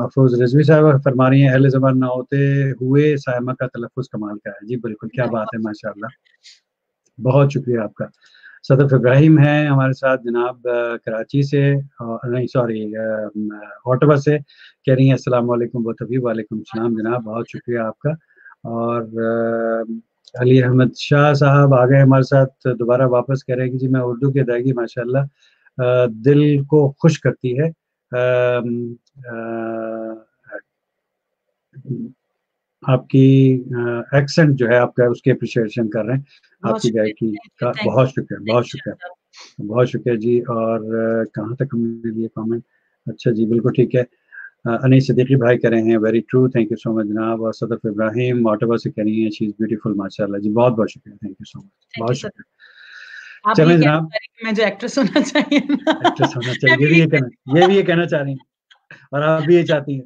अफरोज रिजवी साहब फरमा रही हैं अहले ज़बान ना होते हुए सायमा का तलफ़्फ़ुज़ कमाल का है, जी बिल्कुल, क्या बात है, माशाल्लाह, बहुत शुक्रिया आपका। सदफ इब्राहिम हैं हमारे साथ जनाब, कराची से, नहीं सॉरी, ओटावा से, कह रही हैं अस्सलाम वालेकुम बोथ, वालेकुम सलाम जनाब, बहुत शुक्रिया आपका। और अली अहमद शाह साहब आ गए हमारे साथ दोबारा वापस, कह रहे हैं कि जी मैं उर्दू की अदायगी माशाल्लाह दिल को खुश करती है। आपकी एक्सेंट जो है आपका, उसकी अप्रिशिएशन कर रहे हैं, बहुत आपकी शुक्रिया, गायकी थैंक यू का, थैंक बहुत यू शुक्रिया थैंक बहुत यू शुक्रिया, शादाब। बहुत शुक्रिया जी। और कहाँ तक हमने लिए कमेंट, अच्छा जी बिल्कुल ठीक है। अनीस सिद्दीकी भाई कह रहे हैं very true, thank you so much जनाब। और सदफ इब्राहिम ऑटोवा से कह रही हैं शी इज ब्यूटीफुल माशाल्लाह, जी बहुत बहुत शुक्रिया, thank you so much, thank बहुत यू सर। शुक्रिया। आप ये चलें कहना जनाब, चाह रही हैं कि मैं जो एक्ट्रेस होना चाहिए ना। एक्ट्रेस होना मैं चाहिए, भी यही ये भी ये कहना चाह रही हैं, और आप भी ये चाहती हैं,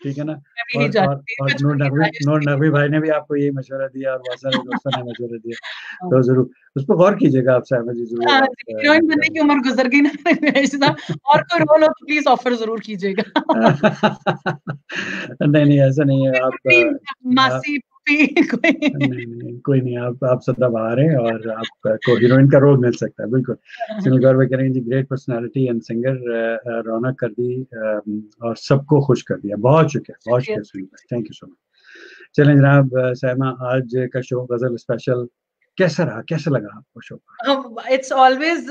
ठीक है ना। मैं भी यही चाहती थी, और बचपन की ख्वाहिश नूर थी। नकवी भाई ने भी आपको यही मशवरा दिया, और बहुत सारे दोस्तों ने मशवरा दिया, हाँ। तो जरूर उस पर गौर कीजिएगा आप, साहब जी जरूर हाँ, आप हीरोइन बनने की उम्र गुजर गई ना। और कोई रोल हो तो प्लीज ऑफर जरूर कीजिएगा। नहीं नहीं ऐसा नहीं है, आप मासी पुप्पी कोई। नहीं नहीं कोई नहीं, आप सदाबहार हैं, और आपको हीरोइन का रोल मिल सकता है, बिल्कुल। सुनील गौरव करेंगे जी ग्रेट पर्सनालिटी एंड सिंगर, रौनक कर दी, और सबको खुश कर दिया, बहुत शुक्रिया। शुक्रिया सुनील भाई, थैंक यू सो मच। चलें जनाब, साइमा आज का शो गजल स्पेशल कैसा रहा, कैसा लगा आपको show? It's always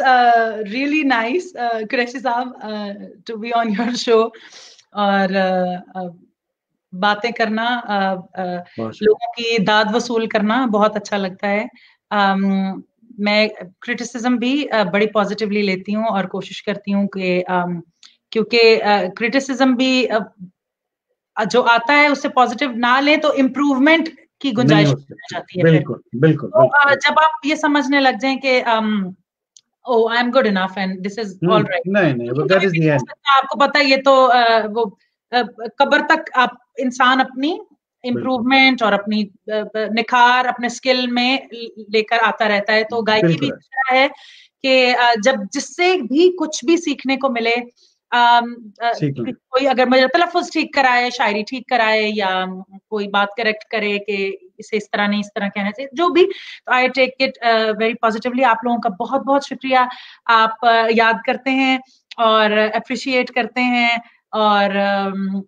really nice, Qureshi साहब, to be on your show और बातें करना, बहुत लोगों की दाद वसूल करना बहुत अच्छा लगता है। मैं क्रिटिसिज्म भी बड़ी पॉजिटिवली लेती हूँ और कोशिश करती हूँ कि क्योंकि क्रिटिसिज्म भी जो आता है उससे पॉजिटिव ना ले तो इम्प्रूवमेंट की नहीं गुंजाइश हो रह सकती, जाती है फिर। बिल्कुल बिल्कुल तो बिल्कुल बिल्कुल। जब आप ये समझने लग जाएं कि oh I am good enough and this is all right, नहीं नहीं, वो क्योंकि दैट कभी इज भी द नहीं हो एंड। सकता, आपको पता है ये तो वो कब्र तक आप इंसान अपनी बिल्कुल इम्प्रूवमेंट और अपनी निखार अपने स्किल में लेकर आता रहता है। तो गायकी भी बिल्कुल इस ऐसा, तरह है कि जब जिससे भी कुछ भी सीखने को मिले, सीख लें, कोई अगर मेरा तलफ़ुज़ ठीक कराए, शायरी ठीक कराए, या कोई बात करेक्ट करे कि इसे इस तरह नहीं इस तरह कहना चाहिए, जो भी, तो I take it very positively. आप लोगों का बहुत बहुत शुक्रिया, आप याद करते हैं और अप्रिशिएट करते हैं और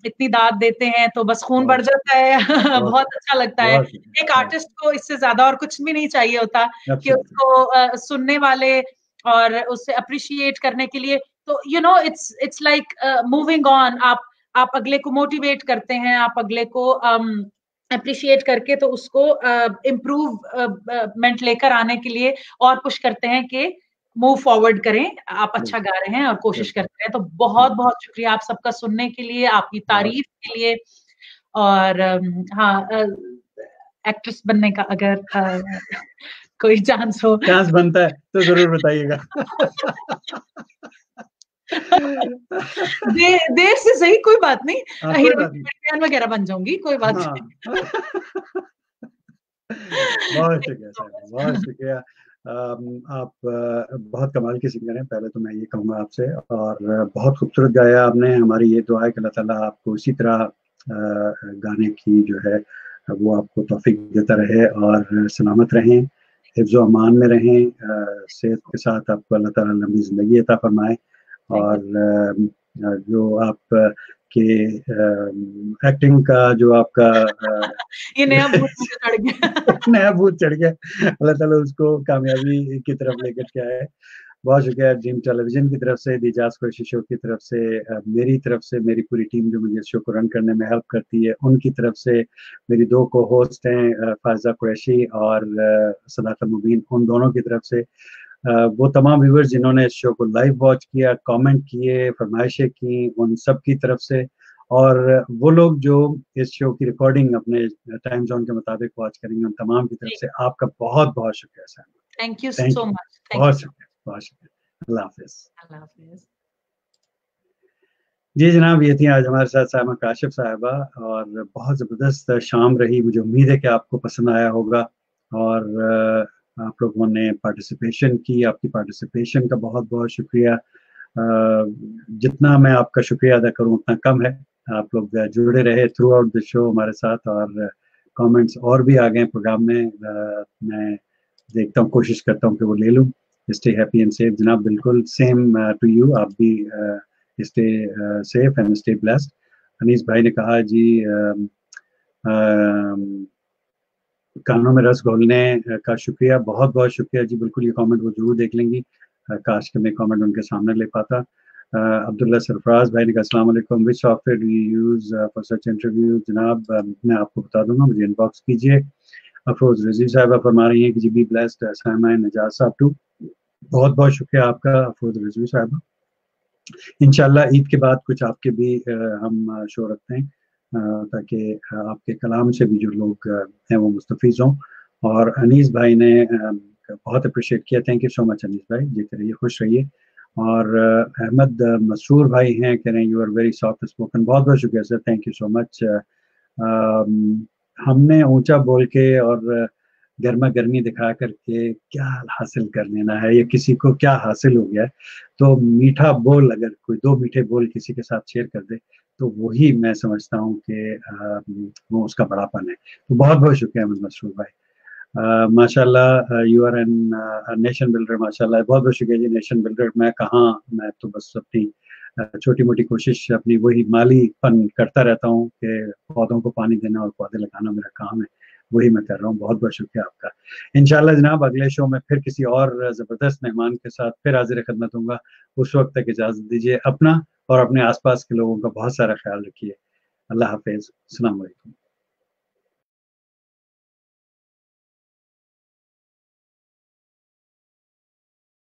इतनी दाद देते हैं तो बस खून बढ़ बहुत जाता है। बहुत बहुत अच्छा लगता है। बहुत एक शुक्रिया, आर्टिस्ट को इससे ज्यादा और कुछ भी नहीं चाहिए होता कि एब्सोल्युटली, उसको सुनने वाले और उससे अप्रिशिएट करने के लिए, तो you no it's like moving on. आप अगले को मोटिवेट करते हैं, आप अगले को अप्रिशिएट करके तो उसको इम्प्रूवमेंट लेकर आने के लिए और पुश करते हैं कि मूव फॉरवर्ड करें। आप अच्छा गा रहे हैं और कोशिश करते हैं, तो बहुत बहुत शुक्रिया आप सबका सुनने के लिए, आपकी तारीफ के लिए। और हाँ, एक्ट्रेस बनने का अगर कोई चांस हो, चांस बनता है तो जरूर बताइएगा। देर से सही, कोई बात नहीं, कोई बात नहीं, वगैरह बन जाऊंगी, कोई बात नहीं। बहुत शुक्रिया सर, बहुत शुक्रिया। आप बहुत कमाल की सिंगर हैं, पहले तो मैं ये कहूँगा आपसे, और बहुत खूबसूरत गाया आपने। हमारी ये दुआ है कि अल्लाह ताला आपको इसी तरह गाने की जो है वो आपको तौफीक देता रहे और सलामत रहें, हिफ्ज़ अमान में रहें, सेहत के साथ आपको अल्लाह ताला लंबी ज़िंदगी अता फरमाए। और जो आप के एक्टिंग का जो आपका ये नया भूत मुझे चढ़ गया। नया भूत चढ़ गया, अल्लाह ताला उसको कामयाबी की तरफ लेकर के आए। बहुत शुक्रिया ड्रीम टेलीविजन की तरफ से, दिजाज कुरैशी शो की तरफ से, मेरी तरफ से, मेरी पूरी टीम जो मुझे शो को रन करने में हेल्प करती है उनकी तरफ से, मेरी दो को होस्ट हैं फायजा कुरैशी और सदाकत मुबीन, उन दोनों की तरफ से, वो तमाम व्यूअर्स जिन्होंने इस शो को लाइव वॉच किया, कमेंट किए, फरमाइशें की, उन सब की तरफ से, और वो लोग जो इस शो की रिकॉर्डिंग अपने टाइम जोन के मुताबिक वॉच करेंगे, उन तमाम की तरफ से आपका बहुत बहुत शुक्रिया sir. Thank you so much. बहुत शुक्रिया, बहुत शुक्रिया। अल्लाह हाफिज। अल्लाह हाफिज। जी जनाब, ये थी आज हमारे साथ साइमा काशिफ साहिबा, और बहुत ज़बरदस्त शाम रही। मुझे उम्मीद है कि आपको पसंद आया होगा, और आप लोगों ने पार्टिसिपेशन की, आपकी पार्टिसिपेशन का बहुत बहुत शुक्रिया। जितना मैं आपका शुक्रिया अदा करूं उतना कम है। आप लोग जुड़े रहे थ्रू आउट द शो हमारे साथ, और कमेंट्स और भी आ गए प्रोग्राम में। मैं देखता हूँ, कोशिश करता हूँ कि वो ले लूँ। स्टे हैप्पी एंड सेफ जनाब, बिल्कुल सेम टू यू, आप भी stay safe and stay blessed. Anees भाई ने कहा जी कानों में रस घोलने का शुक्रिया, बहुत बहुत शुक्रिया जी। बिल्कुल ये कमेंट वो जरूर देख लेंगी, काश के मैं कमेंट उनके सामने ले पाता। अब्दुल्ला सरफराज भाई ने कहा अस्सलाम वालेकुम, विच software do you use for such interview. जनाब मैं आपको बता दूंगा, मुझे इनबॉक्स कीजिए। अफरोज रजी साहबा फरमा रही हैं कि जी बी ब्लेस्ड साइमा नजात साहब टू। बहुत बहुत शुक्रिया आपका अफरोज रजी साहबा। इंशाल्लाह ईद के बाद कुछ आपके भी हम शो रखते हैं, ताकि आपके कलाम से भी जो लोग हैं वो मुस्तफीज हों। और अनीस भाई ने बहुत अप्रिशिएट किया, thank you so much Anees भाई, जीते रहिए, खुश रहिए। और अहमद मसूर भाई हैं, कह रहे हैं you are very soft spoken. बहुत बहुत शुक्रिया sir, thank you so much. हमने ऊंचा बोल के और गर्मा गर्मी दिखा करके क्या हासिल कर लेना है, या किसी को क्या हासिल हो गया है। तो मीठा बोल, अगर कोई दो मीठे बोल किसी के साथ शेयर कर दे, तो वही मैं समझता हूँ कि वो उसका बड़ापन है। तो बहुत बहुत शुक्रिया अहमद मसरूर भाई। माशाल्लाह you are an nation builder, माशाल्लाह, बहुत बहुत शुक्रिया जी। नेशन बिल्डर मैं कहाँ, मैं तो बस अपनी छोटी मोटी कोशिश, अपनी वही मालीपन करता रहता हूँ कि पौधों को पानी देना और पौधे लगाना मेरा काम है, वही मैं कर रहा हूँ। बहुत बहुत शुक्रिया आपका। इंशाल्लाह जनाब अगले शो में फिर किसी और जबरदस्त मेहमान के साथ फिर हाजिर खिदमत होऊंगा। उस वक्त तक इजाजत दीजिए, अपना और अपने आसपास के लोगों का बहुत सारा ख्याल रखिए। अल्लाह हाफिज, अस्सलाम वालेकुम।